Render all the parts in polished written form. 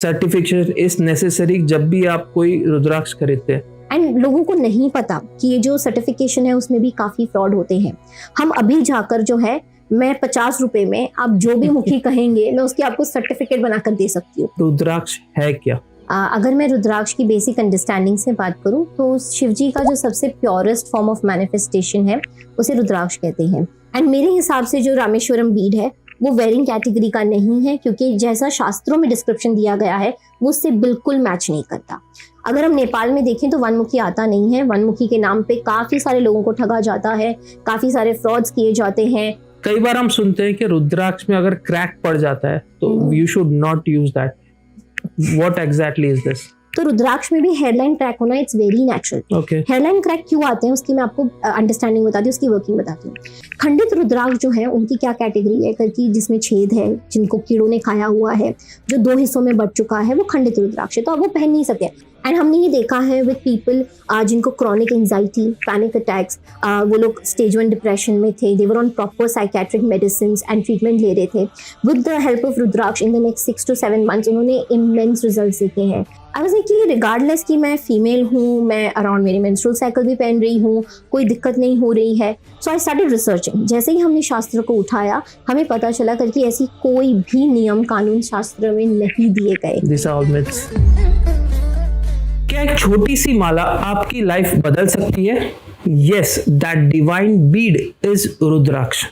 Certification is necessary जब भी आप कोई रुद्राक्ष खरीदते हैं। एंड लोगों को नहीं पता कि ये जो सर्टिफिकेशन है उसमें भी काफी फ्रॉड होते हैं। हम अभी जाकर जो है, मैं 50 रुपए में आप जो भी मुखी कहेंगे मैं उसकी आपको सर्टिफिकेट बनाकर दे सकती हूँ। रुद्राक्ष है क्या? अगर मैं रुद्राक्ष की बेसिक अंडरस्टैंडिंग से बात करूं तो शिव जी का जो सबसे प्योरेस्ट फॉर्म ऑफ मैनिफेस्टेशन है उसे रुद्राक्ष कहते हैं। एंड मेरे हिसाब से जो रामेश्वरम बीड है वो वेरिंग कैटेगरी का नहीं है, क्योंकि जैसा शास्त्रों में डिस्क्रिप्शन दिया गया है वो उससे बिल्कुल मैच नहीं करता। अगर हम नेपाल में देखें तो वनमुखी आता नहीं है। वनमुखी के नाम पे काफी सारे लोगों को ठगा जाता है, काफी सारे फ्रॉड्स किए जाते हैं। कई बार हम सुनते हैं कि रुद्राक्ष में अगर क्रैक पड़ जाता है तो you should not use that. What exactly is this? तो रुद्राक्ष में भी हेयरलाइन क्रैक होना it's very natural. Okay. Hairline crack क्यों आते हैं उसकी मैं आपको अंडरस्टैंडिंग बताती हूँ, उसकी वर्किंग बताती हूँ। खंडित रुद्राक्ष जो है उनकी क्या कैटेगरी है करके, जिसमें छेद है, जिनको कीड़ों ने खाया हुआ है, जो 2 हिस्सों में बट चुका है, वो खंडित रुद्राक्ष है, तो अब वो पहन नहीं सकते। एंड हमने ये देखा है विद पीपल जिनको क्रॉनिक एंजाइटी, पैनिक अटैक्स, वो लोग स्टेज 1 डिप्रेशन में थे, they were on proper psychiatric medicine and treatment ले रहे थे। With the help of rudraksha in the next 6 to 7 months उन्होंने इमेंस रिजल्ट्स देखे हैं। आई वाज लाइक कि रिगार्डलेस कि मैं फीमेल हूँ, मैं अराउंड मेरी मेंस्ट्रुअल साइकिल भी पहन रही हूँ, कोई दिक्कत नहीं हो रही है। सो आई स्टार्टेड रिसर्चिंग। जैसे ही हमने शास्त्र को उठाया हमें पता चला करके ऐसी कोई भी नियम कानून शास्त्र में नहीं दिए गए। These are all myths. क्या एक छोटी सी माला आपकी लाइफ बदल सकती है? Yes, that divine bead is rudraksha.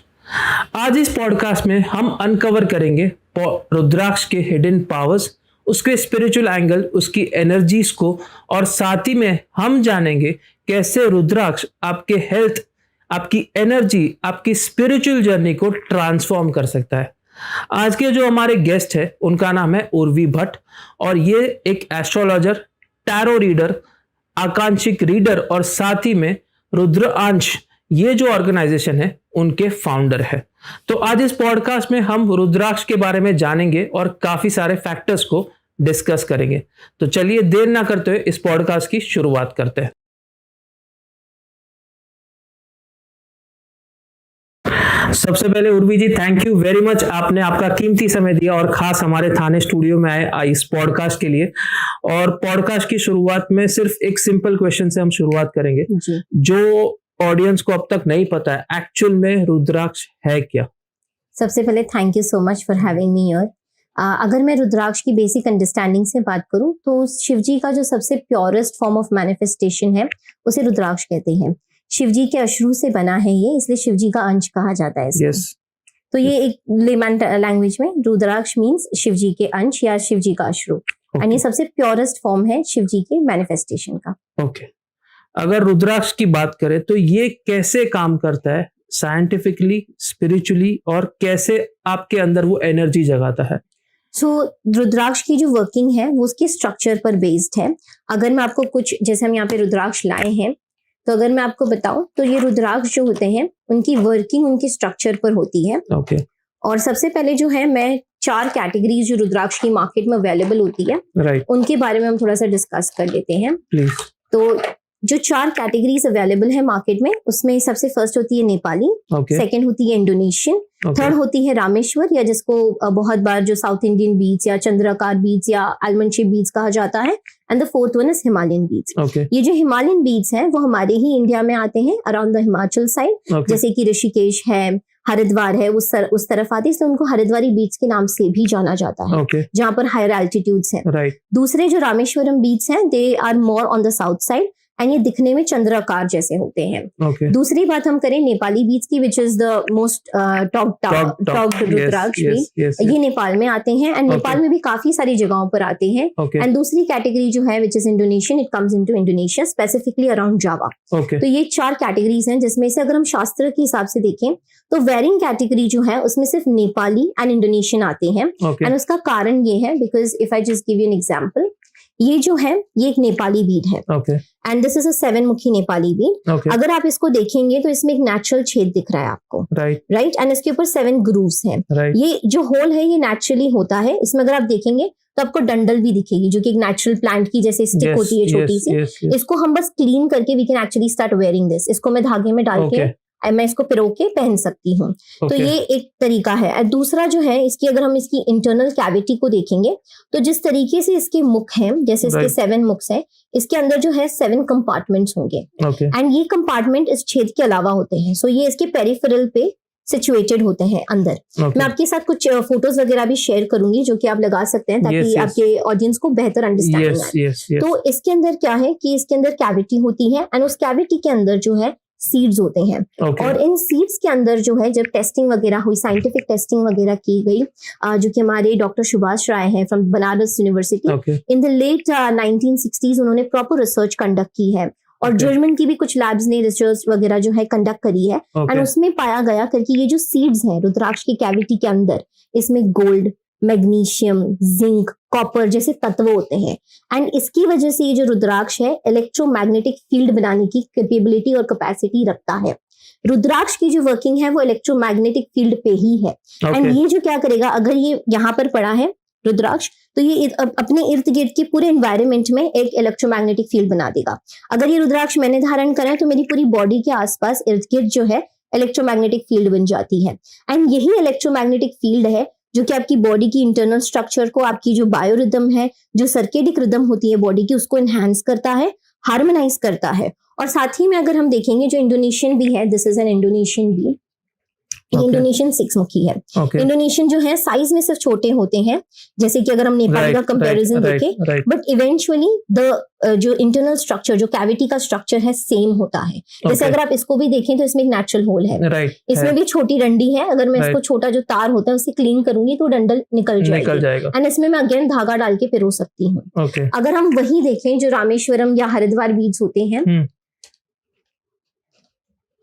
आज इस पॉडकास्ट में हम अनकवर करेंगे रुद्राक्ष के हिडन पावर्स, उसके स्पिरिचुअल एंगल, उसकी एनर्जीज को, और साथ ही में हम जानेंगे कैसे रुद्राक्ष आपके हेल्थ, आपकी एनर्जी, आपकी स्पिरिचुअल जर्नी को ट्रांसफॉर्म कर सकता है। आज के जो हमारे गेस्ट है उनका नाम है उर्वी भट्ट, और ये एक एस्ट्रोलॉजर, टैरो रीडर, आकांक्षिक रीडर और साथ ही में रुद्रांश, ये जो ऑर्गेनाइजेशन है उनके फाउंडर है। तो आज इस पॉडकास्ट में हम रुद्राक्ष के बारे में जानेंगे और काफी सारे फैक्टर्स को डिस्कस करेंगे। तो चलिए देर ना करते हुए इस पॉडकास्ट की शुरुआत करते हैं। सबसे पहले Urvi ji, thank you very much, आपने आपका कीमती समय दिया और खास हमारे थाने स्टूडियो में आए इस पॉडकास्ट के लिए। और पॉडकास्ट की शुरुआत में सिर्फ एक सिंपल क्वेश्चन से हम शुरुआत करेंगे। जो ऑडियंस को अब तक नहीं पता है, एक्चुअल में रुद्राक्ष है क्या? सबसे पहले thank you so much for having me here. अगर मैं रुद्राक्ष की बेसिक अंडरस्टैंडिंग से बात करूं तो शिव जी का जो सबसे प्योरेस्ट फॉर्म ऑफ मैनिफेस्टेशन है उसे रुद्राक्ष कहते हैं। शिव जी के अश्रु से बना है ये, इसलिए शिव जी का अंश कहा जाता है इसको। तो ये एक लेमैन लैंग्वेज में रुद्राक्ष मीन्स शिव जी के अंश या शिव जी का अश्रु। एंड ये सबसे प्योरेस्ट फॉर्म है शिव जी के मैनिफेस्टेशन का। ओके। अगर रुद्राक्ष की बात करें तो ये कैसे काम करता है साइंटिफिकली, स्पिरिचुअली, और कैसे आपके अंदर वो एनर्जी जगाता है? रुद्राक्ष की जो वर्किंग है वो उसके स्ट्रक्चर पर बेस्ड है। अगर मैं आपको कुछ, जैसे हम यहाँ पे रुद्राक्ष लाए हैं, तो अगर मैं आपको बताऊं तो ये रुद्राक्ष जो होते हैं उनकी वर्किंग उनके स्ट्रक्चर पर होती है। ओके। और सबसे पहले जो है, मैं 4 कैटेगरीज जो रुद्राक्ष की मार्केट में अवेलेबल होती है, उनके बारे में हम थोड़ा सा डिस्कस कर लेते हैं। प्लीज। तो जो 4 कैटेगरीज अवेलेबल है मार्केट में, उसमें सबसे फर्स्ट होती है नेपाली, सेकंड होती है इंडोनेशियन, थर्ड होती है रामेश्वर, या जिसको बहुत बार जो साउथ इंडियन बीड्स या चंद्राकार बीड्स या आलमंड शेप बीड्स कहा जाता है, and the fourth one is Himalayan beads. ये जो हिमालयन बीड्स हैं वो हमारे ही इंडिया में आते हैं, अराउंड द हिमाचल साइड, जैसे कि ऋषिकेश है, हरिद्वार है, उस तरफ आते हैं, तो उनको हरिद्वारी बीड्स के नाम से भी जाना जाता है, जहाँ पर हायर एल्टीट्यूड्स हैं। दूसरे जो रामेश्वरम बीड्स हैं, they are more on the south side, and ये दिखने में चंद्राकार जैसे होते हैं। दूसरी बात हम करें नेपाली बीड्स की, which is the most talked rudraksha bead, ये नेपाल में आते हैं, एंड नेपाल में भी काफी सारी जगहों पर आते हैं। एंड दूसरी कैटेगरी जो है which is Indonesian, it comes into Indonesia, specifically around Java. तो ये 4 कैटेगरीज हैं, जिसमें से अगर हम शास्त्र के हिसाब से देखें तो वेरिंग कैटेगरी जो है उसमें सिर्फ नेपाली एंड इंडोनेशियन आते हैं। एंड उसका कारण ये है, because if I just give you an example, ये जो है ये एक नेपाली बीड है, एंड दिस इज अ 7 मुखी नेपाली बीड। अगर आप इसको देखेंगे तो इसमें एक नेचुरल छेद दिख रहा है आपको, राइट, एंड इसके ऊपर 7 ग्रूव्स हैं। ये जो होल है ये नेचुरली होता है। इसमें अगर आप देखेंगे तो आपको डंडल भी दिखेगी, जो कि एक नेचुरल प्लांट की जैसे स्टिक होती है छोटी सी। इसको हम बस क्लीन करके we can actually start wearing this. इसको मैं धागे में डाल के मैं इसको पिरो के पहन सकती हूँ। तो ये एक तरीका है। और दूसरा जो है इसकी, अगर हम इसकी इंटरनल कैविटी को देखेंगे तो जिस तरीके से इसके मुख हैं, जैसे इसके 7 मुख हैं, इसके अंदर जो है 7 कंपार्टमेंट्स होंगे। एंड ये कंपार्टमेंट इस छेद के अलावा होते हैं। सो ये इसके पेरिफेरल पे सिचुएटेड होते हैं अंदर। मैं आपके साथ कुछ फोटोज वगैरह भी शेयर करूंगी जो कि आप लगा सकते हैं ताकि आपके ऑडियंस को बेहतर अंडरस्टैंडिंग आए। तो इसके अंदर क्या है कि इसके अंदर कैविटी होती है एंड उस कैविटी के अंदर जो है सीड्स होते हैं। और इन सीड्स के अंदर जो है जब टेस्टिंग वगैरह हुई, साइंटिफिक टेस्टिंग वगैरह की गई, जो कि हमारे डॉक्टर सुभाष राय हैं from Banaras university, in the late 1960s उन्होंने प्रॉपर रिसर्च कंडक्ट की है। और जर्मन की भी कुछ लैब्स ने रिसर्च वगैरह जो है कंडक्ट करी है। एंड उसमें पाया गया करके ये जो सीड्स हैं रुद्राक्ष की कैविटी के अंदर, इसमें गोल्ड, मैग्नीशियम, जिंक, कॉपर जैसे तत्व होते हैं। एंड इसकी वजह से ये जो रुद्राक्ष है इलेक्ट्रोमैग्नेटिक फील्ड बनाने की कैपेबिलिटी और कैपेसिटी रखता है। रुद्राक्ष की जो वर्किंग है वो इलेक्ट्रोमैग्नेटिक फील्ड पे ही है। एंड ये जो क्या करेगा, अगर ये यहाँ पर पड़ा है रुद्राक्ष, तो ये अपने इर्द गिर्द के पूरे एनवायरनमेंट में एक इलेक्ट्रोमैग्नेटिक फील्ड बना देगा। अगर ये रुद्राक्ष मैंने धारण करा है तो मेरी पूरी बॉडी के आसपास इर्द गिर्द जो है इलेक्ट्रोमैग्नेटिक फील्ड बन जाती है। एंड यही इलेक्ट्रोमैग्नेटिक फील्ड है जो कि आपकी बॉडी की इंटरनल स्ट्रक्चर को, आपकी जो बायोरिदम है, जो सर्केडिक रिदम होती है बॉडी की, उसको एनहांस करता है, हार्मोनाइज करता है। और साथ ही में अगर हम देखेंगे जो इंडोनेशियन बी है, this is an Indonesian bead, Indonesian 6 मुखी है। इंडोनेशियन जो है साइज में सिर्फ छोटे होते हैं, जैसे कि अगर हम नेपाल का कंपैरिजन देखें, बट इवेंचुअली द जो इंटरनल स्ट्रक्चर, जो कैविटी का स्ट्रक्चर है, सेम होता है। जैसे अगर आप इसको भी देखें तो इसमें एक नेचुरल होल है, इसमें भी छोटी डंडी है। अगर मैं इसको छोटा जो तार होता है उससे क्लीन करूंगी तो डंडल निकल जाएगा। एंड इसमें मैं अगेन धागा डाल के पिरो सकती हूँ। अगर हम वही देखें जो रामेश्वरम या हरिद्वार बीड्स होते हैं,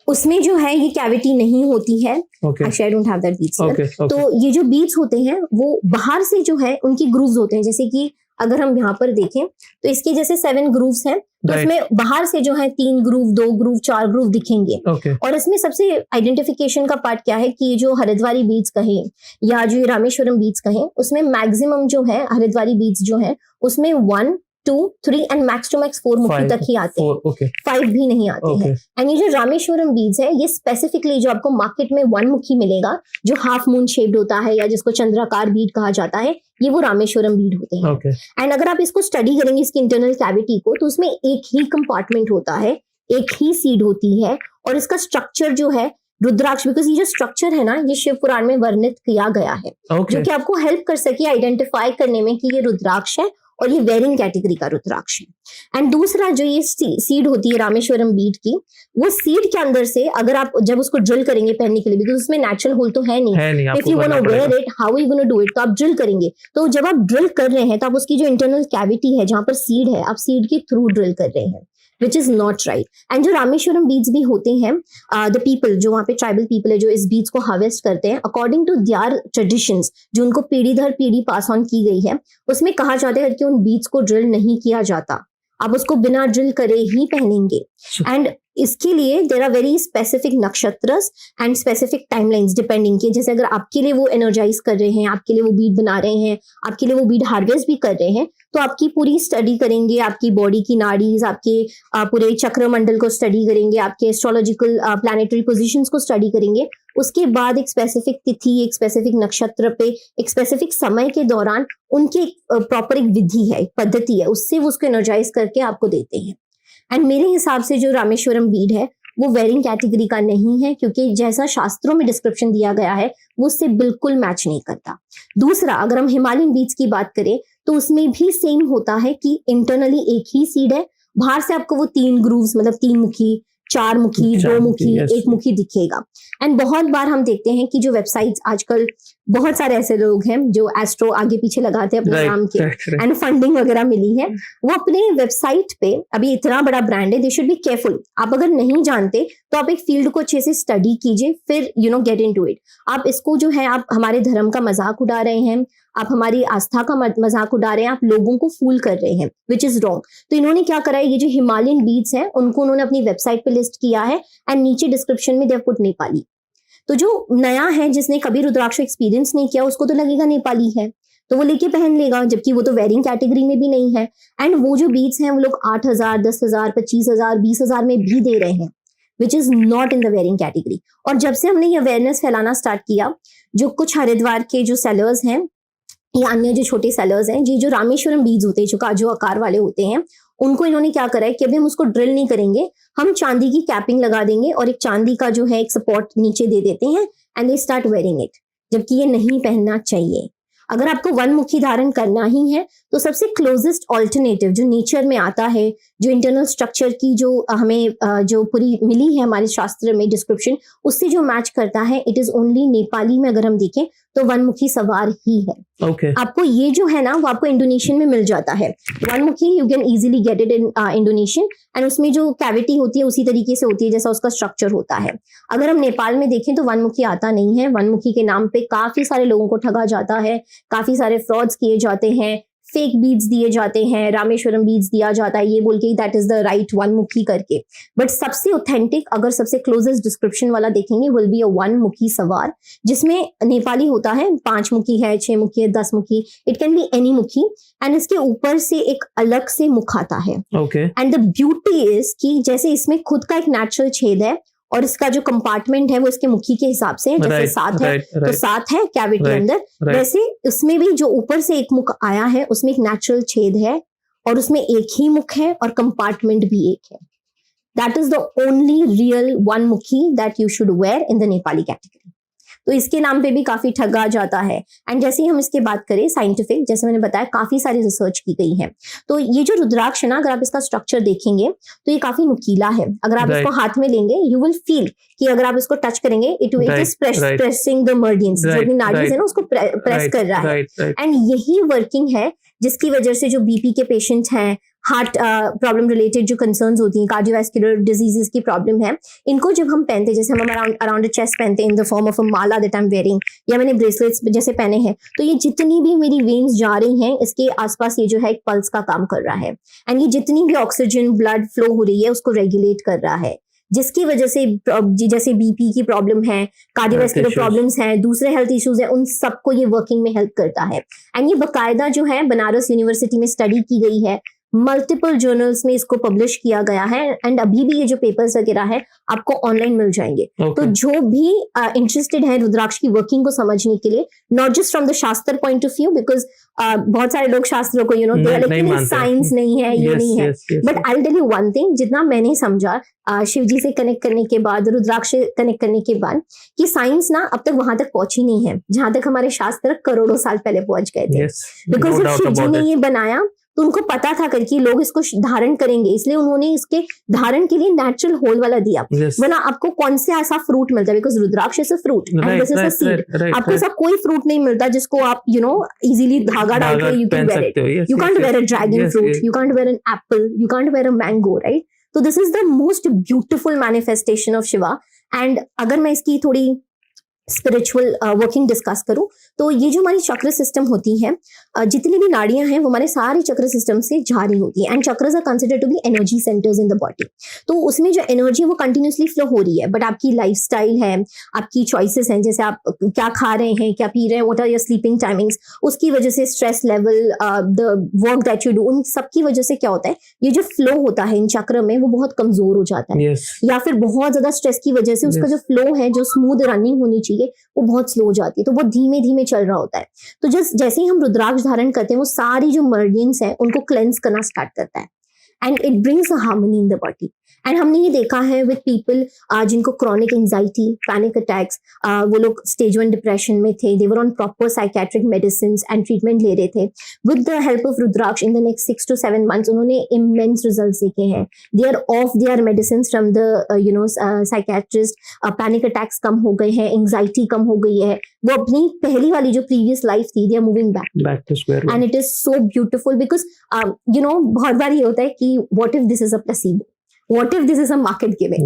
उसमें जो है ये कैविटी नहीं होती है। Actually, I don't have that beads here. तो ये जो बीड्स होते हैं वो बाहर से जो है उनकी ग्रूव्स होते हैं। जैसे कि अगर हम यहाँ पर देखें तो इसके जैसे 7 ग्रूव्स हैं, तो इसमें बाहर से जो है 3 ग्रूव, 2 ग्रूव, 4 ग्रूव दिखेंगे। और इसमें सबसे आइडेंटिफिकेशन का पार्ट क्या है कि ये जो हरिद्वारी बीड्स कहें या जो रामेश्वरम बीड्स कहें, उसमें मैक्सिमम जो है हरिद्वारी बीड्स जो है उसमें 1, 2, 3 एंड मैक्स टू मैक्स 4 मुखी तक ही आते हैं। 5 भी नहीं आते हैं। एंड ये जो रामेश्वरम बीड्स है, ये स्पेसिफिकली जो आपको मार्केट में 1 मुखी मिलेगा, जो हाफ मून शेप्ड होता है या जिसको चंद्राकार बीड कहा जाता है, ये वो रामेश्वरम बीड होते हैं। एंड अगर आप इसको स्टडी करेंगे, इसकी इंटरनल कैविटी को, तो उसमें एक ही कंपार्टमेंट होता है, एक ही सीड होती है। और इसका स्ट्रक्चर जो है रुद्राक्ष, बिकॉज ये जो स्ट्रक्चर है ना, ये शिव पुराण में वर्णित किया गया है, जो कि आपको हेल्प कर सके आइडेंटिफाई करने में कि ये रुद्राक्ष है और ये वेरिंग कैटेगरी का रुद्राक्ष है। एंड दूसरा जो ये सीड होती है रामेश्वरम बीड की, वो सीड के अंदर से अगर आप जब उसको ड्रिल करेंगे पहनने के लिए, बिकॉज उसमें नेचुरल होल तो है नहीं, if you want to wear it, how you gonna do it, तो आप ड्रिल करेंगे। तो जब आप ड्रिल कर रहे हैं तो आप उसकी जो इंटरनल कैविटी है जहां पर सीड है, आप सीड के थ्रू ड्रिल कर रहे हैं, which is not right. And जो रामेश्वरम बीड्स भी होते हैं, द पीपल जो वहाँ पे ट्राइबल पीपल है जो इस बीड्स को हार्वेस्ट करते हैं, अकॉर्डिंग टू देयर ट्रेडिशंस, जो उनको पीढ़ी दर पीढ़ी पास ऑन की गई है, उसमें कहा जाता है कि उन बीड्स को ड्रिल नहीं किया जाता, आप उसको बिना ड्रिल करे ही पहनेंगे। एंड इसके लिए there are very specific nakshatras and specific timelines depending की, जैसे अगर आपके लिए वो एनर्जाइज कर रहे हैं, आपके लिए वो बीड बना रहे हैं, आपके लिए वो बीड हार्वेस्ट भी कर रहे हैं, तो आपकी पूरी स्टडी करेंगे, आपकी बॉडी की नाड़ीज, आपके पूरे चक्र मंडल को स्टडी करेंगे, आपके एस्ट्रोलॉजिकल प्लैनेटरी पोजीशंस को स्टडी करेंगे। उसके बाद एक स्पेसिफिक तिथि, एक स्पेसिफिक नक्षत्र पे, एक स्पेसिफिक समय के दौरान उनकी प्रॉपर एक विधि है, एक पद्धति है, उससे वो उसको एनर्जाइज करके आपको देते हैं। एंड मेरे हिसाब से जो रामेश्वरम बीड है वो वेरिंग कैटेगरी का नहीं है, क्योंकि जैसा शास्त्रों में डिस्क्रिप्शन दिया गया है वो उससे बिल्कुल मैच नहीं करता। दूसरा, अगर हम हिमालयन बीड्स की बात करें तो उसमें भी सेम होता है कि इंटरनली एक ही सीड है, बाहर से आपको वो 3 ग्रूव्स, मतलब 3 मुखी, 4 मुखी, 2 मुखी, 1 मुखी दिखेगा। एंड बहुत बार हम देखते हैं कि जो वेबसाइट्स, आजकल बहुत सारे ऐसे लोग हैं जो एस्ट्रो आगे पीछे लगाते हैं अपने नाम के, एंड फंडिंग वगैरह मिली है, वो अपने वेबसाइट पे, अभी इतना बड़ा ब्रांड है, दे शुड बी केयरफुल। आप अगर नहीं जानते तो आप एक फील्ड को अच्छे से स्टडी कीजिए, फिर गेट इनटू इट। आप इसको जो है, आप हमारे धर्म का मजाक उड़ा रहे हैं, आप हमारी आस्था का मजाक उड़ा रहे हैं, आप लोगों को फूल कर रहे हैं, विच इज रॉन्ग। तो इन्होंने क्या करा है, ये जो हिमालयन बीड्स हैं उनको उन्होंने अपनी वेबसाइट पे लिस्ट किया है, एंड नीचे डिस्क्रिप्शन में दे हैव पुट नेपाली। तो जो नया है, जिसने कभी रुद्राक्ष एक्सपीरियंस नहीं किया, उसको तो लगेगा नेपाली है, तो वो लेके पहन लेगा, जबकि वो तो वेरिंग कैटेगरी में भी नहीं है। एंड वो जो बीड्स हैं वो लोग 8,000, 10,000, 25,000, 20,000 में भी दे रहे हैं, which is not in the wearing category. और जब से हमने ये अवेयरनेस फैलाना स्टार्ट किया, जो कुछ हरिद्वार के जो सेलर्स हैं या अन्य जो छोटे सेलर्स हैं, जो रामेश्वरम बीड्स होते हैं, जो काजू आकार वाले होते हैं, उनको इन्होंने क्या करा है कि अभी हम उसको ड्रिल नहीं करेंगे, हम चांदी की कैपिंग लगा देंगे और एक चांदी का जो है एक सपोर्ट नीचे दे देते हैं and they start wearing it, जबकि ये नहीं पहनना चाहिए। अगर आपको वन मुखी धारण करना ही है तो सबसे क्लोजेस्ट ऑल्टरनेटिव जो नेचर में आता है, जो इंटरनल स्ट्रक्चर की जो हमें जो पूरी मिली है हमारे शास्त्र में डिस्क्रिप्शन, उससे जो मैच करता है, इट इज ओनली नेपाली में अगर हम देखें तो वन मुखी सवार ही है। आपको ये जो है ना वो आपको इंडोनेशियन में मिल जाता है। वन मुखी you can easily get it in Indonesian, and उसमें जो कैविटी होती है उसी तरीके से होती है जैसा उसका स्ट्रक्चर होता है। अगर हम नेपाल में देखें तो वन मुखी आता नहीं है। वन मुखी के नाम पे काफी सारे लोगों को ठगा जाता है, काफी सारे फ्रॉड्स किए जाते हैं, फेक बीड्स दिए जाते हैं, रामेश्वरम बीड्स दिया जाता है ये बोल के that is the right one मुखी करके। बट सबसे ऑथेंटिक अगर सबसे क्लोजेस्ट डिस्क्रिप्शन वाला देखेंगे विल बी अ वन मुखी सवार, जिसमें नेपाली होता है, 5 मुखी है, 6 मुखी है, 10 मुखी, इट कैन बी एनी मुखी, एंड इसके ऊपर से एक अलग से मुख आता है। एंड द ब्यूटी इज कि जैसे इसमें खुद का एक नेचुरल छेद है और इसका जो कंपार्टमेंट है वो इसके मुखी के हिसाब से है, जैसे 7 है तो 7 है कैविटी अंदर, वैसे उसमें भी जो ऊपर से एक मुख आया है उसमें एक नेचुरल छेद है और उसमें एक ही मुख है और कंपार्टमेंट भी एक है। That is the only real one mukhi that you should wear in the Nepali category. तो इसके नाम पे भी काफी ठगा जाता है। एंड जैसे ही हम इसके बात करें साइंटिफिक, जैसे मैंने बताया काफी सारी रिसर्च की गई है। तो ये जो रुद्राक्ष है ना, अगर आप इसका स्ट्रक्चर देखेंगे तो ये काफी नुकीला है। अगर आप इसको हाथ में लेंगे यू विल फील कि अगर आप इसको टच करेंगे इट इज प्रेसिंग द मर्डियंस, जो भी नाड़ीज है ना उसको प्रेस कर रहा है। एंड यही वर्किंग है जिसकी वजह से जो बीपी के पेशेंट हैं, हार्ट प्रॉब्लम रिलेटेड जो कंसर्न्स होती हैं, कार्डियोवैस्कुलर डिजीजेस की प्रॉब्लम है, इनको जब हम पहनते हैं, जैसे हम अराउंड द चेस्ट पहनते हैं in the form of a Mala that I am wearing, या मैंने ब्रेसलेट्स जैसे पहने हैं, तो ये जितनी भी मेरी वेन्स जा रही हैं इसके आसपास ये जो है एक पल्स का काम कर रहा है। एंड ये जितनी भी ऑक्सीजन ब्लड फ्लो हो रही है उसको रेगुलेट कर रहा है, जिसकी वजह से जैसे बीपी की प्रॉब्लम है, कार्डियोवैस्कुलर प्रॉब्लम्स हैं, दूसरे हेल्थ इश्यूज हैं, उन सबको ये वर्किंग में हेल्प करता है। एंड ये बाकायदा जो है बनारस यूनिवर्सिटी में स्टडी की गई है, मल्टीपल जर्नल्स में इसको पब्लिश किया गया है, एंड अभी भी ये जो पेपर्स वगैरह है आपको ऑनलाइन मिल जाएंगे। तो जो भी इंटरेस्टेड है रुद्राक्ष की वर्किंग को समझने के लिए, नॉट जस्ट फ्रॉम द शास्त्र पॉइंट ऑफ व्यू, बिकॉज बहुत सारे लोग शास्त्रों को लेकिन साइंस नहीं है, ये नहीं है, but I will tell you one thing, जितना मैंने समझा शिव जी से कनेक्ट करने के बाद, रुद्राक्ष से कनेक्ट करने के बाद, कि साइंस ना अब तक वहां तक पहुंची नहीं है जहां तक हमारे शास्त्र करोड़ों साल पहले पहुंच गए थे। बिकॉज जब शिव जी ने ये बनाया तो उनको पता था करके लोग इसको धारण करेंगे, इसलिए उन्होंने इसके धारण के लिए नेचुरल होल वाला दिया। वरना आपको कौन से ऐसा फ्रूट मिलता है, because Rudraksha is a fruit and this is a seed, आपको ऐसा कोई फ्रूट नहीं मिलता जिसको आप इजीली धागा डाल के you can wear it. You can't wear a dragon fruit, you can't wear an apple, you can't wear a mango, right? तो this is the most beautiful manifestation of Shiva. And अगर मैं इसकी थोड़ी स्पिरिचुअल वर्किंग डिस्कस करूं तो ये जो हमारी चक्र सिस्टम होती है, जितनी भी नाड़ियां हैं वो हमारे सारे चक्र सिस्टम से जा रही होती है, and chakras are considered to be energy centres in the body. तो उसमें जो एनर्जी वो कंटिन्यूसली फ्लो हो रही है, बट आपकी लाइफस्टाइल है, आपकी चॉइसेस हैं, जैसे आप क्या खा रहे हैं, क्या पी रहे हैं, what are your sleeping timings, उसकी वजह से stress level, the work that you do, उन सबकी वजह से क्या होता है, ये जो फ्लो होता है इन चक्र में वो बहुत कमजोर हो जाता है। या फिर बहुत ज्यादा स्ट्रेस की वजह से उसका जो फ्लो है, जो स्मूथ रनिंग होनी चाहिए, वो बहुत स्लो हो जाती है, तो वो धीमे धीमे चल रहा होता है। तो जैसे ही हम रुद्राक्ष धारण करते हैं वो सारी जो मर्डियंस हैं उनको क्लेंस करना स्टार्ट करता है, and it brings a harmony in the body. And हमने ये देखा है विद पीपल जिनको क्रॉनिक एंजाइटी, पैनिक अटैक्स, वो लोग स्टेज 1 डिप्रेशन में थे, they were on proper psychiatric medicine and treatment ले रहे थे। With the help of rudraksha in the next 6 to 7 months उन्होंने इमेंस रिजल्ट्स देखे हैं। They are off their medicine from the psychiatrist, panic attacks कम हो गए हैं, एंजाइटी कम हो गई है, वो अपनी पहली वाली जो प्रीवियस लाइफ थी they are moving back to square one. And it is so beautiful because बहुत बार ये होता है कि what if this is a placebo, What if this is a market gimmick?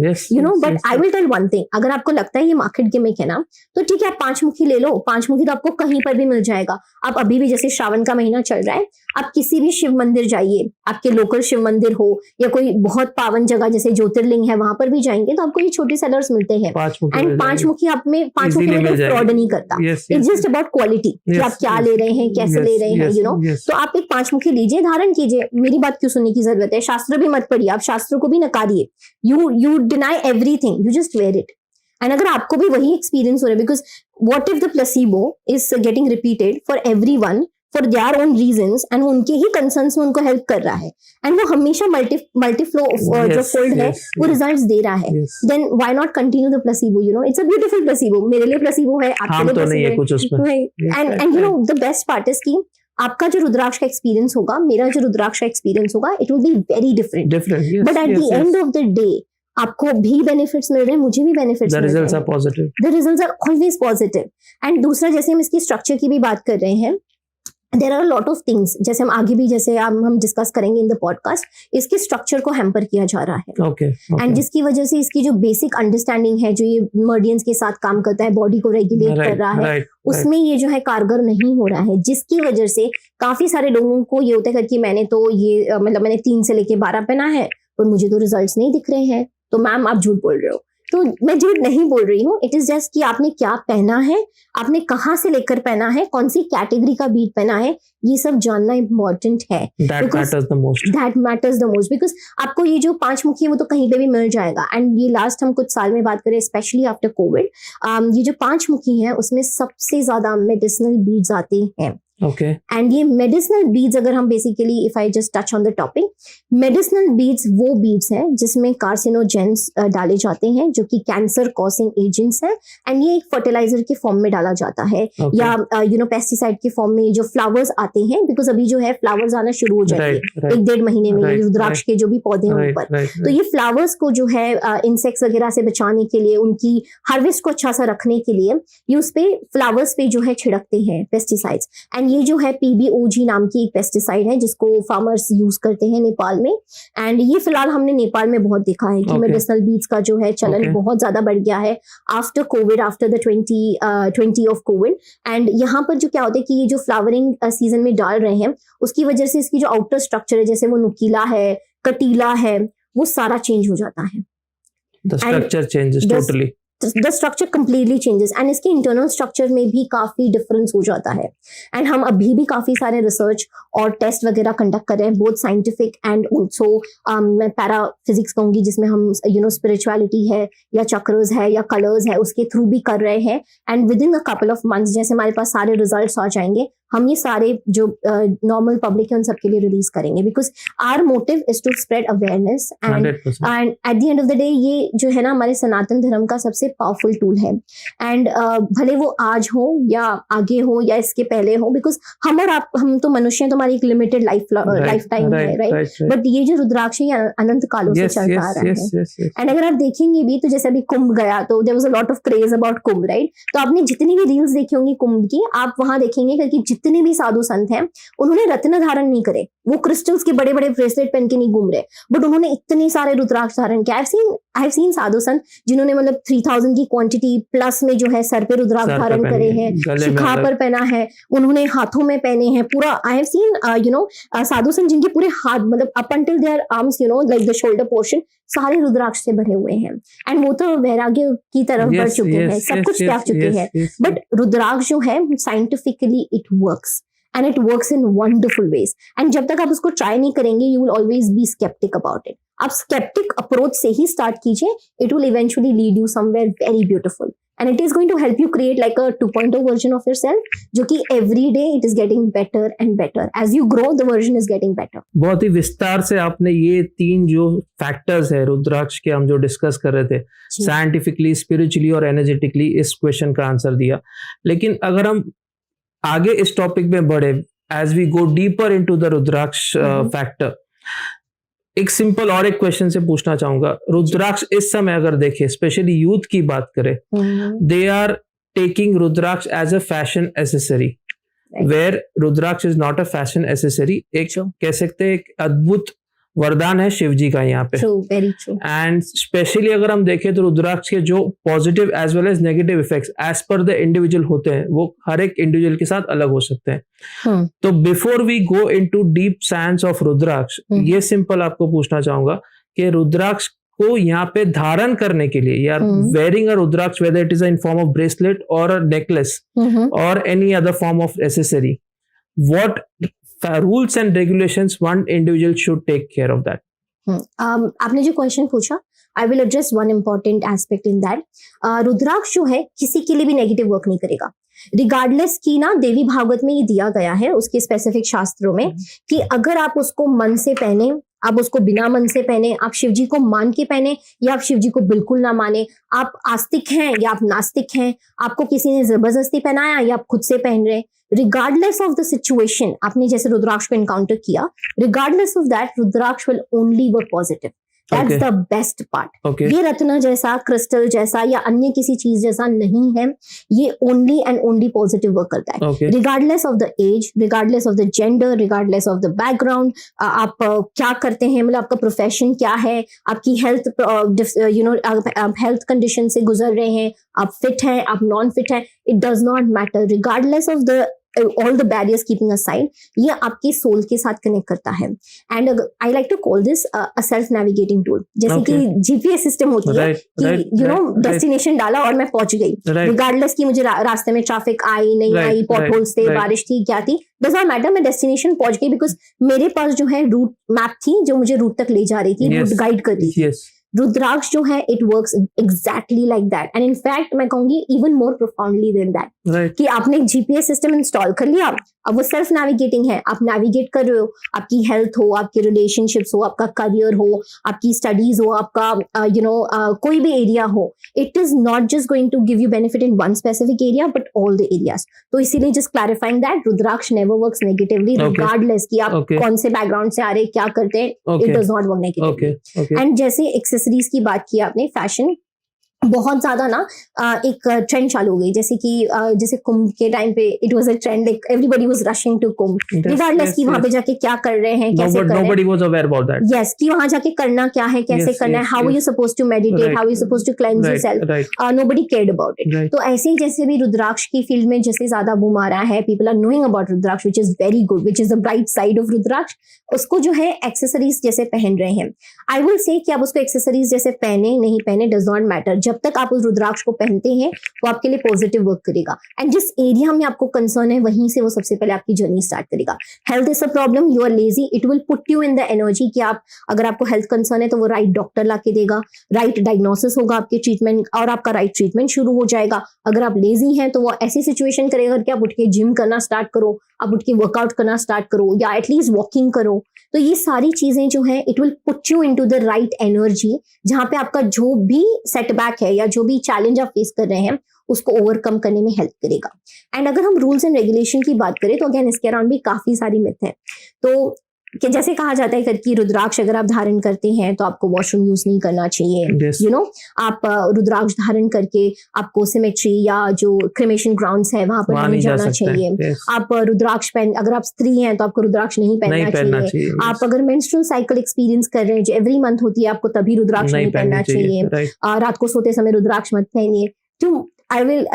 But I will tell one thing, अगर आपको लगता है ये मार्केट गिमिक है ना, तो ठीक है आप 5 मुखी ले लो, 5 मुखी तो आपको कहीं पर भी मिल जाएगा। आप अभी भी जैसे श्रावण का महीना चल रहा है, आप किसी भी शिव मंदिर जाइए, आपके लोकल शिव मंदिर हो या कोई बहुत पावन जगह जैसे ज्योतिर्लिंग है वहां पर भी जाएंगे तो आपको ये छोटे सेलर्स मिलते हैं। एंड 5 मुखी आप में 5 मुखी में फ्रॉड नहीं करता, इट्स जस्ट अबाउट क्वालिटी कि आप क्या ले रहे हैं, कैसे ले रहे हैं, तो आप एक 5 मुखी लीजिए, धारण कीजिए। मेरी बात क्यों सुनने की जरूरत है, शास्त्र भी मत पढ़िए, आप शास्त्र को भी नकारिए, you deny everything, you just wear it. And अगर आपको भी वही एक्सपीरियंस हो रहा है, because what if the placebo is getting repeated for everyone for their own reasons, and उनके ही कंसर्न्स में उनको हेल्प कर रहा है, एंड वो हमेशा मल्टीफ्लो जो फोल्ड है वो रिजल्ट्स दे रहा है, then why not continue the placebo? You know, it's a beautiful placebo. मेरे लिए प्लेसिबो है, आपके लिए प्लेसिबो है। And you know the best part is कि आपका जो रुद्राक्ष का एक्सपीरियंस होगा, मेरा जो रुद्राक्ष का एक्सपीरियंस होगा, it will be very different, but at the end of the day आपको भी बेनिफिट्स मिल रहे हैं, मुझे भी बेनिफिट्स मिल रहे हैं। The results are always positive. And दूसरा, जैसे हम इसकी स्ट्रक्चर की भी बात कर रहे हैं, there are lot of things, जैसे हम आगे भी जैसे हम डिस्कस करेंगे इन द पॉडकास्ट, इसके स्ट्रक्चर को हैम्पर किया जा रहा है। एंड जिसकी वजह से इसकी जो बेसिक अंडरस्टैंडिंग है, जो ये मर्डियंस के साथ काम करता है, बॉडी को रेगुलेट कर रहा है, उसमें ये जो है कारगर नहीं हो रहा है, जिसकी वजह से काफी सारे लोगों को ये होता है कि मैंने तो ये मतलब मैंने 3 से लेके 12 पहना है और मुझे तो रिजल्ट्स नहीं दिख रहे हैं, तो मैम आप झूठ बोल रहे हो। तो मैं झूठ नहीं बोल रही हूँ, इट इज जस्ट कि आपने क्या पहना है, आपने कहाँ से लेकर पहना है, कौन सी कैटेगरी का बीट पहना है, ये सब जानना इम्पोर्टेंट है। That matters the most because आपको ये जो 5 मुखी है वो तो कहीं पे भी मिल जाएगा। एंड ये लास्ट हम कुछ साल में बात करें, स्पेशली आफ्टर कोविड, ये जो 5 मुखी है उसमें सबसे ज्यादा मेडिसिनल बीड्स आते हैं। एंड ये मेडिसिनल बीड्स, अगर हम basically if I just touch on the topic, medicinal beads वो बीड्स हैं जिसमें कार्सिनोजेंस डाले जाते हैं, जो कि कैंसर कॉजिंग एजेंट्स हैं, एंड ये एक फर्टिलाइजर के फॉर्म में डाला जाता है, या यू नो पेस्टिसाइड के फॉर्म में जो फ्लावर्स आते हैं, बिकॉज अभी जो है फ्लावर्स आना शुरू हो जाएंगे 1-1.5 महीने में, रुद्राक्ष के जो भी पौधे हैं ऊपर, तो ये फ्लावर्स को जो है इंसेक्ट्स वगैरह से बचाने के लिए, उनकी हार्वेस्ट को अच्छा सा रखने के लिए, ये उस पे फ्लावर्स पे जो है छिड़कते हैं पेस्टिसाइड्स। एंड ये जो है PBOG नाम की एक पेस्टिसाइड है जिसको फार्मर्स यूज करते हैं नेपाल में, एंड ये फिलहाल हमने नेपाल में बहुत देखा है कि मेडिसिनल बीड्स का जो है चलन बहुत ज्यादा बढ़ गया है after Covid, after the 2020 of Covid. And यहाँ पर जो क्या होता है कि ये जो फ्लावरिंग सीजन में डाल रहे हैं, उसकी वजह से इसकी जो आउटर स्ट्रक्चर है, जैसे वो नुकीला है, कटीला है, वो सारा चेंज हो जाता है। The structure changes totally. The structure completely changes, and इसके इंटरनल स्ट्रक्चर में भी काफी डिफरेंस हो जाता है। एंड हम अभी भी काफी सारे रिसर्च और टेस्ट वगैरह कंडक्ट कर रहे हैं, बोथ साइंटिफिक एंड ऑल्सो मैं पैरा फिजिक्स कहूंगी, जिसमें हम यू नो स्पिरिचुअलिटी है या चक्रस है या कलर्स है, उसके थ्रू भी कर रहे हैं। And with in a couple of months जैसे हमारे पास सारे रिजल्ट्स आ जाएंगे, हम ये सारे जो नॉर्मल पब्लिक है उन सबके लिए रिलीज करेंगे, because our motive is to spread awareness, and at the end of the day ये जो है ना हमारे सनातन धर्म का सबसे पावरफुल टूल है। एंड भले वो आज हो या आगे हो या इसके पहले हो, बिकॉज हम और आप, हम तो मनुष्य हैं, तो हमारी एक लिमिटेड लाइफ टाइम है, राइट? बट ये जो रुद्राक्ष है अनंत कालों से चलता आ रहा है। एंड अगर आप देखेंगे भी तो जैसे अभी कुंभ गया तो there was a lot of craze about Kumbh, right? तो आपने जितनी भी रील्स देखी होंगी कुंभ की, आप वहां देखेंगे कि जितने भी साधु संत हैं उन्होंने रत्न धारण नहीं करे, वो क्रिस्टल्स के बड़े बड़े ब्रेसलेट पहन के नहीं घूम रहे, बट उन्होंने इतने सारे रुद्राक्ष धारण किया। आई हैव सीन साधु संत जिन्होंने मतलब 3000 की क्वांटिटी प्लस में जो है सर पे रुद्राक्ष धारण करे हैं, शिखा पर पहना है, उन्होंने हाथों में पहने हैं पूरा। I have seen you know साधु संत जिनके पूरे हाथ मतलब up until their arms, you know like the shoulder portion, सारे रुद्राक्ष से भरे हुए हैं। एंड वो तो वैराग्य की तरफ बढ़ चुके हैं, सब कुछ त्याग चुके हैं। बट रुद्राक्ष जो है scientifically it works, and it works in wonderful ways. And जब तक आप उसको ट्राई नहीं करेंगे, you will always be skeptic about it. आप skeptic approach से ही start कीजिए, it will eventually lead you somewhere very beautiful. And it is going to help you create like a 2.0 version of yourself, जो कि every day it is getting better and better. As you grow, the version is getting better. बहुत ही विस्तार से आपने ये 3 जो factors है रुद्राक्ष के हम जो डिस्कस कर रहे थे, साइंटिफिकली, स्पिरिचुअली और एनर्जेटिकली, इस क्वेश्चन का आंसर दिया। लेकिन अगर हम आगे इस टॉपिक में बढ़े, as we go deeper into the Rudraksha factor, एक सिंपल और एक क्वेश्चन से पूछना चाहूंगा। रुद्राक्ष इस समय अगर देखें, स्पेशली यूथ की बात करें, they are taking Rudraksha as a fashion accessory, where Rudraksha is not a fashion accessory. एक कह सकते हैं एक अद्भुत वरदान है शिव जी का यहाँ पे। Very true. एंड स्पेशली अगर हम देखें तो रुद्राक्ष के जो positive as well as negative effects as per the individual होते हैं, वो हर एक इंडिविजुअल के साथ अलग हो सकते हैं। तो before we go into deep science of rudraksha, ये सिंपल आपको पूछना चाहूंगा कि रुद्राक्ष को यहाँ पे धारण करने के लिए, या wearing a Rudraksha, whether it is in form of bracelet और अ नेकलेस और any other form of accessory, what rules and regulations one individual should take care of that? आपने जो क्वेश्चन पूछा, I will address one important aspect in that. Rudraksha जो है किसी के लिए भी नेगेटिव वर्क नहीं करेगा, रिगार्डलेस की ना देवी भागवत में ये दिया गया है उसके स्पेसिफिक शास्त्रों में कि अगर आप उसको मन से पहने, आप उसको बिना मन से पहने, आप शिव जी को मान के पहने या आप शिव जी को बिल्कुल ना माने, आप आस्तिक हैं या आप नास्तिक हैं, आपको किसी ने जबरदस्ती पहनाया या आप खुद से पहन रहे, रिगार्डलेस ऑफ द सिचुएशन, आपने जैसे रुद्राक्ष को एनकाउंटर किया, regardless of that Rudraksha will only work positive. That's the best part. ये रत्न जैसा, क्रिस्टल जैसा या अन्य किसी चीज जैसा नहीं है, ये only and only positive work करता है, regardless of the age, regardless of the gender, regardless of the background, आप क्या करते हैं, मतलब आपका प्रोफेशन क्या है, आपकी हेल्थ आप हेल्थ कंडीशन से गुजर रहे हैं, आप फिट हैं, आप नॉन फिट हैं, it does not matter, regardless of the all the barriers keeping aside, ये आपके सोल के साथ कनेक्ट करता है। And I like to call this a self navigating tool, जैसे कि जीपीएस सिस्टम होती है कि यू नो डेस्टिनेशन डाला और मैं पहुंच गई, रिगार्डलेस कि मुझे रास्ते में ट्रैफिक आई नहीं आई, पॉटहोल्स थे, बारिश थी, क्या थी, डज नॉट मैटर, मैं डेस्टिनेशन पहुंच गई बिकॉज मेरे पास जो है रूट मैप थी जो मुझे रूट तक ले जा रही थी, रूट गाइड कर रही थी। रुद्राक्ष जो है it works exactly like that, and in fact मैं कहूंगी even more profoundly than that, कि आपने एक जीपीएस सिस्टम इंस्टॉल कर लिया, अब वो सेल्फ नेविगेटिंग है, आप नेविगेट कर रहे हो, आपकी हेल्थ हो, आपके रिलेशनशिप्स हो, आपका करियर हो, आपकी स्टडीज हो, आपका कोई भी एरिया हो, it is not just going to give you benefit in one specific area but all the areas. तो इसीलिए just clarifying that Rudraksha never works negatively, regardless कि आप कौन से बैकग्राउंड से आ रहे, क्या करते हैं, it does not work negatively. And जैसे एक्सेसरीज की बात की आपने, फैशन बहुत ज्यादा ना एक ट्रेंड चालू हो गई, जैसे कि जैसे कुंभ के टाइम पे it was a trend, like everybody was rushing to Kumbh, regardless कि वहां पे जाके क्या कर रहे हैं, कैसे कर रहे हैं, nobody was aware about that. Yes, कि वहां जाके करना क्या है, कैसे करना है, how are you supposed to meditate, how are you supposed to cleanse yourself, nobody cared about it. तो ऐसे ही जैसे भी रुद्राक्ष की फील्ड में जैसे ज्यादा बूम आ रहा है, people are knowing about rudraksha, which is very good, which is the bright side of रुद्राक्ष, उसको जो है एक्सेसरीज जैसे पहन रहे हैं। आई विल से कि आप उसको एक्सेसरीज जैसे पहने नहीं पहने डज नॉट मैटर, जब तक आप उस रुद्राक्ष को पहनते हैं वो आपके लिए पॉजिटिव वर्क करेगा, एंड जिस एरिया में आपको कंसर्न है वहीं से वो सबसे पहले आपकी जर्नी स्टार्ट करेगा। Health is a problem, you are lazy, it will put you in the energy कि आप, अगर आपको हेल्थ कंसर्न है तो वो राइट डॉक्टर ला के देगा, राइट डायग्नोसिस होगा आपके ट्रीटमेंट और आपका राइट ट्रीटमेंट शुरू हो जाएगा। अगर आप लेजी हैं तो वो ऐसी सिचुएशन करेगा कि आप उठ के जिम करना स्टार्ट करो, आप उठ के वर्कआउट करना स्टार्ट करो या एटलीस्ट वॉकिंग करो। तो ये सारी चीजें जो है it will put you into the right energy, जहां पे आपका जो भी सेटबैक है या जो भी चैलेंज आप फेस कर रहे हैं उसको ओवरकम करने में हेल्प करेगा। एंड अगर हम रूल्स एंड रेगुलेशन की बात करें तो अगेन इसके अराउंड भी काफी सारी मिथ है। तो कि जैसे कहा जाता है कि रुद्राक्ष अगर आप धारण करते हैं तो आपको वॉशरूम यूज नहीं करना चाहिए, यू नो आप रुद्राक्ष धारण करके आपको सिमेट्री या जो क्रिमेशन ग्राउंड्स है वहां पर नहीं जाना चाहिए। आप रुद्राक्ष अगर आप स्त्री हैं तो आपको रुद्राक्ष नहीं पहनना चाहिए। आप अगर मेंस्ट्रुअल साइकिल एक्सपीरियंस कर रहे हैं जो एवरी मंथ होती है आपको तभी रुद्राक्ष नहीं पहनना चाहिए। रात को सोते समय रुद्राक्ष मत पहनिए। तो I will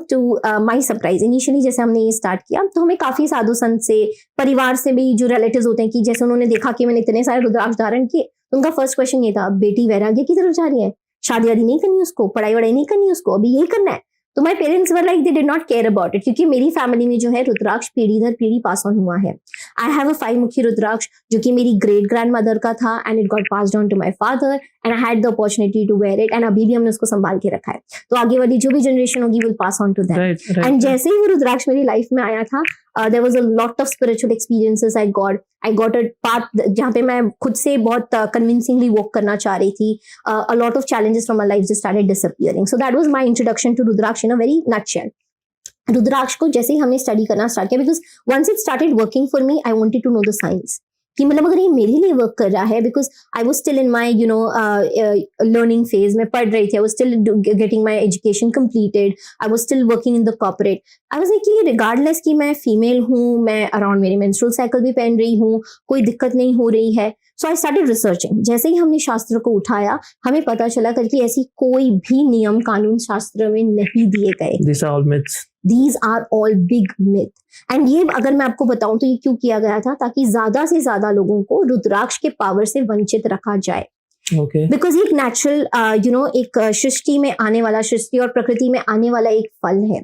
to my surprise initially जैसे हमने ये स्टार्ट किया तो हमें काफी साधु संत से, परिवार से भी जो रिलेटिव्स होते हैं कि जैसे उन्होंने देखा कि मैंने इतने सारे रुद्राक्ष धारण किए, उनका फर्स्ट क्वेश्चन ये था, बेटी वैराग्य की तरफ जा रही है, शादी वादी नहीं करनी उसको, पढ़ाई वढ़ाई नहीं करनी उसको, अभी यही करना है। तो my parents were like they did not care about it, क्योंकि मेरी फैमिली में जो है रुद्राक्ष पीढ़ी दर पीढ़ी पास ऑन हुआ है। आई हैव अ 5 मुखी रुद्राक्ष जो कि मेरी ग्रेट ग्रैंड मदर का था and it got passed on to my father and I had the opportunity to wear it and अभी भी हमने उसको संभाल के रखा है। तो आगे वाली जो भी जनरेशन होगी will pass on to that. And जैसे ही वो रुद्राक्ष मेरी लाइफ में आया था there was a lot of spiritual experiences I got a path जहाँ पे मैं खुद से बहुत convincingly walk करना चाह रही थी। A lot of challenges from my life just started disappearing. So that was my introduction to Rudraksh in a very nutshell. रुद्राक्ष को जैसे ही हमने स्टडी करना स्टार्ट किया, because once it started working for me I wanted to know the science कि मतलब अगर ये मेरे लिए वर्क कर रहा है, because I was still in my learning phase में पढ़ रही थी, I was still getting my education completed, I was still working in the corporate. I was like कि रिगार्डलेस कि मैं फीमेल हूँ, मैं अराउंड मेरी मेंस्ट्रुअल साइकिल भी पहन रही हूँ, कोई दिक्कत नहीं हो रही है। सो आई स्टार्टेड रिसर्चिंग। जैसे ही हमने शास्त्र को उठाया हमें पता चला करके ऐसी कोई भी नियम कानून शास्त्र में नहीं दिए गए। These are all big myth. And ये अगर मैं आपको बताऊं तो ये क्यों किया गया था, ताकि ज्यादा से ज्यादा लोगों को रुद्राक्ष के पावर से वंचित रखा जाए। ओके, बिकॉज एक नेचुरल एक सृष्टि में आने वाला, सृष्टि और प्रकृति में आने वाला एक फल है।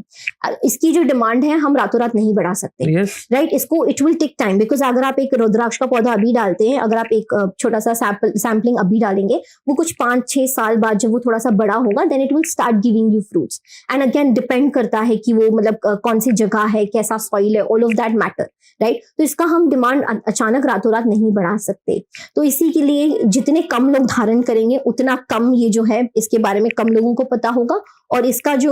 इसकी जो डिमांड है हम रातों रात नहीं बढ़ा सकते, राइट। इसको it will take time, because अगर आप एक रुद्राक्ष का पौधा अभी डालते हैं, अगर आप एक छोटा सा सैम्पलिंग अभी डालेंगे, वो कुछ 5-6 साल बाद जब वो थोड़ा सा बड़ा होगा, then it will start giving you fruits. And again depend करता है कि वो मतलब कौन सी जगह है, कैसा सॉइल है, all of that matter, right. तो इसका हम डिमांड अचानक रातों रात नहीं बढ़ा सकते। तो इसी के लिए जितने कम लोग धारण करेंगे उतना कम ये जो है इसके बारे में कम लोगों को पता होगा, और इसका जो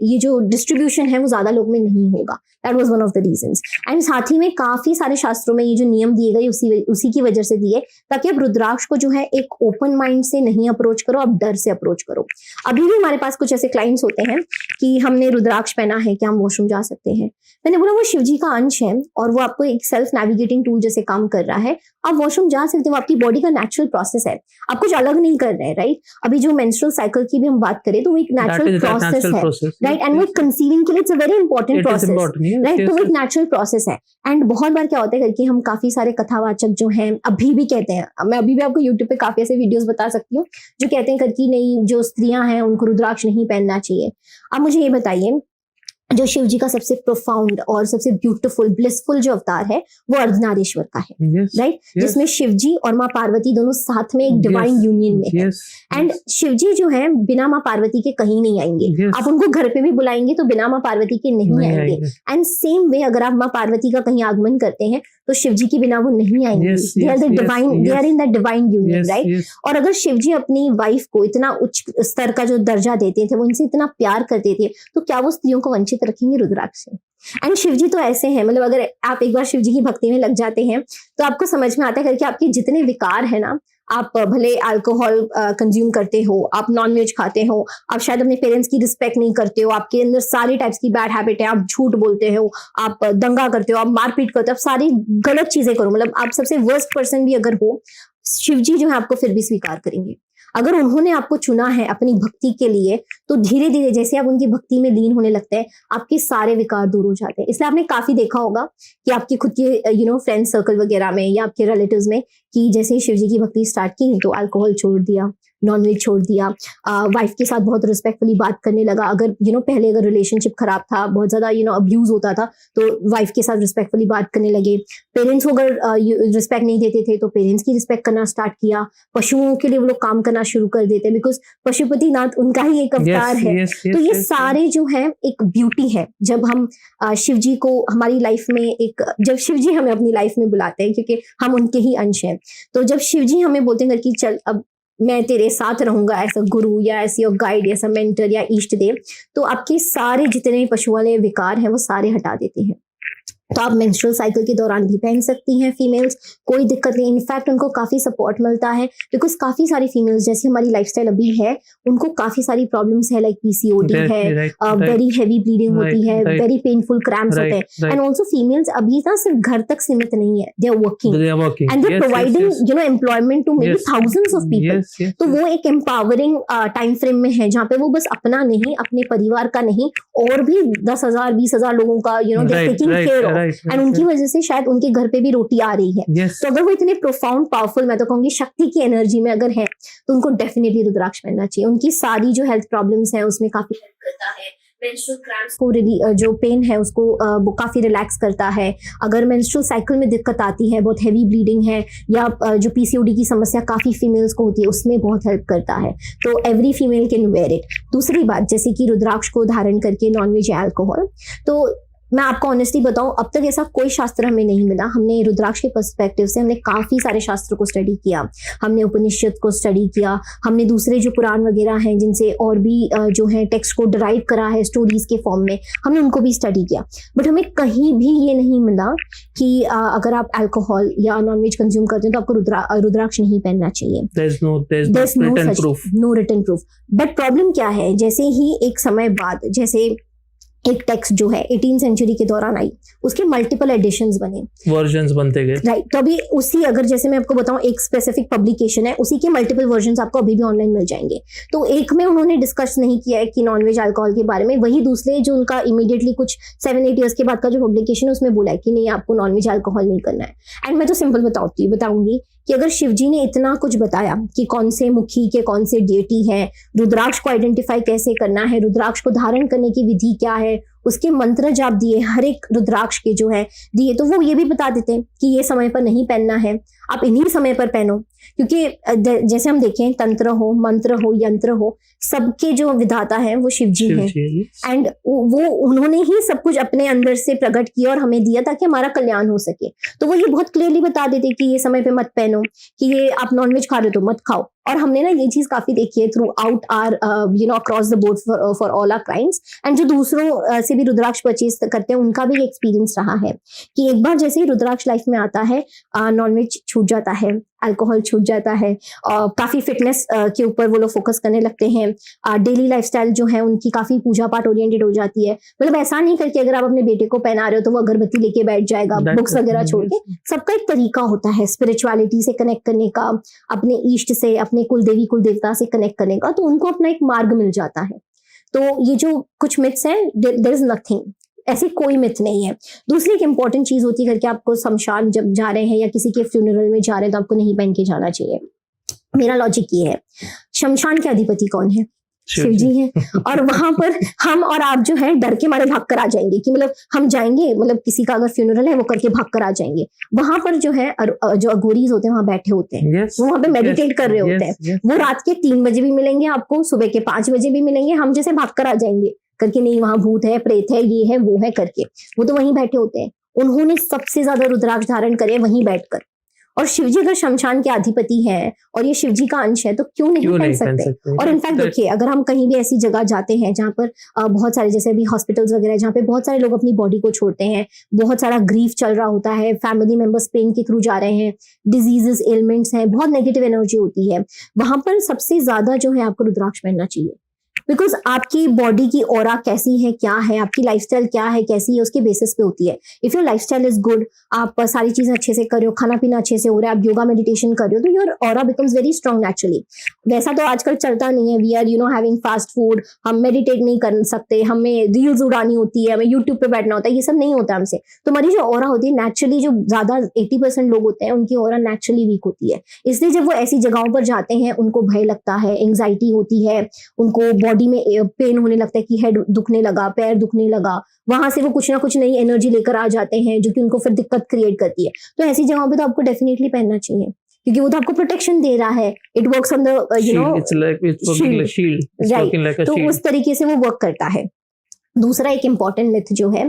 ये जो डिस्ट्रीब्यूशन है वो ज्यादा लोग में नहीं होगा। That was one of the reasons. And साथ ही में काफी सारे शास्त्रों में ये जो नियम दिए गए उसी की वजह से दिए, ताकि आप रुद्राक्ष को जो है एक ओपन माइंड से नहीं अप्रोच करो, आप डर से अप्रोच करो। अभी भी हमारे पास कुछ ऐसे क्लाइंट्स होते हैं कि हमने रुद्राक्ष पहना है, क्या हम वॉशरूम जा सकते हैं? मैंने बोला वो शिव जी का अंश है और वो आपको एक सेल्फ नेविगेटिंग टूल जैसे काम कर रहा है, आप वॉशरूम जा सकते हो, आपकी बॉडी का नेचुरल प्रोसेस है, आप कुछ अलग नहीं कर रहे हैं, राइट। अभी जो मेंस्ट्रुअल साइकिल की भी हम बात करें तो वो एक नेचुरल प्रोसेस है, राइट। एंड वो कंसीविंग के लिए it's a very important process, right. तो वो एक नेचुरल प्रोसेस है। एंड बहुत बार क्या होता है करके हम काफी सारे कथावाचक जो हैं अभी भी कहते हैं, मैं अभी भी आपको यूट्यूब पे काफी ऐसे वीडियोस बता सकती हूँ जो कहते हैं करके नहीं, जो स्त्रियां हैं उनको रुद्राक्ष नहीं पहनना चाहिए। अब मुझे ये बताइए, जो शिव जी का सबसे प्रोफाउंड और सबसे ब्यूटीफुल ब्लिसफुल जो अवतार है वो अर्धनारीश्वर का है, राइट। जिसमें शिव जी और माँ पार्वती दोनों साथ में एक डिवाइन यूनियन में है। एंड शिव जी जो है बिना माँ पार्वती के कहीं नहीं आएंगे। आप उनको घर पे भी बुलाएंगे तो बिना माँ पार्वती के नहीं आएंगे। एंड सेम वे अगर आप माँ पार्वती का कहीं आगमन करते हैं तो शिव जी के बिना वो नहीं आएंगे। They are in the divine union, right. और अगर शिव जी अपनी वाइफ को इतना उच्च स्तर का जो दर्जा देते थे, वो उनसे इतना प्यार करते थे, तो क्या वो स्त्रियों को वंचित रखेंगे रुद्राक्ष से? एंड शिव जी तो ऐसे हैं, मतलब अगर आप एक बार शिव जी की भक्ति में लग जाते हैं तो आपको समझ में आता है करके आपके जितने विकार है ना, आप भले अल्कोहल कंज्यूम करते हो, आप नॉनवेज खाते हो, आप शायद अपने पेरेंट्स की रिस्पेक्ट नहीं करते हो, आपके अंदर सारी टाइप्स की बैड हैबिट है, आप झूठ बोलते हो, आप दंगा करते हो, आप मारपीट करते हो, आप सारी गलत चीजें करो, मतलब आप सबसे वर्स्ट पर्सन भी अगर हो, शिव जी जो है आपको फिर भी स्वीकार करेंगे। अगर उन्होंने आपको चुना है अपनी भक्ति के लिए तो धीरे धीरे जैसे आप उनकी भक्ति में लीन होने लगते हैं, आपके सारे विकार दूर हो जाते हैं। इसलिए आपने काफी देखा होगा कि आपके खुद के फ्रेंड सर्कल वगैरह में या आपके रिलेटिव्स में कि जैसे ही शिव जी की भक्ति स्टार्ट की तो अल्कोहल छोड़ दिया, नॉनवेज छोड़ दिया, वाइफ के साथ बहुत रिस्पेक्टफुली बात करने लगा। अगर पहले अगर रिलेशनशिप खराब था, बहुत ज्यादा अब्यूज होता था, तो वाइफ के साथ रिस्पेक्टफुली बात करने लगे। पेरेंट्स को अगर रिस्पेक्ट नहीं देते थे तो पेरेंट्स की रिस्पेक्ट करना स्टार्ट किया। पशुओं के लिए वो लोग काम करना शुरू कर देते, बिकॉज पशुपति नाथ उनका ही एक अवतार है। तो ये सारे जो है एक ब्यूटी है। जब हम शिव जी को हमारी लाइफ में जब शिव जी हमें अपनी लाइफ में बुलाते हैं, क्योंकि हम उनके ही अंश हैं, तो जब शिव जी हमें बोलते हैं कि चल अब मैं तेरे साथ रहूंगा, ऐसा गुरु या ऐसी गाइड या ऐसा मेंटर या इष्ट देव, तो आपके सारे जितने पशु वाले विकार हैं वो सारे हटा देते हैं। तो आप मेंस्ट्रुअल साइकिल के दौरान भी पहन सकती हैं फीमेल्स, कोई दिक्कत नहीं। इनफैक्ट उनको काफी सपोर्ट मिलता है, बिकॉज काफी सारी फीमेल्स जैसी हमारी लाइफस्टाइल अभी है, उनको काफी सारी प्रॉब्लम्स है, लाइक पीसीओडी है, वेरी हैवी ब्लीडिंग होती है, वेरी पेनफुल क्रैम्प्स होते हैं। एंड ऑल्सो फीमेल्स अभी ना सिर्फ घर तक सीमित नहीं है, they are working and they are providing employment to maybe thousands of people. तो वो एक एम्पावरिंग टाइम फ्रेम में है जहाँ पे वो बस अपना नहीं, अपने परिवार का नहीं, और भी 10,000 20,000 लोगों का टेकिंग केयर ऑफ। एंड उनकी वजह से शायद उनके घर पे भी रोटी आ रही है। तो अगर वो इतने प्रोफाउंड पावरफुल, मैं तो कहूंगी शक्ति की एनर्जी में अगर है, तो उनको डेफिनेटली रुद्राक्ष पहनना चाहिए। उनकी सारी जो हेल्थ प्रॉब्लम्स है उसमें काफी हेल्प करता है। मेंस्ट्रुअल क्रैम्प्स को जो पेन है उसको वो काफी रिलैक्स करता है। अगर मेंस्ट्रुअल साइकिल में दिक्कत आती है, बहुत हैवी ब्लीडिंग है, या जो पीसीओडी की समस्या काफी फीमेल्स को होती है, उसमें बहुत हेल्प करता है। तो every female can wear it. दूसरी बात, जैसे कि रुद्राक्ष को धारण करके नॉनवेज या अल्कोहल, तो मैं आपको ऑनेस्टली बताऊं, अब तक ऐसा कोई शास्त्र हमें नहीं मिला। हमने रुद्राक्ष के पर्सपेक्टिव से हमने काफी सारे शास्त्रों को स्टडी किया, हमने उपनिषद को स्टडी किया, हमने दूसरे जो पुराण वगैरह हैं जिनसे और भी जो है टेक्स्ट को डिराइव करा है स्टोरीज के फॉर्म में, हमने उनको भी स्टडी किया। बट हमें कहीं भी ये नहीं मिला कि अगर आप अल्कोहल या नॉनवेज कंज्यूम करते हैं तो आपको रुद्राक्ष नहीं पहनना चाहिए। No written proof. But problem क्या है, जैसे ही एक समय बाद, जैसे एक टेक्स्ट जो है 18th सेंचुरी के दौरान आई, उसके मल्टीपल एडिशंस बने, वर्जन्स बनते गए, राइट। तो अभी उसी, अगर जैसे मैं आपको बताऊं, एक स्पेसिफिक पब्लिकेशन है, उसी के मल्टीपल वर्जन्स आपको अभी भी ऑनलाइन मिल जाएंगे। तो एक में उन्होंने डिस्कस नहीं किया है कि नॉनवेज अल्कोहल के बारे में, वही दूसरे जो उनका इमीडिएटली कुछ 7-8 ईयर्स के बाद का जो पब्लिकेशन है उसमें बोला है कि नहीं, आपको नॉनवेज अल्कोहल नहीं करना है। एंड मैं तो सिंपल बताऊंगी कि अगर शिव जी ने इतना कुछ बताया कि कौन से मुखी के कौन से डेटी हैं, रुद्राक्ष को आइडेंटिफाई कैसे करना है, रुद्राक्ष को धारण करने की विधि क्या है, उसके मंत्र जाप दिए, हर एक रुद्राक्ष के जो है दिए, तो वो ये भी बता देते हैं कि ये समय पर नहीं पहनना है, आप इन्हीं समय पर पहनो। क्योंकि जैसे हम देखें, तंत्र हो, मंत्र हो, यंत्र हो, सबके जो विधाता हैं वो शिव जी हैं, एंड वो उन्होंने ही सब कुछ अपने अंदर से प्रकट किया और हमें दिया ताकि हमारा कल्याण हो सके। तो वो ये बहुत क्लियरली बता देते कि ये समय पे मत पहनो, कि ये आप नॉनवेज खा रहे हो तो मत खाओ। और हमने ना ये चीज काफी देखी है throughout our across the board for all our clients, and जो दूसरों से भी रुद्राक्ष परचेज करते हैं उनका भी एक्सपीरियंस रहा है कि एक बार जैसे ही रुद्राक्ष लाइफ में आता है, नॉनवेज छूट जाता है, अल्कोहल छूट जाता है, काफी फिटनेस के ऊपर वो लोग फोकस करने लगते हैं, डेली लाइफस्टाइल जो है उनकी काफी पूजा पाठ ओरिएंटेड हो जाती है। मतलब ऐसा नहीं करके अगर आप अपने बेटे को पहना रहे हो तो वो अगरबत्ती लेके बैठ जाएगा, बुक्स वगैरह छोड़ के। सबका एक तरीका होता है स्पिरिचुअलिटी से कनेक्ट करने का, अपने ईष्ट से, अपने कुलदेवी कुलदेवता से कनेक्ट करने का, तो उनको अपना एक मार्ग मिल जाता है। तो ये जो कुछ मिथ्स हैं, देयर इज नथिंग, ऐसी कोई मिथ नहीं है। दूसरी एक इंपॉर्टेंट चीज होती है, करके आपको शमशान जब जा रहे हैं या किसी के फ्यूनरल में जा रहे हैं तो आपको नहीं पहन के जाना चाहिए। मेरा लॉजिक ये है, शमशान के अधिपति कौन है? शिव जी हैं। और वहां पर हम और आप जो है डर के मारे भाग कर आ जाएंगे कि मतलब हम जाएंगे, मतलब किसी का अगर फ्यूनरल है वो करके भाग कर आ जाएंगे। वहां पर जो है जो अघोरीज होते हैं वहां बैठे होते हैं, वो वहां पे मेडिटेट कर रहे होते हैं। वो रात के 3 बजे भी मिलेंगे आपको, सुबह के 5 बजे भी मिलेंगे। हम जैसे भाग कर आ जाएंगे करके नहीं, वहां भूत है, प्रेत है, ये है, वो है करके, वो तो वहीं बैठे होते हैं। उन्होंने सबसे ज्यादा रुद्राक्ष धारण करे वहीं बैठकर। और शिवजी अगर शमशान के अधिपति हैं और ये शिवजी का अंश है तो क्यों नहीं पहन सकते? और इनफैक्ट देखिए, अगर हम कहीं भी ऐसी जगह जाते हैं जहाँ पर बहुत सारे, जैसे अभी हॉस्पिटल्स वगैरह जहाँ पे बहुत सारे लोग अपनी बॉडी को छोड़ते हैं, बहुत सारा ग्रीफ चल रहा होता है, फैमिली मेंबर्स पेन के थ्रू जा रहे हैं, डिजीजेस एलिमेंट्स हैं, बहुत नेगेटिव एनर्जी होती है, वहां पर सबसे ज्यादा जो है आपको रुद्राक्ष पहनना चाहिए। बिकॉज आपकी बॉडी की ऑरा कैसी है, क्या है, आपकी लाइफस्टाइल क्या है, कैसी है, उसके बेसिस पे होती है। If your lifestyle is good, आप सारी चीजें अच्छे से कर रहे हो, खाना पीना अच्छे से हो रहा है, आप योगा मेडिटेशन कर रहे हो, तो your aura becomes very strong naturally. वैसा तो आजकल चलता नहीं है, we are having fast food, हम मेडिटेट नहीं कर सकते, हमें रील्स उड़ानी होती है, हमें यूट्यूब पे बैठना होता है, ये सब नहीं होता हमसे। तो हमारी जो ऑरा होती है नेचुरली, जो ज्यादा 80% लोग होते हैं उनकी ऑरा नेचुरली वीक होती है। इसलिए जब वो ऐसी जगहों पर जाते हैं उनको भय लगता है, एंग्जाइटी होती है, उनको बॉडी में पेन होने लगता है कि हेड दुखने लगा, पैर दुखने लगा, वहां से वो कुछ ना कुछ नई एनर्जी लेकर आ जाते हैं जो कि उनको फिर दिक्कत क्रिएट करती है। तो ऐसी जगहों पे तो आपको डेफिनेटली पहनना चाहिए, क्योंकि वो तो आपको प्रोटेक्शन दे रहा है। It works on the shield, right? तो उस तरीके से वो वर्क करता है। दूसरा एक इंपॉर्टेंट मिथ जो है,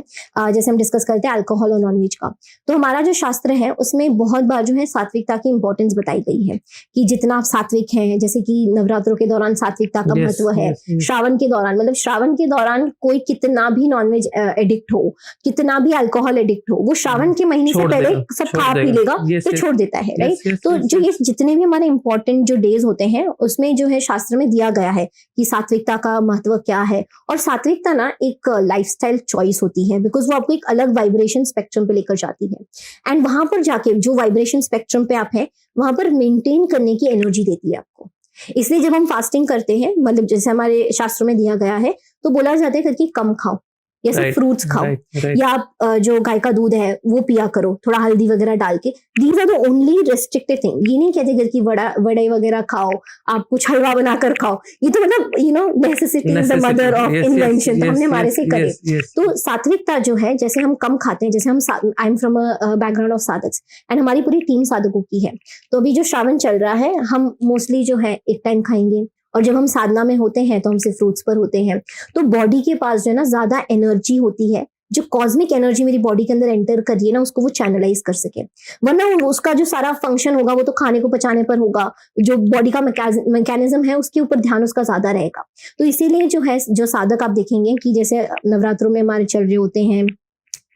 जैसे हम डिस्कस करते हैं अल्कोहल और नॉनवेज का, तो हमारा जो शास्त्र है उसमें बहुत बार जो है सात्विकता की इंपॉर्टेंस बताई गई है कि जितना आप सात्विक हैं, जैसे कि नवरात्रों के दौरान सात्विकता का महत्व है, श्रावण के दौरान, मतलब श्रावण के दौरान कोई कितना भी नॉनवेज एडिक्ट हो, कितना भी अल्कोहल एडिक्ट हो, वो श्रावण के महीने से पहले सब खा पी लेगा तो छोड़ देता है, राइट? तो जो ये जितने भी हमारे इंपॉर्टेंट जो डेज होते हैं उसमें जो है शास्त्र में दिया गया है कि सात्विकता का महत्व क्या है। और सात्विकता ना एक लाइफस्टाइल चॉइस होती है, बिकॉज वो आपको एक अलग वाइब्रेशन स्पेक्ट्रम पे लेकर जाती है, एंड वहां पर जाके जो वाइब्रेशन स्पेक्ट्रम पे आप है वहां पर मेंटेन करने की एनर्जी देती है आपको। इसलिए जब हम फास्टिंग करते हैं, मतलब जैसे हमारे शास्त्रों में दिया गया है, तो बोला जाता है करके कम खाओ, जैसे फ्रूट्स खाओ, या आप जो गाय का दूध है वो पिया करो, थोड़ा हल्दी वगैरह डाल के। These are the only restricted thing. ये नहीं कहते घर की वड़े वगैरह खाओ, आप कुछ हलवा बनाकर खाओ, ये तो मतलब necessity is the mother of invention, तो हमने हमारे से करे। तो सात्विकता जो है, जैसे हम कम खाते हैं, जैसे हम, I am from a background of साधक्स एंड हमारी पूरी टीम साधकों की है, तो अभी जो श्रावण चल रहा है हम मोस्टली जो है एक टाइम खाएंगे, और जब हम साधना में होते हैं तो हम सिर्फ फ्रूट्स पर होते हैं। तो बॉडी के पास जो है ना ज्यादा एनर्जी होती है, जो कॉस्मिक एनर्जी मेरी बॉडी के अंदर एंटर कर रही है ना, उसको वो चैनलाइज कर सके। वरना उसका जो सारा फंक्शन होगा वो तो खाने को पचाने पर होगा, जो बॉडी का मैकेनिज्म है उसके ऊपर ध्यान उसका ज्यादा रहेगा। तो इसीलिए जो है, जो साधक आप देखेंगे कि जैसे नवरात्रों में हमारे चल रहे होते हैं,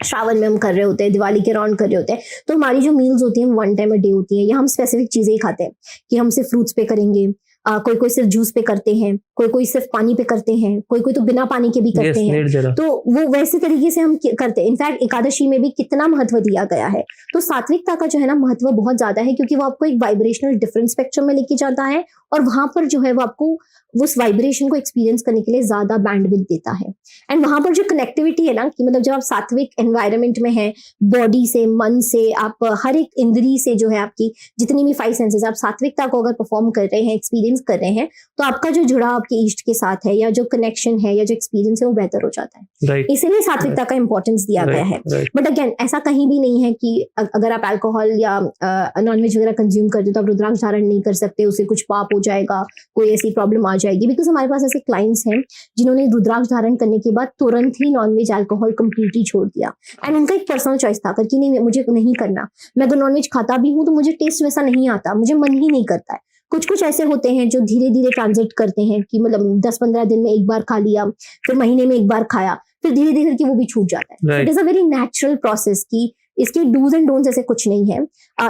श्रावण में हम कर रहे होते हैं, दिवाली के राउंड कर रहे होते हैं, तो हमारी जो मील्स होती है 1 टाइम अ डे होती है, या हम स्पेसिफिक चीजें ही खाते हैं कि हम सिर्फ फ्रूट्स पे करेंगे, कोई कोई सिर्फ जूस पे करते हैं, कोई कोई सिर्फ पानी पे करते हैं, कोई कोई तो बिना पानी के भी करते हैं। तो वो वैसे तरीके से हम करते हैं। इनफैक्ट एकादशी में भी कितना महत्व दिया गया है। तो सात्विकता का जो है ना महत्व बहुत ज्यादा है, क्योंकि वो आपको एक वाइब्रेशनल डिफरेंट स्पेक्ट्रम में लेके जाता है और वहां पर जो है वो आपको उस वाइब्रेशन को एक्सपीरियंस करने के लिए ज्यादा बैंडविड्थ देता है। एंड वहां पर जो कनेक्टिविटी है ना, कि मतलब जब आप सात्विक एनवायरनमेंट में हैं, बॉडी से, मन से, आप हर एक इंद्री से जो है आपकी जितनी भी 5 सेंसेस, आप सात्विकता को अगर परफॉर्म कर रहे हैं, एक्सपीरियंस कर रहे हैं, तो आपका जो जुड़ाव आपके इष्ट के साथ है, या जो कनेक्शन है, या जो एक्सपीरियंस है, वो बेहतर हो जाता है। इसीलिए सात्विकता का इंपॉर्टेंस दिया गया है। बट अगेन ऐसा कहीं भी नहीं है कि अगर आप अल्कोहल या नॉनवेज वगैरह कंज्यूम करते हो तो आप रुद्राक्ष धारण नहीं कर सकते, उससे कुछ पाप हो जाएगा, कोई ऐसी प्रॉब्लम आ जाएगी। बिकॉज हमारे पास ऐसे क्लाइंट्स हैं जिन्होंने रुद्राक्ष धारण करने के बाद तुरंत ही नॉनवेज अल्कोहल कंप्लीटली छोड़ दिया। एंड उनका एक पर्सनल चॉइस था कि नहीं, मुझे नहीं करना, मैं अगर नॉनवेज खाता भी हूँ तो मुझे टेस्ट वैसा नहीं आता, मुझे मन ही नहीं करता है। कुछ कुछ ऐसे होते हैं जो धीरे धीरे ट्रांजिट करते हैं, कि मतलब 10-15 दिन में एक बार खा लिया, फिर महीने में एक बार खाया, फिर धीरे धीरे करके वो भी छूट जाता है। It is a very natural process, की इसके डूज एंड डोंट्स ऐसे कुछ नहीं है।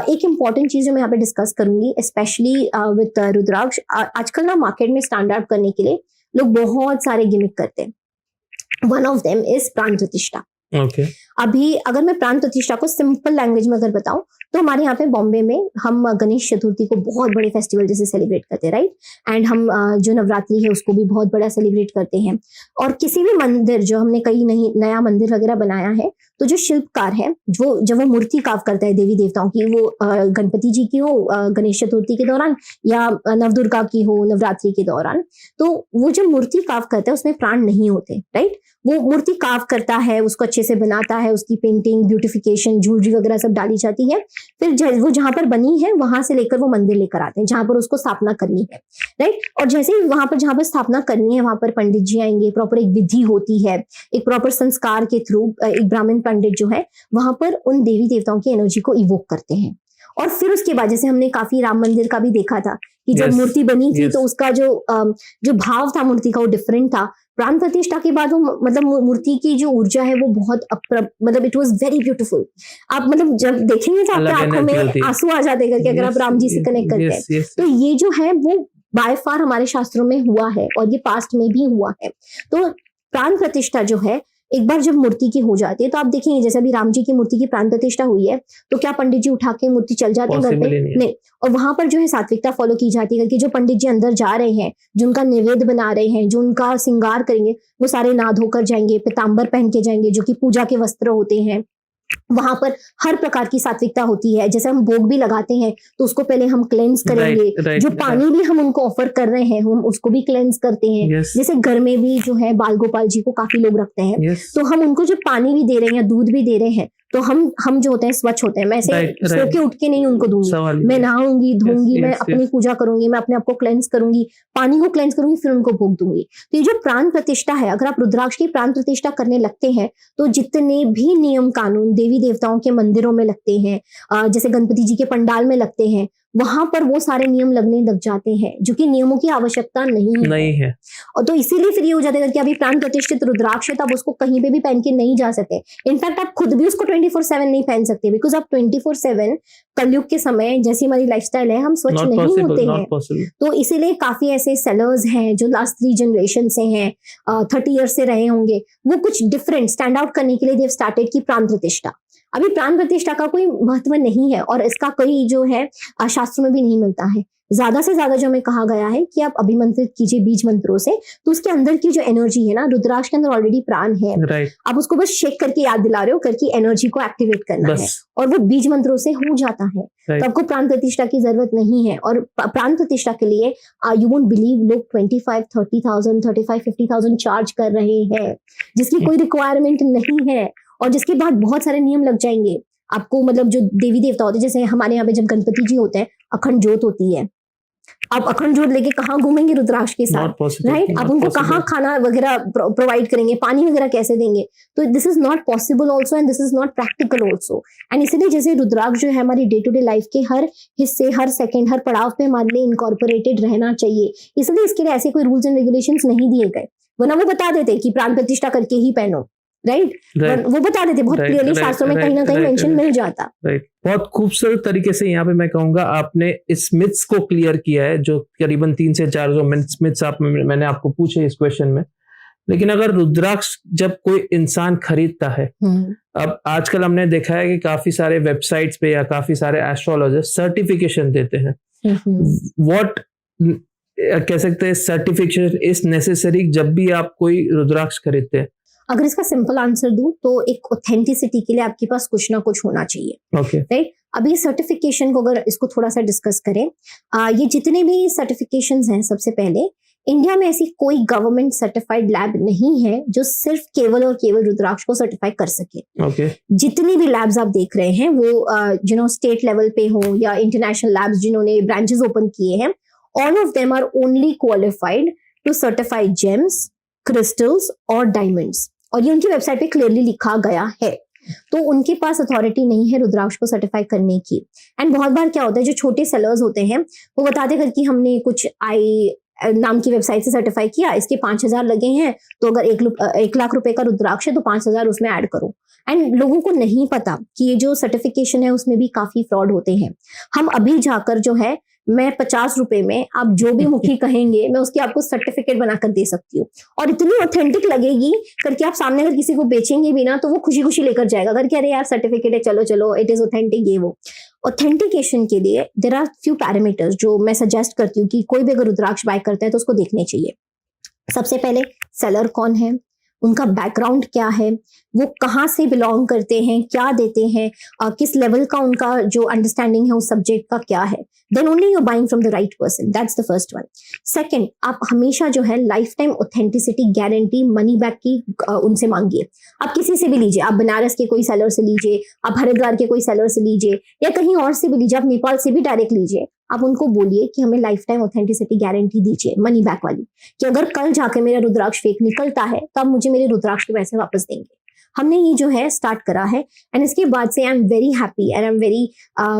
एक इंपॉर्टेंट चीज जो मैं यहाँ पे डिस्कस करूंगी, स्पेशली विद रुद्राक्ष, आजकल ना मार्केट में स्टैंड आउट करने के लिए लोग बहुत सारे गिमिक करते हैं। वन ऑफ देम इज प्राण प्रतिष्ठा। अभी अगर मैं प्राण प्रतिष्ठा को सिंपल लैंग्वेज में अगर बताऊं, तो हमारे यहाँ पे बॉम्बे में हम गणेश चतुर्थी को बहुत बड़े फेस्टिवल जैसे सेलिब्रेट करते हैं, राइट। एंड हम जो नवरात्रि है उसको भी बहुत बड़ा सेलिब्रेट करते हैं। और किसी भी मंदिर, जो हमने कहीं नहीं नया मंदिर वगैरह बनाया है, तो जो शिल्पकार है, जो जब वो मूर्ति काव करता है देवी देवताओं की, वो गणपति जी की हो गणेश चतुर्थी के दौरान, या नवदुर्गा की हो नवरात्रि के दौरान, तो वो जो मूर्ति काव करता है उसमें प्राण नहीं होते, राइट। वो मूर्ति काव करता है, उसको अच्छे से बनाता है, उसकी पेंटिंग, ब्यूटिफिकेशन, ज्वेलरी वगैरह सब डाली जाती है। फिर वो जहां पर बनी है वहां से लेकर वो मंदिर लेकर आते हैं जहां पर उसको स्थापना करनी है, राइट। और जैसे ही वहां पर जहां पर स्थापना करनी है, वहां पर पंडित जी आएंगे, प्रॉपर एक विधि होती है, एक प्रॉपर संस्कार के थ्रू एक ब्राह्मण पंडित जो है वहां पर उन देवी देवताओं की एनर्जी को इवोक करते हैं। और फिर उसके बाद, जैसे हमने काफी राम मंदिर का भी देखा था कि जब मूर्ति बनी थी तो उसका जो भाव था मूर्ति का वो डिफरेंट था। प्राण प्रतिष्ठा के बाद वो मतलब मूर्ति की जो ऊर्जा है वो बहुत मतलब इट वाज वेरी ब्यूटीफुल। आप मतलब जब देखेंगे तो आपकी आंखों में आंसू आ जाते हैं, अगर आप राम जी से कनेक्ट करते हैं। तो ये जो है वो बाय फार हमारे शास्त्रों में हुआ है, और ये पास्ट में भी हुआ है। तो प्राण प्रतिष्ठा जो है, एक बार जब मूर्ति की हो जाती है, तो आप देखेंगे जैसे अभी राम जी की मूर्ति की प्राण प्रतिष्ठा हुई है, तो क्या पंडित जी उठा के मूर्ति चल जाते हैं घर पे? नहीं। और वहां पर जो है सात्विकता फॉलो की जाती है, कि जो पंडित जी अंदर जा रहे हैं, जो उनका नैवेद्य बना रहे हैं, जो उनका श्रृंगार करेंगे, वो सारे नहा धोकर जाएंगे, पीताम्बर पहन के जाएंगे, जो कि पूजा के वस्त्र होते हैं। वहां पर हर प्रकार की सात्विकता होती है। जैसे हम भोग भी लगाते हैं तो उसको पहले हम क्लेंस करेंगे, जो पानी भी हम उनको ऑफर कर रहे हैं हम उसको भी क्लेंस करते हैं। जैसे घर में भी जो है बाल गोपाल जी को काफी लोग रखते हैं, तो हम उनको जो पानी भी दे रहे हैं या दूध भी दे रहे हैं, तो हम जो होते हैं स्वच्छ होते हैं। मैं ऐसे सो के उठ के नहीं उनको दूंगी, मैं नहाऊंगी, धोऊंगी, मैं अपनी पूजा करूंगी, मैं अपने आप को क्लेंस करूंगी, पानी को क्लेंस करूंगी, फिर उनको भोग दूंगी। तो ये जो प्राण प्रतिष्ठा है, अगर आप रुद्राक्ष की प्राण प्रतिष्ठा करने लगते हैं तो जितने भी नियम कानून देवी देवताओं के मंदिरों में लगते हैं, जैसे गणपति जी के पंडाल में लगते हैं, वहां पर वो सारे नियम लगने लग जाते हैं, जो कि नियमों की आवश्यकता नहीं है। और तो इसीलिए फिर ये हो जाता है कि अभी प्राण प्रतिष्ठित रुद्राक्ष है, तो आप उसको कहीं पे भी पहन के नहीं जा सकते। इनफैक्ट आप खुद भी उसको 24/7 नहीं पहन सकते, बिकॉज आप 24/7 कलयुग के समय, जैसी हमारी लाइफस्टाइल है, हम स्वच्छ नहीं होते हैं। तो इसीलिए काफी ऐसे सेलर्स हैं जो लास्ट 3 जनरेशन से हैं, 30 ईयर्स से रहे होंगे, वो कुछ डिफरेंट स्टैंड आउट करने के लिए देव स्टार्टेड की प्राण प्रतिष्ठा। अभी प्राण प्रतिष्ठा का कोई महत्व नहीं है, और इसका कोई जो है शास्त्रों में भी नहीं मिलता है। ज्यादा से ज्यादा जो हमें कहा गया है कि आप अभिमंत्रित कीजिए बीज मंत्रों से, तो उसके अंदर की जो एनर्जी है ना, रुद्राक्ष के अंदर ऑलरेडी प्राण है, आप उसको बस शेक करके याद दिला रहे हो, करके एनर्जी को एक्टिवेट करना है, और वो बीज मंत्रों से हो जाता है। तो आपको प्राण प्रतिष्ठा की जरूरत नहीं है। और प्राण प्रतिष्ठा के लिए यू वोंट बिलीव, लोग 25-30,000, 35-50,000 चार्ज कर रहे हैं, जिसकी कोई रिक्वायरमेंट नहीं है, और जिसके बाद बहुत सारे नियम लग जाएंगे आपको। मतलब जो देवी देवता होते हैं, जैसे हमारे यहाँ पे जब गणपति जी होते हैं, अखंड ज्योत होती है, आप अखंड ज्योत लेके कहाँ घूमेंगे रुद्राक्ष के साथ, राइट। आप उनको कहाँ खाना वगैरह प्रोवाइड करेंगे, पानी वगैरह कैसे देंगे? तो this is not possible also, and this is not practical also. And इसलिए जैसे रुद्राक्ष जो है हमारी डे टू डे लाइफ के हर हिस्से, हर सेकंड, हर पड़ाव पे हमारे लिए इनकॉर्पोरेटेड रहना चाहिए। इसलिए इसके लिए ऐसे कोई रूल्स एंड रेगुलेशंस नहीं दिए गए, वरना वो बता देते कि प्राण प्रतिष्ठा करके ही पहनो, राइट, वो बता देते बहुत क्लियरली, शास्त्रों में कहीं ना कहीं मेंशन मिल जाता। राइट, बहुत खूबसूरत तरीके से यहाँ पे मैं कहूंगा आपने इस मिथ्स को क्लियर किया है, जो करीबन 3 से 4 जो मिथ्स मैंने आपको पूछे इस क्वेश्चन में। लेकिन अगर रुद्राक्ष जब कोई इंसान खरीदता है, अब आजकल हमने देखा है कि काफी सारे वेबसाइट्स पे या काफी सारे एस्ट्रोलॉजर्स सर्टिफिकेशन देते हैं। व्हाट कह सकते हैं सर्टिफिकेशन इज नेसेसरी जब भी आप कोई रुद्राक्ष खरीदते हैं? अगर इसका सिंपल आंसर दूं तो एक ऑथेंटिसिटी के लिए आपके पास कुछ ना कुछ होना चाहिए। ओके, राइट, अभी सर्टिफिकेशन को अगर इसको थोड़ा सा डिस्कस करें, ये जितने भी सर्टिफिकेशंस हैं, सबसे पहले इंडिया में ऐसी कोई गवर्नमेंट सर्टिफाइड लैब नहीं है जो सिर्फ केवल और केवल रुद्राक्ष को सर्टिफाई कर सके। ओके, जितनी भी लैब्स आप देख रहे हैं वो स्टेट लेवल पे हो या इंटरनेशनल लैब्स जिन्होंने ब्रांचेस ओपन किए हैं, all of them are only qualified to certify gems, crystals और डायमंड्स, और ये उनकी वेबसाइट पे क्लियरली लिखा गया है। तो उनके पास अथॉरिटी नहीं है रुद्राक्ष को सर्टिफाई करने की। एंड बहुत बार क्या होता है, जो छोटे सेलर्स होते हैं वो बताते हैं कि हमने कुछ नाम की वेबसाइट से सर्टिफाई किया, इसके 5,000 लगे हैं, तो अगर 1 लाख रुपए का रुद्राक्ष है तो 5,000 उसमें ऐड करो। एंड लोगों को नहीं पता कि ये जो सर्टिफिकेशन है उसमें भी काफी फ्रॉड होते हैं। हम अभी जाकर जो है, मैं 50 रुपए में आप जो भी मुखी कहेंगे मैं उसकी आपको सर्टिफिकेट बनाकर दे सकती हूँ, और इतनी ऑथेंटिक लगेगी करके आप सामने अगर किसी को बेचेंगे भी ना तो वो खुशी खुशी लेकर जाएगा करके, अरे यार सर्टिफिकेट है, चलो चलो इट इज ऑथेंटिक, ये वो। ऑथेंटिकेशन के लिए देयर आर फ्यू पैरामीटर्स जो मैं सजेस्ट करती हूँ कि कोई भी अगर रुद्राक्ष बाय करता है तो उसको देखने चाहिए। सबसे पहले सेलर कौन है, उनका बैकग्राउंड क्या है, वो कहाँ से बिलोंग करते हैं, क्या देते हैं, किस लेवल का उनका जो अंडरस्टैंडिंग है उस सब्जेक्ट का क्या है, then only you buying from the right person, that's the first one. Second, आप हमेशा जो है lifetime authenticity guarantee money back की उनसे मांगिए। आप किसी से भी लीजिए, आप बनारस के कोई सेलर से लीजिए, आप हरिद्वार के कोई सेलर से लीजिए, या कहीं और से भी लीजिए, आप नेपाल से भी डायरेक्ट लीजिए। आप उनको बोलिए कि हमें लाइफ टाइम ऑथेंटिसिटी गारंटी दीजिए मनी बैक वाली, कि अगर कल जाके मेरा रुद्राक्ष फेक निकलता है तो आप मुझे मेरे रुद्राक्ष के पैसे वापस देंगे। हमने ये जो है स्टार्ट करा है, एंड इसके बाद से I am very happy and I am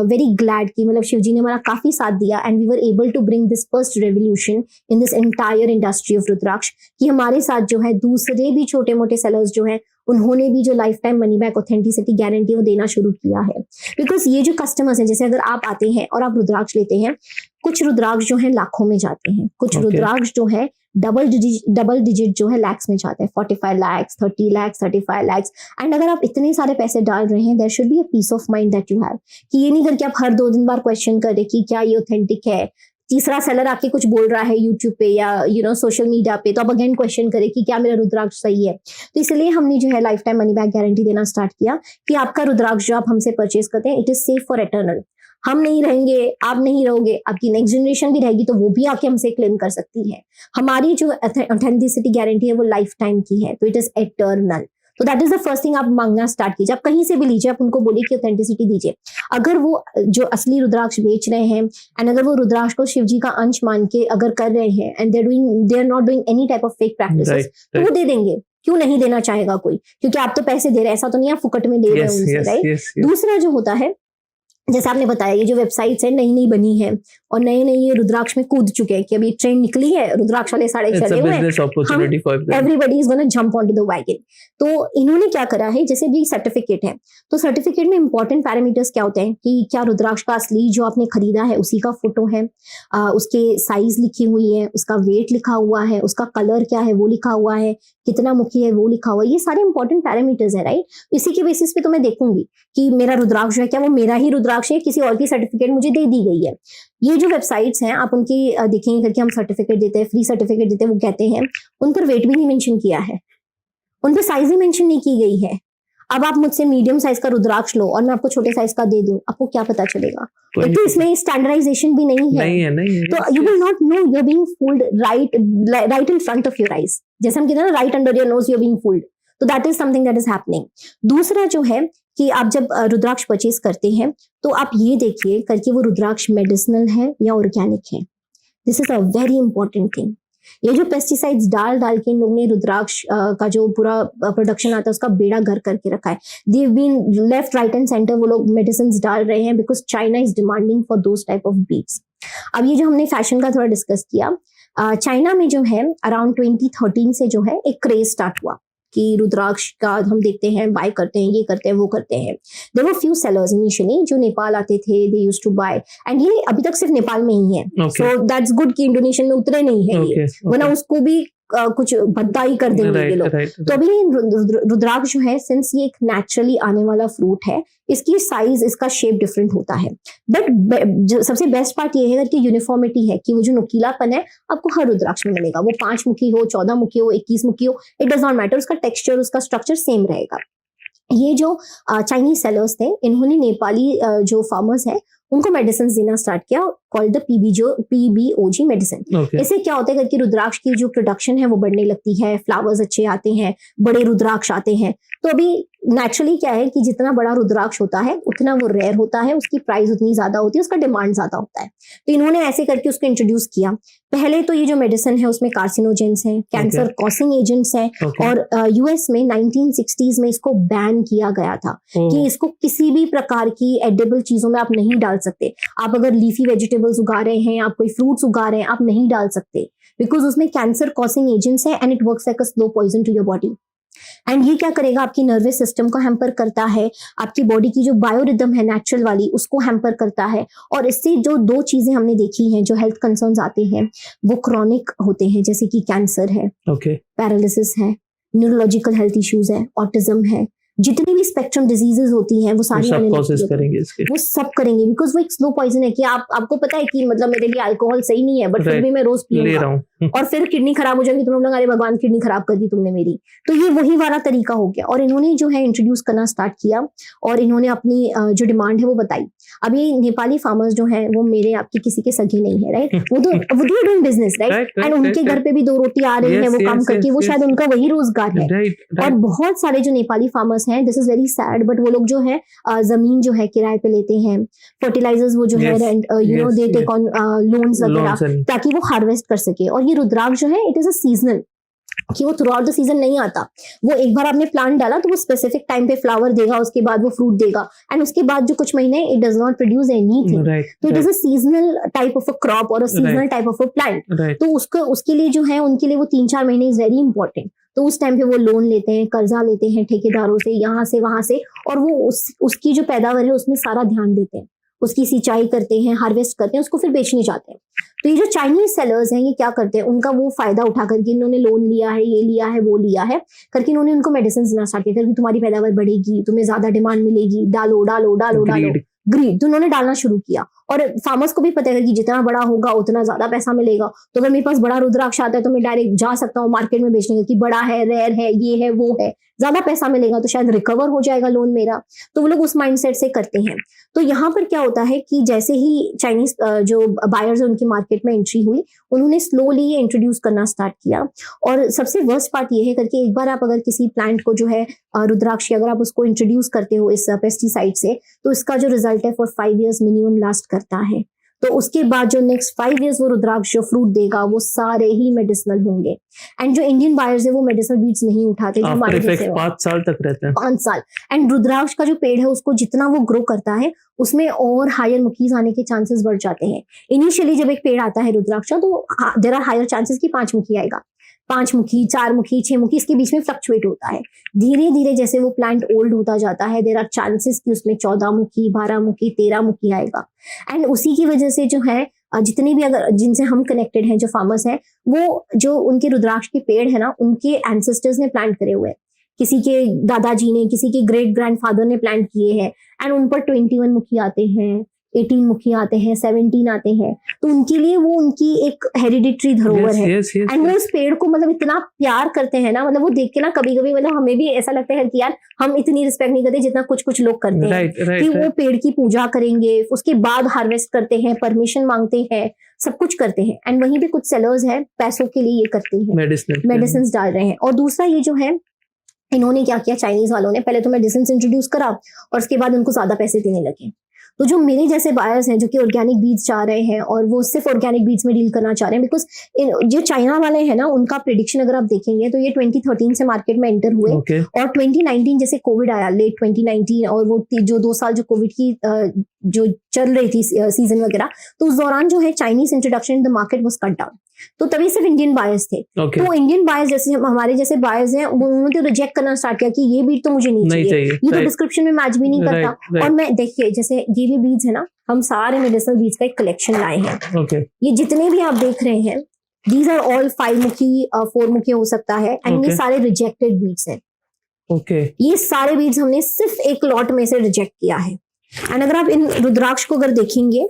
very glad कि मतलब शिव जी ने हमारा काफी साथ दिया, and we were able to bring this first revolution in this entire industry of rudraksha, कि हमारे साथ जो है दूसरे भी छोटे मोटे सेलर्स जो हैं उन्होंने भी जो life time money back authenticity guarantee वो देना शुरू किया है। बिकॉज ये जो कस्टमर्स हैं, जैसे अगर आप आते हैं और आप रुद्राक्ष लेते हैं, कुछ रुद्राक्ष जो है लाखों में जाते हैं, कुछ रुद्राक्ष जो है डबल डिजिट जो है लैक्स में जाते हैं, 45 लाख, 30 लाख, 35 लाख। एंड अगर आप इतने सारे पैसे डाल रहे हैं, there should be a peace of mind that you have, कि ये नहीं करके आप हर 2 दिन बार क्वेश्चन करें कि क्या ये ऑथेंटिक है। तीसरा सेलर आके कुछ बोल रहा है यूट्यूब पे या सोशल मीडिया पे, तो आप अगेन क्वेश्चन करें कि क्या मेरा रुद्राक्ष सही है। तो इसलिए हमने जो है lifetime money back guarantee देना स्टार्ट किया कि आपका रुद्राक्ष जो आप हमसे परचेज करते हैं, it is safe for eternal. हम नहीं रहेंगे, आप नहीं रहोगे, आपकी नेक्स्ट जनरेशन भी रहेगी तो वो भी आके हमसे क्लेम कर सकती है। हमारी जो ऑथेंटिसिटी गारंटी है वो लाइफ टाइम की है, तो इट इज एटर्नल। तो that is the first thing आप मांगना स्टार्ट कीजिए। आप कहीं से भी लीजिए, आप उनको बोलिए कि ऑथेंटिसिटी दीजिए। अगर वो जो असली रुद्राक्ष बेच रहे हैं एंड अगर वो रुद्राक्ष को शिव जी का अंश मान के अगर कर रहे हैं and they are not doing any type of fake practices, तो वो दे देंगे। क्यों नहीं देना चाहेगा कोई? क्योंकि आप तो पैसे दे रहे हैं, ऐसा तो नहीं आप फुकट में दे रहे हैं उनसे, राइट? दूसरा जो होता है, जैसे आपने बताया, ये जो वेबसाइट्स है नई नई बनी है और नए नए ये रुद्राक्ष में कूद चुके हैं कि अभी ट्रेंड निकली है, रुद्राक्ष वाले सारे चले हुए हैं, everybody is gonna jump on to the wagon. तो इन्होंने क्या करा है, जैसे भी सर्टिफिकेट है, तो सर्टिफिकेट में इंपॉर्टेंट पैरामीटर्स क्या होते हैं कि क्या रुद्राक्ष का असली जो आपने खरीदा है उसी का फोटो है, उसके साइज लिखी हुई है, उसका वेट लिखा हुआ है, उसका कलर क्या है वो लिखा हुआ है, कितना मुखी है वो लिखा हुआ है। ये सारे इंपॉर्टेंट पैरामीटर्स है, राइट? इसी के बेसिस पे तो मैं देखूंगी कि मेरा रुद्राक्ष है क्या वो मेरा ही रुद्राक्ष है, किसी और की सर्टिफिकेट मुझे दे दी गई है। ये जो वेबसाइट्स हैं आप उनकी देखेंगे करके हम सर्टिफिकेट देते हैं, फ्री सर्टिफिकेट देते हैं, वो कहते हैं उन पर वेट भी नहीं मेंशन किया है, उन पर साइज ही मेंशन नहीं की गई है। अब आप मुझसे मीडियम साइज का रुद्राक्ष लो और मैं आपको छोटे साइज का दे दूं, आपको क्या पता चलेगा? तो इसमें स्टैंडर्डाइजेशन भी नहीं है, तो you will not know, you are being fooled right in front of your eyes. जैसे हम कहते हैं ना, right under your nose you are being fooled. तो that is something that is happening. दूसरा जो है कि आप जब रुद्राक्ष परचेज करते हैं तो आप ये देखिए करके वो रुद्राक्ष मेडिसिनल है या ऑर्गेनिक है। This is a very important thing. ये जो पेस्टिसाइड्स डाल के इन लोगों ने रुद्राक्ष का जो पूरा प्रोडक्शन आता है उसका बेड़ा गर्क करके रखा है। They have been left right and centre वो लोग मेडिसिन डाल रहे हैं because China is demanding for those type of beads. अब ये जो हमने फैशन का थोड़ा डिस्कस किया, चाइना में जो है अराउंड 2013 से जो है एक क्रेज स्टार्ट हुआ कि रुद्राक्ष का हम देखते हैं, बाय करते हैं, ये करते हैं, वो करते हैं। There were few sellers initially जो नेपाल आते थे, they used to buy, and ये अभी तक सिर्फ नेपाल में ही है। सो दैट्स गुड कि इंडोनेशिया में उतरे नहीं है ये, वरना उसको भी कुछ भद्दा ही कर देंगे ये लोग। तो अभी रुद्राक्ष जो है, सिंस ये एक नेचुरली आने वाला फ्रूट है, इसकी साइज, इसका शेप डिफरेंट होता है, बट सबसे बेस्ट पार्ट ये है कि यूनिफॉर्मिटी है, कि वो जो नुकीलापन है आपको हर रुद्राक्ष में मिलेगा। वो 5 मुखी हो, 14 मुखी हो, 21 मुखी हो, इट डज नॉट मैटर, उसका टेक्सचर, उसका स्ट्रक्चर सेम रहेगा। ये जो चाइनीज सेलर्स थे, इन्होंने नेपाली जो फार्मर्स है उनको मेडिसिन देना स्टार्ट किया, कॉल्ड द PBOG मेडिसिन। इससे क्या होता है कि रुद्राक्ष की जो प्रोडक्शन है वो बढ़ने लगती है, फ्लावर्स अच्छे आते हैं, बड़े रुद्राक्ष आते हैं। तो अभी नेचुरली क्या है कि जितना बड़ा रुद्राक्ष होता है उतना वो रेयर होता है, उसकी प्राइस उतनी ज्यादा होती है, उसका डिमांड ज्यादा होता है। तो इन्होंने ऐसे करके उसको इंट्रोड्यूस किया। पहले तो ये जो मेडिसिन है उसमें कार्सिनोजेंस हैं, कैंसर कॉसिंग एजेंट्स हैं, और यूएस में 1960s में इसको बैन किया गया था कि इसको किसी भी प्रकार की एडिबल चीजों में आप नहीं डाल सकते। आप अगर लीफी वेजिटेबल्स उगा रहे हैं, आप कोई फ्रूट्स उगा रहे हैं, आप नहीं डाल सकते, बिकॉज उसमें कैंसर कॉसिंग एजेंट्स है, and it works like a slow poison to your body. And ये क्या करेगा, आपकी नर्वस सिस्टम को हैम्पर करता है, आपकी बॉडी की जो बायोरिदम है नेचुरल वाली उसको हैम्पर करता है। और इससे जो 2 चीजें हमने देखी हैं, जो हेल्थ कंसर्न्स आते हैं वो क्रॉनिक होते हैं, जैसे कि कैंसर है, पैरालिसिस है, न्यूरोलॉजिकल हेल्थ इश्यूज है, ऑटिज्म है, जितनी भी स्पेक्ट्रम डिजीजेस होती हैं वो सारी करेंगे इसके, वो सब करेंगे, बिकॉज वो एक स्लो पॉइजन है कि आपको पता है कि मतलब मेरे लिए अल्कोहल सही नहीं है, बट फिर भी मैं रोज पीऊंगा, और फिर किडनी खराब हो जाएगी, तुम लोग अरे भगवान किडनी खराब कर दी तुमने मेरी। तो ये वही वाला तरीका हो गया, और इन्होंने जो है इंट्रोड्यूस करना स्टार्ट किया, और इन्होंने अपनी जो डिमांड है वो बताई। अभी नेपाली फार्मर्स जो हैं वो मेरे आपके किसी के सगे नहीं है, राइट, वो डूइंग बिजनेस, राइट, एंड उनके घर पे भी 2 रोटी आ रही है, वो काम करके, वो शायद उनका वही रोजगार है। और बहुत सारे जो नेपाली फार्मर्स हैं, this is very sad, but वो लोग जो है जमीन जो है किराए पे लेते हैं, फर्टिलाइजर्स वो जो है you know they take on loans वगैरह, ताकि वो हार्वेस्ट कर सके। और ये रुद्राक्ष जो है इट इज अ सीजनल, कि वो थ्रू आउट द सीजन नहीं आता, वो एक बार आपने प्लांट डाला तो वो स्पेसिफिक टाइम पे फ्लावर देगा, उसके बाद वो फ्रूट देगा, एंड उसके बाद जो कुछ महीने it does not produce anything. तो it is a seasonal type of a crop और a seasonal type of a plant. तो उसके लिए जो है, उनके लिए वो 3-4 महीने इज वेरी इंपॉर्टेंट। तो उस टाइम पे वो लोन लेते हैं, कर्जा लेते हैं ठेकेदारों से, यहाँ से वहां से, और वो उसकी जो पैदावार है उसमें सारा ध्यान देते हैं, उसकी सिंचाई करते हैं, हार्वेस्ट करते हैं, उसको फिर बेचने जाते हैं। तो ये जो चाइनीज सेलर्स हैं ये क्या करते हैं, उनका वो फायदा उठा करके इन्होंने लोन लिया है, ये लिया है, वो लिया है करके इन्होंने उनको मेडिसिन देना स्टार्ट किया, तुम्हारी पैदावार बढ़ेगी, तुम्हें ज्यादा डिमांड मिलेगी, डालो डालो डालो डालो, ग्रीड। तो उन्होंने डालना शुरू किया, और फार्मर्स को भी पता है कि जितना बड़ा होगा उतना ज्यादा पैसा मिलेगा। तो अगर मेरे पास बड़ा रुद्राक्ष आता है तो मैं डायरेक्ट जा सकता हूँ मार्केट में बेचने का कि बड़ा है, रेयर है, ये है, वो है, ज्यादा पैसा मिलेगा, तो शायद रिकवर हो जाएगा लोन मेरा। तो वो लोग उस माइंडसेट से करते हैं। तो यहाँ पर क्या होता है कि जैसे ही चाइनीज जो बायर्स है उनकी मार्केट में एंट्री हुई, उन्होंने स्लोली ये इंट्रोड्यूस करना स्टार्ट किया। और सबसे वर्स्ट पार्ट ये है करके, एक बार आप अगर किसी प्लांट को जो है रुद्राक्ष, अगर आप उसको इंट्रोड्यूस करते हो इस पेस्टिसाइड से, तो इसका जो रिजल्ट है फॉर 5 years मिनिमम लास्ट करता है। तो उसके बाद जो नेक्स्ट 5 years वो रुद्राक्ष जो फ्रूट देगा वो सारे ही मेडिसिनल होंगे। एंड जो इंडियन बायर्स है वो मेडिसिनल बीड्स नहीं उठाते, जो हमारे जैसे 5 साल तक रहते हैं, 5 साल। एंड रुद्राक्ष का जो पेड़ है उसको जितना वो ग्रो करता है उसमें और हायर मुखीज आने के चांसेस बढ़ जाते हैं। इनिशियली जब एक पेड़ आता है रुद्राक्ष का, तो देयर आर हायर चांसेस कि 5 मुखी आएगा, 5 मुखी, 4 मुखी, 6 मुखी, इसके बीच में फ्लक्चुएट होता है। धीरे धीरे जैसे वो प्लांट ओल्ड होता जाता है, देयर आर चांसेस कि उसमें 14 मुखी, 12 मुखी, 13 मुखी आएगा। एंड उसी की वजह से जो है जितने भी अगर जिनसे हम कनेक्टेड हैं, जो फार्मर्स हैं, वो जो उनके रुद्राक्ष के पेड़ है ना, उनके एंसेस्टर्स ने प्लांट करे हुए हैं, किसी के दादाजी ने, किसी के ग्रेट ग्रैंडफादर ने प्लांट किए हैं, एंड उन पर 21 मुखी आते हैं, 18 मुखी आते हैं, 17 आते हैं। तो उनके लिए वो उनकी एक हेरिडिटरी धरोहर है। एंड वो उस पेड़ को मतलब इतना प्यार करते हैं ना, मतलब वो देख के ना कभी कभी मतलब हमें भी ऐसा लगता है कि यार हम इतनी रिस्पेक्ट नहीं करते जितना कुछ कुछ लोग करते हैं, कि वो पेड़ की पूजा करेंगे, उसके बाद हार्वेस्ट करते हैं, परमिशन मांगते हैं, सब कुछ करते हैं। एंड वहीं पे कुछ सेलर्स हैं पैसों के लिए ये करते हैं, मेडिसिन डाल रहे हैं। और दूसरा ये जो है, इन्होंने क्या किया चाइनीज वालों ने, पहले तो मेडिसिन इंट्रोड्यूस करा और उसके बाद उनको ज्यादा पैसे देने लगे। तो जो मेरे जैसे बायर्स हैं जो कि ऑर्गेनिक बीज चाह रहे हैं और वो सिर्फ ऑर्गेनिक बीज में डील करना चाह रहे हैं, बिकॉज जो चाइना वाले हैं ना, उनका प्रेडिक्शन अगर आप देखेंगे तो ये 2013 से मार्केट में एंटर हुए, और 2019 जैसे कोविड आया, लेट 2019, और वो जो 2 साल जो कोविड की जो चल रही थी सीजन वगैरह, तो उस दौरान जो है Chinese introduction in the market was cut down, तो तभी सिर्फ इंडियन बायर्स थे। तो इंडियन बायर्स जैसे हमारे जैसे बायर्स हैं, उन्होंने तो रिजेक्ट करना स्टार्ट किया कि ये बीड तो मुझे नहीं चाहिए, ये तो डिस्क्रिप्शन में मैच भी नहीं करता। और मैं देखिए जैसे ये भी बीड्स है ना, हम सारे मेडिसिनल बीड्स का एक कलेक्शन लाए हैं। ये जितने भी आप देख रहे हैं, दीज आर ऑल 5 मुखी 4 मुखी हो सकता है, एंड ये सारे रिजेक्टेड बीड्स हैं। ये सारे बीड्स हमने सिर्फ एक लॉट में से रिजेक्ट किया है। एंड अगर आप इन रुद्राक्ष को अगर देखेंगे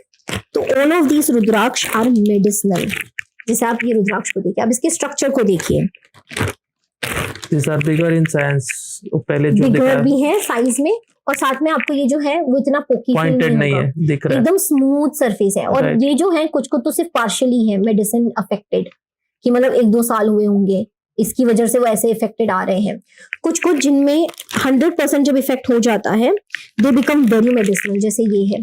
तो all of these rudraksha are medicinal. जैसे आप ये रुद्राक्ष को देखिए, आप इसके स्ट्रक्चर को देखिए, These are bigger in size, पहले जो बिगर भी है साइज में, और साथ में आपको ये जो है वो इतना पोकी नहीं है, दिख रहा है, एकदम स्मूथ सरफेस है। और ये जो है कुछ को तो सिर्फ पार्शियली है मेडिसिन अफेक्टेड, कि मतलब 1-2 साल हुए होंगे, इसकी वजह से वो ऐसे इफेक्टेड आ रहे हैं। कुछ जिनमें 100% जब इफेक्ट हो जाता है, दे बिकम वेरी मेडिसिनल। जैसे ये है,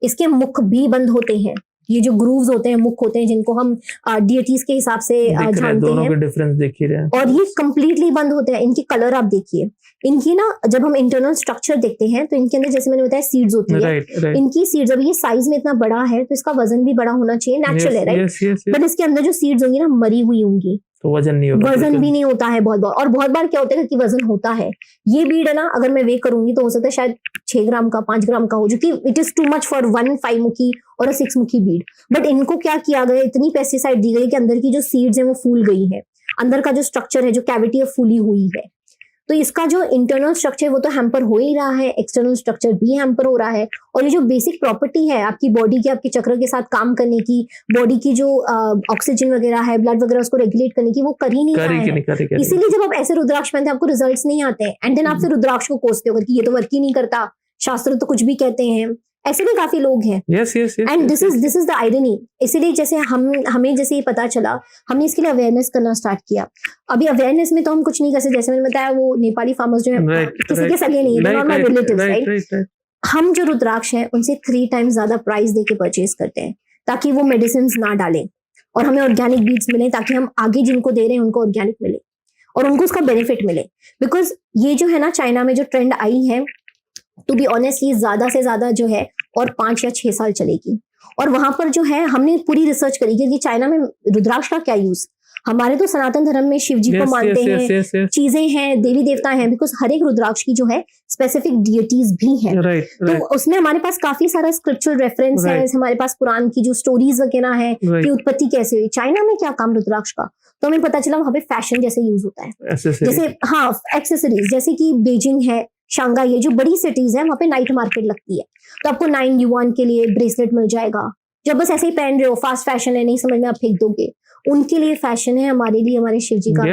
इसके मुख भी बंद होते हैं, ये जो ग्रूव्स होते हैं, मुख होते हैं, जिनको हम डीएटीज के हिसाब से जानते हैं, दोनों के डिफरेंस देख ही रहे हैं, और ये कंप्लीटली बंद होते हैं। इनकी कलर आप देखिए, इनकी ना जब हम इंटरनल स्ट्रक्चर देखते हैं तो इनके अंदर जैसे मैंने बताया सीड्स होती है। इनकी सीड्स, अभी ये साइज में इतना बड़ा है तो इसका वजन भी बड़ा होना चाहिए, नेचुरल है, राइट? बट इसके अंदर जो सीड्स होंगी ना, मरी हुई होंगी, तो वजन नहीं होगा, वजन भी नहीं होता है बहुत बार। और बहुत बार क्या होता है कि वजन होता है। ये बीड है ना, अगर मैं वे करूंगी तो हो सकता है शायद 6 ग्राम का, 5 ग्राम का हो, जो कि it is too much for 1 5 मुखी और 6 मुखी बीड। बट इनको क्या किया गया, इतनी पेस्टिसाइड दी गई कि अंदर की जो सीड्स है वो फूल गई है, अंदर का जो स्ट्रक्चर है, जो कैविटी है, फूली हुई है। तो इसका जो इंटरनल स्ट्रक्चर वो तो हैम्पर हो ही रहा है, एक्सटर्नल स्ट्रक्चर भी हैम्पर हो रहा है। और ये जो बेसिक प्रॉपर्टी है आपकी बॉडी की, आपके चक्र के साथ काम करने की, बॉडी की जो ऑक्सीजन वगैरह है, ब्लड वगैरह उसको रेगुलेट करने की, वो कर ही नहीं रहा है। इसीलिए जब आप ऐसे रुद्राक्ष पहनते हैं आपको रिजल्ट्स नहीं आते हैं, एंड देन आप फिर रुद्राक्ष को कोसते हो कि ये तो वर्क ही नहीं करता, शास्त्र तो कुछ भी कहते हैं। ऐसे भी काफी लोग हैं। And this is the irony. इसीलिए जैसे हमें जैसे ये पता चला, हमने इसके लिए अवेयरनेस करना स्टार्ट किया। अभी अवेयरनेस में तो हम कुछ नहीं कर सकते, जैसे मैंने बताया वो नेपाली फार्मर्स जो है किसी के सगे नहीं है, नॉट माय रिलेटिव्स, राइट? हम जो रुद्राक्ष है उनसे 3 टाइम्स ज्यादा प्राइस देके परचेज करते हैं, ताकि वो मेडिसिन ना डालें और हमें ऑर्गेनिक बीड्स मिले, ताकि हम आगे जिनको दे रहे हैं उनको ऑर्गेनिक मिले और उनको उसका बेनिफिट मिले। बिकॉज ये जो है ना, चाइना में जो ट्रेंड आई है, टू बी ऑनेस्ट, ये ज्यादा से ज्यादा जो है और 5 या 6 साल चलेगी। और वहां पर जो है हमने पूरी रिसर्च करी कि चाइना में रुद्राक्ष का क्या यूज। हमारे तो सनातन धर्म में शिव जी को मानते हैं, चीजें हैं, देवी देवता हैं, बिकॉज हर एक रुद्राक्ष की जो है स्पेसिफिक डिएटीज भी हैं। तो उसमें हमारे पास काफी सारा स्क्रिप्चुरल रेफरेंस है, हमारे पास पुराण की जो स्टोरीज वगैरह है कि उत्पत्ति कैसे हुई। चाइना में क्या काम रुद्राक्ष का, तो हमें पता चला वहां पे फैशन जैसे यूज होता है, जैसे हाँ एक्सेसरीज, जैसे कि बीजिंग है, शंघाई, ये जो बड़ी सिटीज है वहां पे नाइट मार्केट लगती है, तो आपको 9 युआन के लिए ब्रेसलेट मिल जाएगा। जब बस ऐसे ही पहन रहे हो, फास्ट फैशन है, नहीं समझ में आप फेंक दोगे, उनके लिए फैशन है, हमारे लिए हमारे शिव जी का।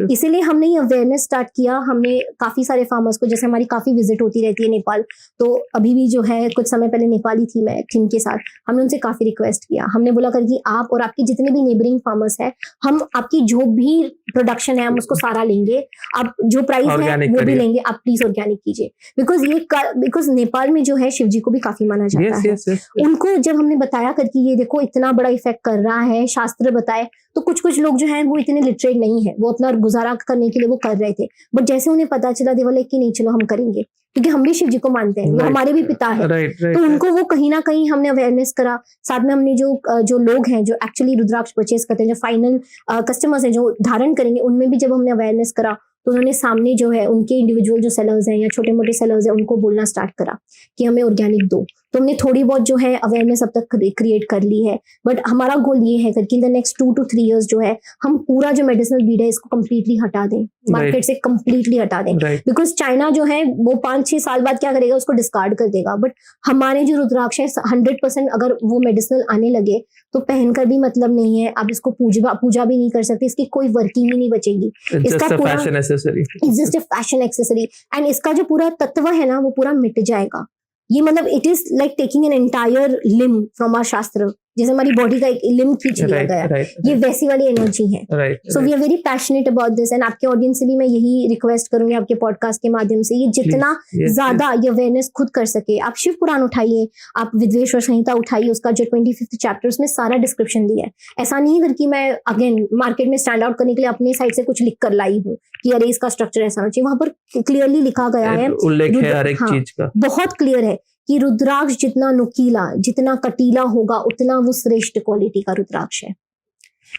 इसीलिए हमने ये अवेयरनेस स्टार्ट किया। हमने काफी सारे फार्मर्स को, जैसे हमारी काफी विजिट होती रहती है नेपाल, तो अभी भी जो है कुछ समय पहले नेपाली थी मैं टीम के साथ, हमने उनसे काफी रिक्वेस्ट किया। हमने बोला कर कि आप और आपके जितने भी नेबरिंग फार्मर्स है, हम आपकी जो भी प्रोडक्शन है हम उसको सारा लेंगे, आप जो प्राइस है वो भी लेंगे, आप प्लीज ऑर्गेनिक कीजिए। बिकॉज नेपाल में जो है शिव जी को भी काफी माना जाता है। उनको जब हमने बताया कर कि ये देखो इतना बड़ा इफेक्ट कर रहा है, शास्त्र बताए, तो कुछ लोग जो हैं वो इतने लिटरेट नहीं है, वो अपना गुजारा करने के लिए वो कर रहे थे। बट जैसे उन्हें पता चला, दे बोले कि नहीं चलो हम करेंगे, क्योंकि हम भी शिव जी को मानते हैं, वो हमारे भी पिता है। तो उनको वो कहीं ना कहीं हमने अवेयरनेस करा। साथ में हमने जो लोग हैं जो एक्चुअली रुद्राक्ष परचेज करते हैं, जो फाइनल कस्टमर्स हैं जो धारण करेंगे, उनमें भी जब हमने अवेयरनेस करा, तो उन्होंने सामने जो है उनके इंडिविजुअल जो सेलर्स हैं या छोटे मोटे सेलर्स हैं उनको बोलना स्टार्ट करा कि हमें ऑर्गेनिक दो। तो हमने थोड़ी बहुत जो है अवेयरनेस अब तक क्रिएट कर ली है। बट हमारा गोल ये है कि इन द नेक्स्ट 2 to 3 years जो है हम पूरा जो मेडिसिनल बीड है इसको कंप्लीटली हटा दें, मार्केट से कंप्लीटली हटा दें। बिकॉज चाइना जो है वो 5-6 साल बाद क्या करेगा, उसको डिस्कार्ड कर देगा। बट हमारे जो रुद्राक्ष है 100% अगर वो मेडिसिनल आने लगे तो पहनकर भी मतलब नहीं है, आप इसको पूजा भी नहीं कर सकते, इसकी कोई वर्किंग ही नहीं बचेगी। इसका पूरा जस्ट फैशन एक्सेसरी, एंड इसका जो पूरा तत्व है ना वो पूरा मिट जाएगा। ये मतलब it is like taking an entire limb from our shastra, जैसे हमारी बॉडी का एक लिम खींच लिया गया, ये वैसी वाली एनर्जी है। So we are very passionate about this, and आपके ऑडियंस से भी मैं यही रिक्वेस्ट करूंगी आपके पॉडकास्ट के माध्यम से, ये जितना ज्यादा ये अवेयरनेस खुद कर सके। आप शिव पुराण उठाइए, आप विद्वेश्वर संहिता उठाइए, उसका जो 25th चैप्टर उसमें सारा डिस्क्रिप्शन दिया है। ऐसा नहीं है कि मैं अगेन मार्केट में स्टैंड आउट करने के लिए अपने साइड से कुछ लिख कर लाई हूँ कि अरे इसका स्ट्रक्चर ऐसा होना चाहिए। वहां पर क्लियरली लिखा गया है, उल्लेख है हर एक चीज का, बहुत क्लियर है कि रुद्राक्ष जितना नुकीला, जितना कटीला होगा, उतना वो श्रेष्ठ क्वालिटी का रुद्राक्ष है,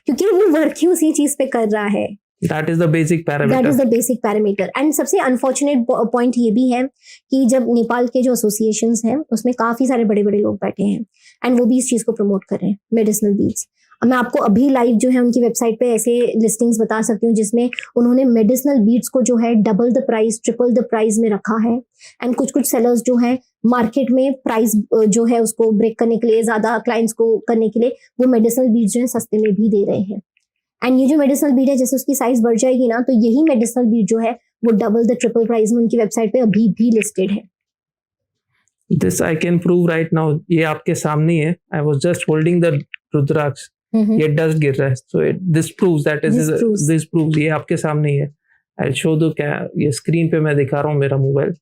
क्योंकि वो वर्क ही उसी चीज पे कर रहा है। That is the basic parameter. That is the basic parameter. And सबसे अनफॉर्चुनेट पॉइंट ये भी है कि जब नेपाल के जो एसोसिएशंस हैं उसमें काफी सारे बड़े बड़े लोग बैठे हैं एंड वो भी इस चीज को प्रमोट कर रहे हैं, मेडिसिनल बीड्स। मैं आपको अभी लाइव जो है उनकी वेबसाइट पे ऐसे लिस्टिंग्स बता सकती हूँ जिसमें उन्होंने मेडिसिनल बीड्स को जो है double the price, triple the price में रखा है। एंड कुछ कुछ सेलर्स जो है मार्केट में प्राइस जो है उसको ब्रेक करने के लिए, ज्यादा क्लाइंट्स को करने के लिए वो मेडिसिनल बीड्स जो है सस्ते में भी दे रहे हैं। एंड ये जो मेडिसिनल बीड है, जैसे उसकी साइज बढ़ जाएगी ना, तो यही मेडिसिनल बीड जो है वो डबल द ट्रिपल प्राइस में उनकी वेबसाइट पे अभी भी लिस्टेड है। This I can prove right now. ये आपके सामने है। I was just holding the रुद्राक्ष। ये डस्ट गिर रहा है, so this proves that this proves ये आपके सामने ही है। I'll show the क्या ये स्क्रीन पे मैं दिखा रहा हूँ मेरा मोबाइल।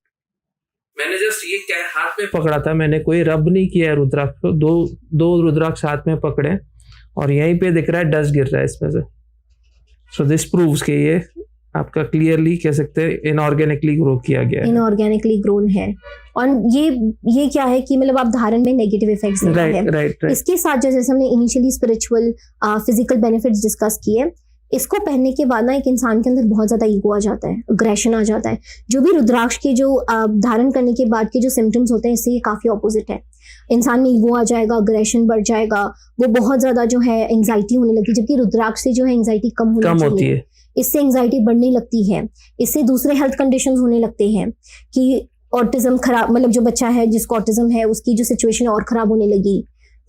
मैंने जस्ट ये क्या हाथ में पकड़ा था, मैंने कोई रब नहीं किया है रुद्राक्ष को। दो रुद्राक्ष हाथ में पकड़े और यहीं पे दिख रहा है डस्ट गिर रहा है इसमें से। So this proves कि ये आपका क्लियरली कह सकते हैं इनऑर्गेनिकली ग्रो किया गया है, इनऑर्गेनिकली ग्रोन है। और ये क्या है कि मतलब आप धारण में नेगेटिव इफेक्ट्स देखते हैं। राइट। इसके साथ जैसे हमने initially spiritual physical benefits discuss किए, इसको पहनने के बाद ना एक इंसान के अंदर बहुत ज्यादा ईगो आ जाता है, अग्रेशन आ जाता है। जो भी रुद्राक्ष के जो धारण करने के बाद के जो सिम्टम्स होते हैं इससे ये काफी ऑपोजिट है। इंसान में ईगो आ जाएगा, अग्रेशन बढ़ जाएगा, वो बहुत ज्यादा जो है एंग्जाइटी होने लगती है, जबकि रुद्राक्ष से जो है एंग्जाइटी कम होती है। इससे एंग्जाइटी बढ़ने लगती है, इससे दूसरे हेल्थ कंडीशंस होने लगते हैं कि ऑटिज्म खराब, मतलब जो बच्चा है जिसको ऑटिज्म है उसकी जो सिचुएशन और खराब होने लगी,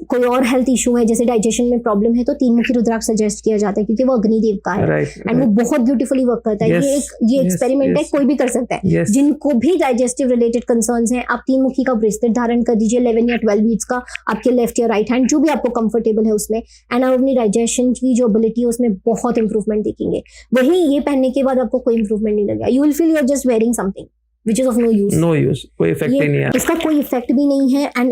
कोई और हेल्थ इशू है जैसे डाइजेशन में प्रॉब्लम है तो 3 मुखी रुद्राक्ष सजेस्ट किया जाता है क्योंकि वो अग्निदेव का है एंड वो बहुत ब्यूटीफुली वर्क करता है। ये एक्सपेरिमेंट है, कोई भी कर सकता है। जिनको भी डाइजेस्टिव रिलेटेड कंसर्न्स हैं, आप 3 मुखी का ब्रेसलेट धारण कर दीजिए 11 या 12 बीट्स का, आपके लेफ्ट या राइट हैंड, जो भी आपको कंफर्टेबल है उसमें, एंड आप अपनी डाइजेशन की जो एबिलिटी है उसमें बहुत इंप्रूवमेंट देखेंगे। वही ये पहनने के बाद आपको कोई इंप्रूवमेंट नहीं लगेगा, you will feel you are just wearing something which is of no use, कोई इफेक्ट ही नहीं है, इसका कोई इफेक्ट भी नहीं है। एंड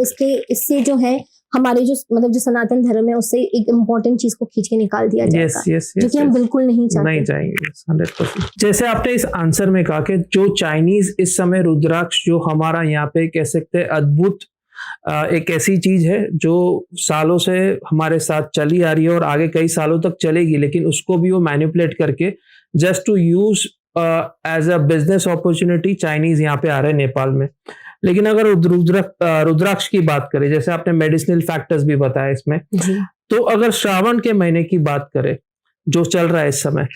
इससे जो है हमारे जो मतलब जो सनातन धर्म है उससे एक इम्पोर्टेंट चीज को खींच के निकाल दिया जाएगा, जो कि हम बिल्कुल नहीं चाहेंगे। 100%। जैसे आपने इस आंसर में कहा कि जो चाइनीज इस समय रुद्राक्ष जो हमारा यहाँ पे कह सकते हैं अद्भुत एक ऐसी चीज है जो सालों से हमारे साथ चली आ रही है और आगे कई सालों तक चलेगी, लेकिन उसको भी वो मैनिपुलेट करके just to use as a business opportunity Chinese यहाँ पे आ रहे हैं नेपाल में। लेकिन अगर रुद्राक्ष की बात करें, जैसे आपने मेडिसिनल फैक्टर्स भी बताया इसमें, तो अगर श्रावण के महीने की बात करें जो चल रहा है इस समय,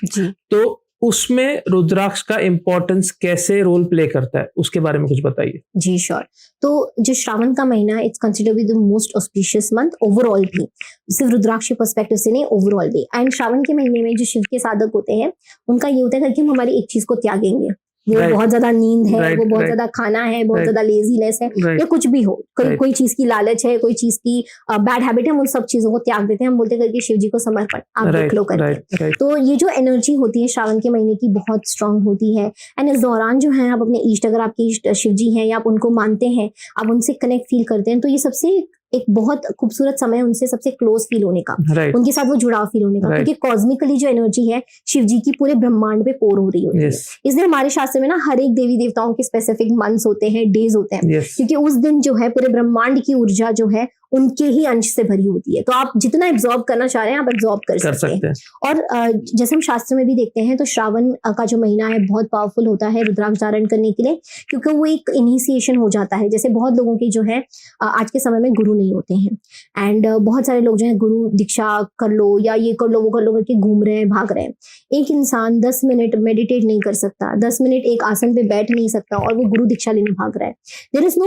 तो उसमें रुद्राक्ष का इंपॉर्टेंस कैसे रोल प्ले करता है उसके बारे में कुछ बताइए। जी श्योर। तो जो श्रावण का महीना है it's considered be the most auspicious month overall भी, सिर्फ रुद्राक्ष के पर्सपेक्टिव से नहीं, ओवरऑल भी। एंड श्रावण के महीने में जो शिव के साधक होते हैं उनका ये होता है कि हम हमारी एक चीज को त्यागेंगे, वो बहुत ज्यादा नींद है, वो बहुत ज्यादा खाना है, बहुत ज्यादा लेजीनेस है, या कुछ भी हो, कोई चीज की लालच है, कोई चीज की बैड हैबिट है, हम उन सब चीजों को त्याग देते हैं। हम बोलते करके शिव जी को समर्पण आप देख लो करके। तो ये जो एनर्जी होती है श्रावण के महीने की बहुत स्ट्रांग होती है। एंड इस दौरान जो है आप अपने इष्ट, अगर आपके इष्ट शिव जी हैं या आप उनको मानते हैं, आप उनसे कनेक्ट फील करते हैं, तो ये सबसे एक बहुत खूबसूरत समय है उनसे सबसे क्लोज फील होने का, उनके साथ वो जुड़ाव फील होने का, क्योंकि कॉस्मिकली जो एनर्जी है शिव जी की पूरे ब्रह्मांड पे पोर हो रही होती है। इसलिए हमारे शास्त्र में ना हर एक देवी देवताओं के स्पेसिफिक मंथ्स होते हैं, डेज होते हैं, क्योंकि उस दिन जो है पूरे ब्रह्मांड की ऊर्जा जो है उनके ही अंश से भरी होती है। तो आप जितना एब्जॉर्ब करना चाह रहे हैं आप एब्जॉर्ब कर सकते हैं। और जैसे हम शास्त्र में भी देखते हैं तो श्रावण का जो महीना है बहुत पावरफुल होता है रुद्राक्ष धारण करने के लिए, क्योंकि वो एक इनिशिएशन हो जाता है। जैसे बहुत लोगों की जो है आज के समय में गुरु नहीं होते हैं एंड बहुत सारे लोग जो है गुरु दीक्षा कर लो या ये कर लो वो कर लो करके घूम रहे हैं, भाग रहे हैं। एक इंसान 10 मिनट मेडिटेट नहीं कर सकता, 10 मिनट एक आसन पे बैठ नहीं सकता और वो गुरु दीक्षा लेने भाग रहा है। There is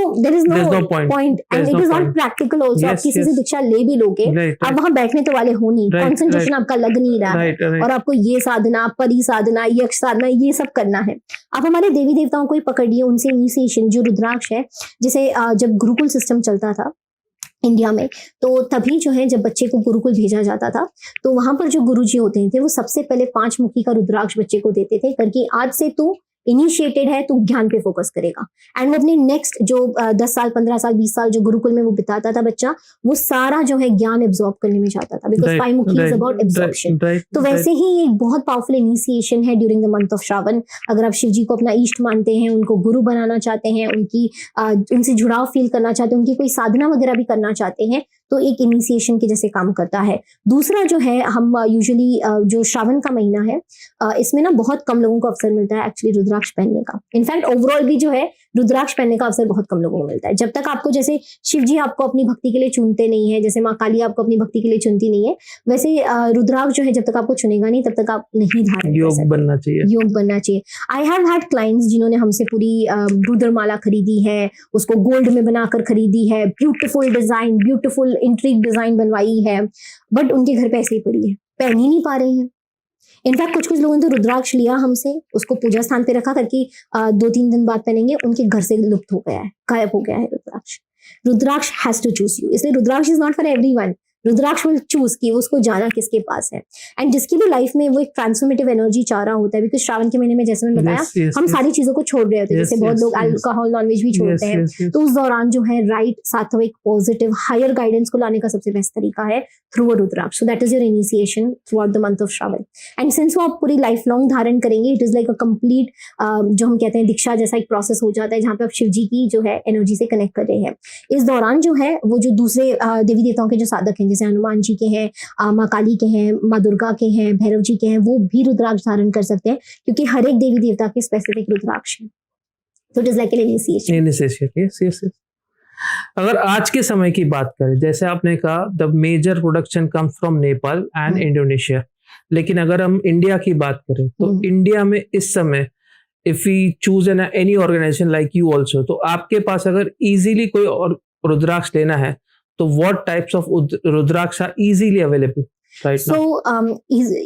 no point and it is not practical also. आप किसी से दीक्षा ले भी लोगे, आप वहां बैठने तो वाले हो नहीं, कॉन्सेंट्रेशन आपका लग नहीं रहा है और आपको ये साधना, परि साधना, यक्ष साधना, ये सब करना है। आप हमारे देवी देवताओं को ही पकड़िए, उनसे इनिशिएशन जो रुद्राक्ष है, जैसे जब गुरुकुल सिस्टम चलता था इंडिया में, तो तभी जो है जब बच्चे को गुरुकुल भेजा जाता था तो वहां पर जो गुरुजी होते थे वो सबसे पहले 5 मुखी का रुद्राक्ष बच्चे को देते थे, करके आज से तू इनिशिएटेड है तो ज्ञान पे फोकस करेगा, एंड वो अपने नेक्स्ट जो 10 साल 15 साल 20 साल जो गुरुकुल में वो बिताता था बच्चा, वो सारा जो है ज्ञान एब्जॉर्ब करने में जाता था, बिकॉज फाइव मुखी इज अबाउट एब्जॉर्प्शन। तो वैसे ही एक बहुत पावरफुल इनिशिएशन है during the month of Shravan. अगर आप शिव जी को अपना इष्ट मानते हैं, उनको गुरु बनाना चाहते हैं, उनसे जुड़ाव फील करना चाहते हैं, उनकी कोई साधना वगैरह भी करना चाहते हैं, तो एक इनिशिएशन के जैसे काम करता है। दूसरा जो है, हम यूजुअली जो श्रावण का महीना है, इसमें ना बहुत कम लोगों को अवसर मिलता है एक्चुअली रुद्राक्ष पहनने का। इनफैक्ट ओवरऑल भी जो है रुद्राक्ष पहनने का अवसर बहुत कम लोगों को मिलता है। जब तक आपको, जैसे शिव जी आपको अपनी भक्ति के लिए चुनते नहीं है, जैसे माँ काली आपको अपनी भक्ति के लिए चुनती नहीं है, वैसे रुद्राक्ष जो है जब तक आपको चुनेगा नहीं, तब तक आप नहीं धारण कर सकते। योग बनना चाहिए। आई हैव हैड क्लाइंट्स जिन्होंने हमसे पूरी रुद्रमाला खरीदी है, उसको गोल्ड में बनाकर खरीदी है, ब्यूटीफुल डिजाइन, ब्यूटीफुल इंट्रिक डिजाइन बनवाई है, बट उनके घर पे ऐसे ही पड़ी है, पहन ही नहीं पा रहे हैं। इनफैक्ट कुछ लोगों ने तो रुद्राक्ष लिया हमसे, उसको पूजा स्थान पे रखा करके 2-3 दिन बाद पहनेंगे, उनके घर से लुप्त हो गया है, गायब हो गया है rudraksha. Rudraksha has to choose you, इसलिए rudraksha is not for everyone. Rudraksha will choose कि उसको जाना किसके पास है, एंड जिसकी भी लाइफ में वो एक ट्रांसफॉर्मेटिव एनर्जी चाह रहा होता है, बिकॉज श्रावण के महीने में जैसे मैंने बताया हम सारी चीजों को छोड़ रहे होते हैं, जैसे बहुत लोग अल्कोहल नॉनवेज भी छोड़ते हैं, तो उस दौरान जो है राइट सात्विक पॉजिटिव हायर गाइडेंस को लाने का सबसे बेस्ट तरीका है through a rudraksha. So that is your initiation throughout the month of Shravan, and since वो आप पूरी लाइफ लॉन्ग धारण करेंगे, it is like a complete जो हम कहते हैं दीक्षा जैसा एक प्रोसेस हो जाता है, जहाँ पे आप शिव जी की जो है एनर्जी से कनेक्ट कर रहे हैं। इस दौरान जो है वो जो दूसरे देवी देवताओं के जो साधक हैं, जैसे हनुमान जी के हैं, माँ काली के हैं, माँ दुर्गा के हैं, भैरव जी के हैं, वो भी रुद्राक्ष धारण कर सकते हैं, क्योंकि हर एक देवी देवता के स्पेसिफिक रुद्राक्ष है। तो it is like an initiation. अगर आज के समय की बात करें, जैसे आपने कहा the major production come from Nepal and Indonesia, लेकिन अगर हम इंडिया की बात करें तो इंडिया में इस समय if we choose any organisation like you also, तो आपके पास अगर इजीली कोई और रुद्राक्ष लेना है तो what types of rudraksha are easily available right now? So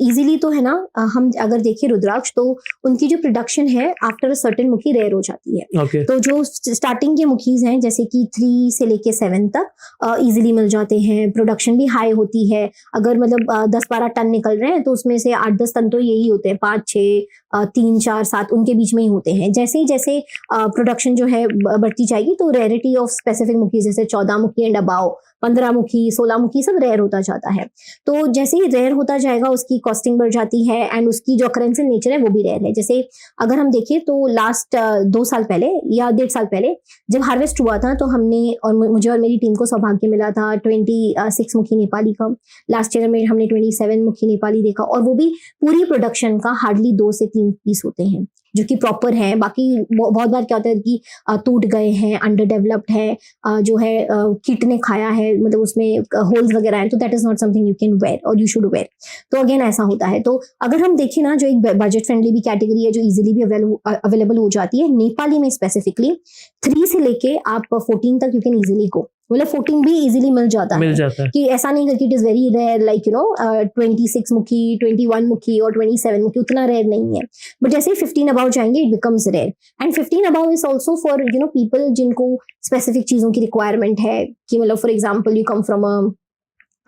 easily तो है ना, हम अगर देखें रुद्राक्ष तो उनकी जो प्रोडक्शन है आफ्टर अ सर्टेन मुखी रेयर हो जाती है। Okay. तो जो स्टार्टिंग के मुखीज हैं जैसे कि 3 से लेके 7 तक इजीली मिल जाते हैं, प्रोडक्शन भी हाई होती है। अगर मतलब 10-12 टन निकल रहे हैं तो उसमें से 8-10 टन तो यही होते हैं, 5-6 3-4-7 उनके बीच में ही होते हैं। जैसे ही जैसे प्रोडक्शन जो है बढ़ती जाएगी तो रेयरिटी ऑफ स्पेसिफिक मुखी, जैसे 14 मुखी एंड अबाव, 15 मुखी 16 मुखी सब रेयर होता जाता है। तो जैसे ही रेयर होता जाएगा उसकी कॉस्टिंग बढ़ जाती है, एंड उसकी जो करेंसी नेचर है वो भी रेयर है। जैसे अगर हम देखें तो लास्ट 2 साल पहले या 1.5 साल पहले जब हार्वेस्ट हुआ था, तो हमने और मुझे और मेरी टीम को सौभाग्य मिला था 26 मुखी नेपाली का। लास्ट ईयर में हमने 27 मुखी नेपाली देखा, और वो भी पूरी प्रोडक्शन का हार्डली 2 से 3 पीस होते हैं जो कि प्रॉपर है। बाकी बहुत बार क्या होता है कि टूट गए हैं, अंडर डेवलप्ड है, जो है कीट ने खाया है, मतलब उसमें होल्स वगैरह हैं, तो that is not something you can where और यू शुड वेयर। तो अगेन ऐसा होता है। तो अगर हम देखें ना, जो एक बजट फ्रेंडली भी कैटेगरी है जो इजीली भी अवेलेबल हो जाती है नेपाली में स्पेसिफिकली, 3 से लेके आप 14 तक यू कैन इजीली गो। मतलब 14 भी इजीली मिल जाता है कि ऐसा नहीं करके it is very rare, like 26 मुखी 21 मुखी और 27 मुखी उतना रेयर नहीं है। बट जैसे 15 अबाउ जाएंगे इट बिकम्स रेयर, एंड 15 अबाउ इज ऑल्सो फॉर पीपल जिनको स्पेसिफिक चीजों की रिक्वायरमेंट है, कि मतलब for example you come from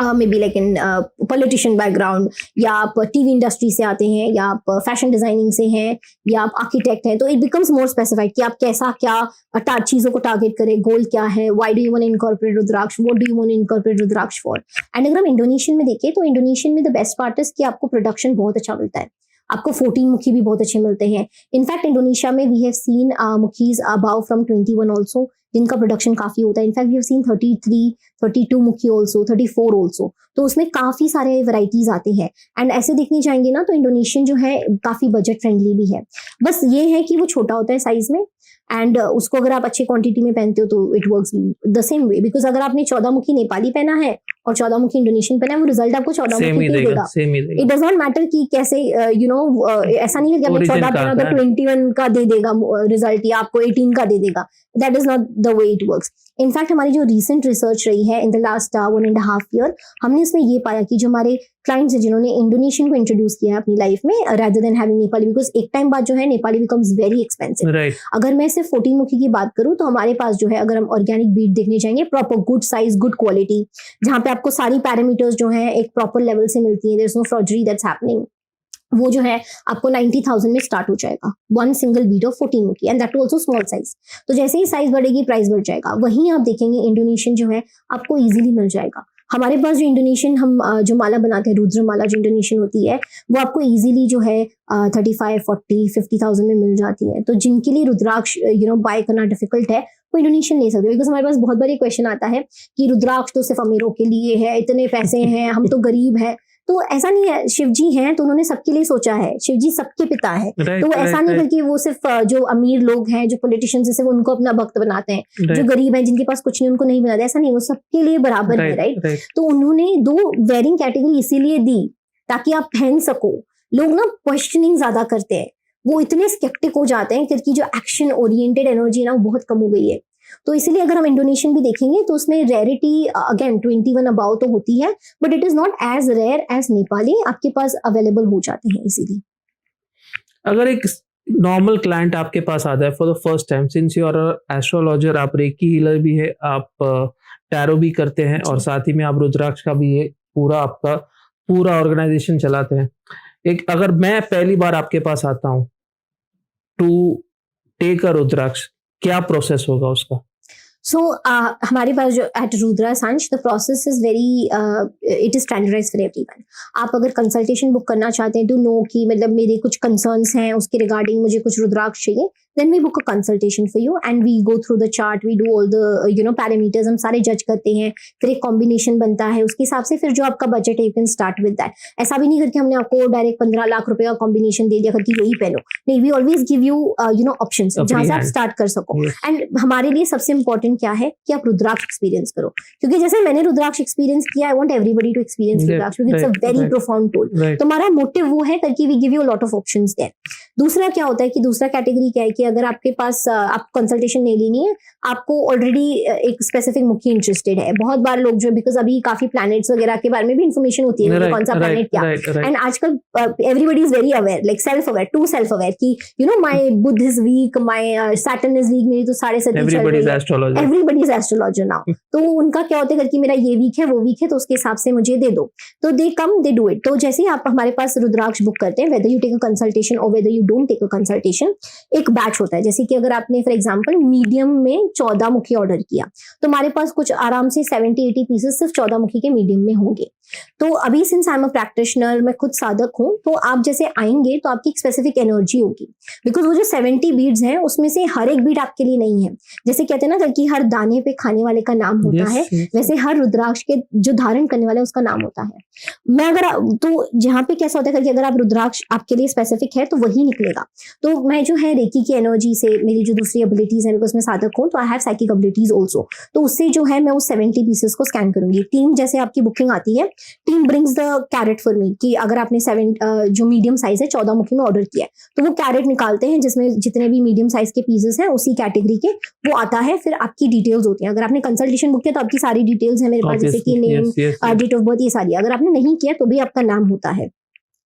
maybe like in politician background, या आप टीवी इंडस्ट्री से आते हैं, या आप फैशन डिजाइनिंग से हैं, या आप आर्किटेक्ट हैं, तो इट बिकम्स मोर स्पेसिफाइड कि आप कैसा क्या चीजों को टारगेट करें, गोल क्या है, why do you want to incorporate rudraksha, what do you want to incorporate rudraksha for. And अगर हम इंडोनेशियन में देखें तो इंडोनेशियन में द बेस्ट पार्ट इज कि आपको प्रोडक्शन बहुत अच्छा मिलता है, आपको 14 मुखी भी बहुत अच्छे मिलते हैं। इनफैक्ट इंडोनेशिया में we have seen mukhis about from 21 also, जिनका प्रोडक्शन काफी होता है। इनफैक्ट वी हैव सीन 33, 32 मुखी ऑल्सो, 34 ऑल्सो, तो उसमें काफी सारे वैरायटीज आते हैं। एंड ऐसे देखने जाएंगे ना तो इंडोनेशियन जो है काफी बजट फ्रेंडली भी है। बस ये है कि वो छोटा होता है साइज में, एंड उसको अगर आप अच्छी क्वांटिटी में पहनते हो तो it works the same way, because अगर आपने 14 मुखी नेपाली पहना है और 14 मुखी इंडोनेशियन पहना है, वो रिजल्ट आपको 14 मुखी देगा। इट डज नॉट मैटर कि कैसे ऐसा नहीं है कि आपने 14 पहना तो 21 का दे देगा रिजल्ट, या आपको 18 का दे देगा। That is not the way it works. In fact हमारी जो रिसेंट रिसर्च रही है इन द लास्ट 1.5 ईयर, हमने इसमें ये पाया कि जो हमारे क्लाइंट्स हैं जिन्होंने इंडोनेशियन को इंट्रोड्यूस किया है अपनी लाइफ में rather than having Nepali, because एक टाइम बाद जो है नेपाली बिकम्स वेरी एक्सपेंसिव। अगर मैं सिर्फ 14 मुखी की बात करूं तो हमारे पास जो है, अगर हम ऑर्गेनिक बीट देखने जाएंगे, proper good size good quality, जहां पे आपको सारी पैरामीटर्स जो है एक प्रॉपर लेवल से मिलती है, there is no fraudery that's happening, वो जो है आपको 90,000 में स्टार्ट हो जाएगा, 1 single bead of 14 rupee, and that also small size. तो जैसे ही साइज बढ़ेगी प्राइस बढ़ जाएगा। वहीं आप देखेंगे इंडोनेशियन जो है आपको इजीली मिल जाएगा। हमारे पास जो इंडोनेशियन हम जो माला बनाते हैं, रुद्र माला जो इंडोनेशियन होती है, वो आपको इजीली जो है 35, 40, 50,000 में मिल जाती है। तो जिनके लिए रुद्राक्ष बाय करना डिफिकल्ट है वो इंडोनेशियन ले सकते हो। बिकॉज हमारे पास बहुत बार क्वेश्चन आता है कि रुद्राक्ष तो सिर्फ अमीरों के लिए है, इतने पैसे हैं, हम तो गरीब हैं। तो ऐसा नहीं है, शिव जी हैं तो उन्होंने सबके लिए सोचा है, शिव जी सबके पिता है। तो ऐसा नहीं है कि वो सिर्फ जो अमीर लोग हैं, जो पॉलिटिशियंस जैसे उनको अपना भक्त बनाते हैं, जो गरीब हैं जिनके पास कुछ नहीं उनको नहीं बनाते, ऐसा नहीं, वो सबके लिए बराबर है, राइट। तो उन्होंने 2 वेयरिंग कैटेगरी इसीलिए दी ताकि आप पहन सको। लोग ना क्वेश्चनिंग ज्यादा करते हैं, वो इतने स्केप्टिक हो जाते हैं क्योंकि जो एक्शन ओरिएंटेड एनर्जी ना वो बहुत कम हो गई है। तो इसीलिए अगर हम इंडोनेशियन भी देखेंगे तो उसमें रेयरिटी अगेन 21 अबाउ तो होती है, but it is not as rare as Nepali आपके पास अवेलेबल हो जाते हैं इजीली। अगर एक नॉर्मल क्लाइंट आपके पास आता है for the first time, since you are astrologer, आप रेकी हीलर भी है, आप टैरो भी करते हैं और साथ ही में आप रुद्राक्ष का भी ये आपका पूरा ऑर्गेनाइजेशन चलाते हैं। एक अगर मैं पहली बार आपके पास आता हूँ टू टेक अ रुद्राक्ष, क्या प्रोसेस होगा उसका? सो हमारे पास जो at Rudra Saanch the process is very it is standardise for everyone. आप अगर कंसल्टेशन बुक करना चाहते हैं टू नो कि मतलब मेरे कुछ कंसर्न्स हैं उसके रिगार्डिंग, मुझे कुछ रुद्राक्ष चाहिए, then we book a consultation for you and we go through the chart, we do all the parameters, हम सारे जज करते हैं, फिर एक कॉम्बिनेशन बनता है उसके हिसाब से, फिर जो आपका बजट है you can start with that. ऐसा भी नहीं करके हमने आपको डायरेक्ट 15 लाख रुपए का कॉम्बिनेशन दे दिया करके यही पहनो, नहीं, we always give you options जहां से आप स्टार्ट कर सको। एंड हमारे लिए सबसे इंपॉर्टेंट क्या है कि आप रुद्राक्ष एक्सपीरियंस करो, क्योंकि जैसे मैंने रुद्राक्ष एक्सपीरियंस किया, I want everybody to experience rudraksha because it's a very profound tool. तो हमारा मोटिव वो है करके we give you lot of options there. दूसरा क्या होता है कि दूसरा कैटेगरी क्या है कि अगर आपके पास आप कंसल्टेशन नहीं लेनी है, आपको ऑलरेडी एक स्पेसिफिक मुखी इंटरेस्टेड है। बहुत बार लोग जो, बिकॉज अभी काफी प्लैनेट्स वगैरह के बारे में भी इंफॉर्मेशन होती है, कौन सा प्लैनेट क्या, एंड आजकल everybody is very aware, like self aware, to self aware कि my Budh is weak, my Saturn is weak, मेरी तो साढ़े सती चल रही है, एवरीबॉडी इज एस्ट्रोलॉजर नाउ। तो उनका क्या होता है कि मेरा ये वीक है वो वीक है, तो उसके हिसाब से मुझे दे दो, तो दे कम दे डू इट। तो जैसे ही आप हमारे पास रुद्राक्ष बुक करते हैं, whether you take a consultation और whether you don't take a consultation, एक बैच होता है। जैसे कि अगर आपने फॉर एग्जांपल मीडियम में 14 मुखी ऑर्डर किया, तो हमारे पास कुछ आराम से 70-80 पीसेस सिर्फ 14 मुखी के मीडियम में होंगे। तो अभी since I am a practitioner, मैं खुद साधक हूं, तो आप जैसे आएंगे तो आपकी एक स्पेसिफिक एनर्जी होगी, बिकॉज वो जो 70 बीड्स हैं उसमें से हर एक बीड आपके लिए नहीं है। जैसे कहते हैं ना कि हर दाने पे खाने वाले का नाम होता है, वैसे हर रुद्राक्ष के जो धारण करने वाले उसका नाम होता है। मैं अगर तो जहाँ पे कैसा होता है कि अगर आप रुद्राक्ष आपके लिए स्पेसिफिक है तो वही निकलेगा। तो मैं जो है रेकी की एनर्जी से, मेरी जो दूसरी एबिलिटीज है, बिकॉज मैं साधक हूँ, तो I have psychic abilities also, तो उससे जो है मैं उस 70 पीसेस को स्कैन करूंगी। टीम जैसे आपकी बुकिंग आती है, team brings the carat for me कि अगर आपने जो मीडियम साइज है 14 मुखी में ऑर्डर किया है, तो वो कैरेट निकालते हैं जिसमें जितने भी मीडियम साइज के पीसेस हैं उसी कैटेगरी के, वो आता है। फिर आपकी डिटेल्स होती हैं, अगर आपने कंसल्टेशन बुक किया तो आपकी सारी डिटेल्स है मेरे पास, जैसे कि नेम, डेट ऑफ बर्थ, ये सारी। अगर आपने नहीं किया तो भी आपका नाम होता है,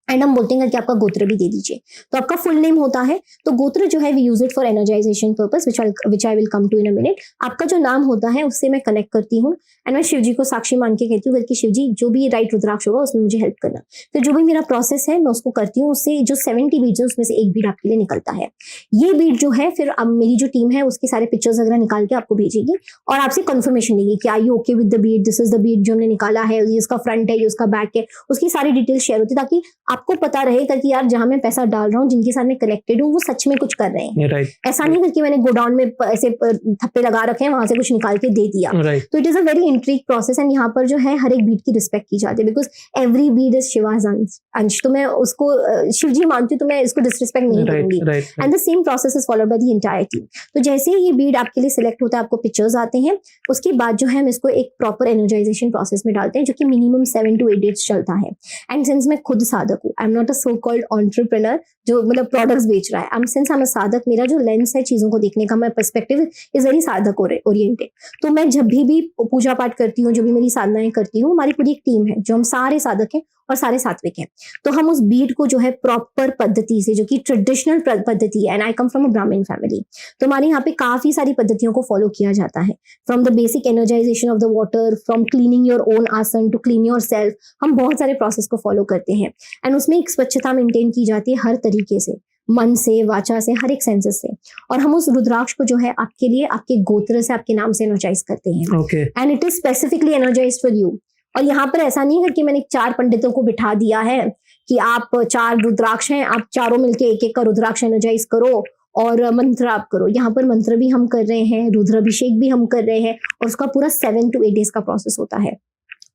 एंड हम बोलते हैं कि आपका गोत्र भी दे दीजिए, तो आपका फुल नेम होता है। तो गोत्र जो है we use it for energisation purpose, which I will come to in a minute. आपका जो नाम होता है उससे मैं कनेक्ट करती हूँ, एंड मैं शिव जी को साक्षी मान के कहती हूँ कि शिव जी जो भी राइट रुद्राक्ष होगा उसमें मुझे हेल्प करना। फिर जो भी मेरा प्रोसेस है मैं उसको करती हूँ, उससे जो 70 बीड्स है उसमें से एक बीड आपके लिए निकलता है। ये बीड जो है फिर अब मेरी जो टीम है उसके सारे पिक्चर्स वगैरह निकाल के आपको भेजेगी और आपसे कंफर्मेशन लेगी कि are you okay with the bead, this is the bead जो हमने निकाला है, ये इसका फ्रंट है, ये उसका बैक है, उसकी सारी डिटेल्स शेयर होती है, ताकि आपको पता रहे कि यार जहां मैं पैसा डाल रहा हूँ, जिनके साथ मैं कनेक्टेड हूँ, वो सच में कुछ कर रहे हैं। ऐसा नहीं करके मैंने गोडाउन में ऐसे थप्पे लगा रखे हैं, वहां से कुछ निकाल के दे दिया। तो it is a very intrigue process, and यहाँ पर जो है हर एक बीड की रिस्पेक्ट की जाती है, because every bead is Shiva's अंश। तो मैं उसको शिव जी मानती हूँ, तो मैं इसको डिसरिस्पेक्ट नहीं करूंगी। And the same process is followed by the entire team. तो जैसे ही ये बीड आपके लिए सिलेक्ट होता है, आपको पिक्चर्स आते हैं, उसके बाद जो है हम इसको एक प्रॉपर एनर्जाइजेशन प्रोसेस में डालते हैं, जो कि मिनिमम 7 to 8 डेज चलता है। एंड सिंस मैं खुद साधक हूँ, I am not a so called entrepreneur जो मतलब प्रोडक्ट्स बेच रहा है, सिंस आई एम अ साधक, मेरा जो लेंस है चीजों को देखने का, मैं पर्सपेक्टिव इज वेरी साधक ओरिएंटेड। तो मैं जब भी पूजा पाठ पाठ करती हूँ, जो भी मेरी साधनाएं करती हूँ, हमारी पूरी एक टीम है जो हम सारे साधक हैं और सारे सात्विक हैं। तो हम उस बीड को जो है प्रॉपर पद्धति से, जो कि ट्रेडिशनल पद्धति है, and I come from a ब्राह्मण फैमिली, तो हमारे यहाँ पे काफी सारी पद्धतियों को फॉलो किया जाता है। From the basic energisation of the water, from cleaning your own aasan to clean yourself, हम बहुत सारे प्रोसेस को फॉलो करते हैं। एंड उसमें एक स्वच्छता मेंटेन की जाती है हर तरीके से, मन से, वाचा से, हर एक सेंसेस से। और हम उस रुद्राक्ष को जो है आपके लिए, आपके गोत्र से, आपके नाम से एनर्जाइज करते हैं, and it is specifically energise for you. और यहाँ पर ऐसा नहीं है कि मैंने 4 पंडितों को बिठा दिया है कि आप 4 रुद्राक्ष हैं, आप चारों मिलके एक एक का रुद्राक्ष एनर्जाइज करो और मंत्र आप करो। यहाँ पर मंत्र भी हम कर रहे हैं, रुद्राभिषेक भी हम कर रहे हैं, और उसका पूरा 7 to 8 days का प्रोसेस होता है।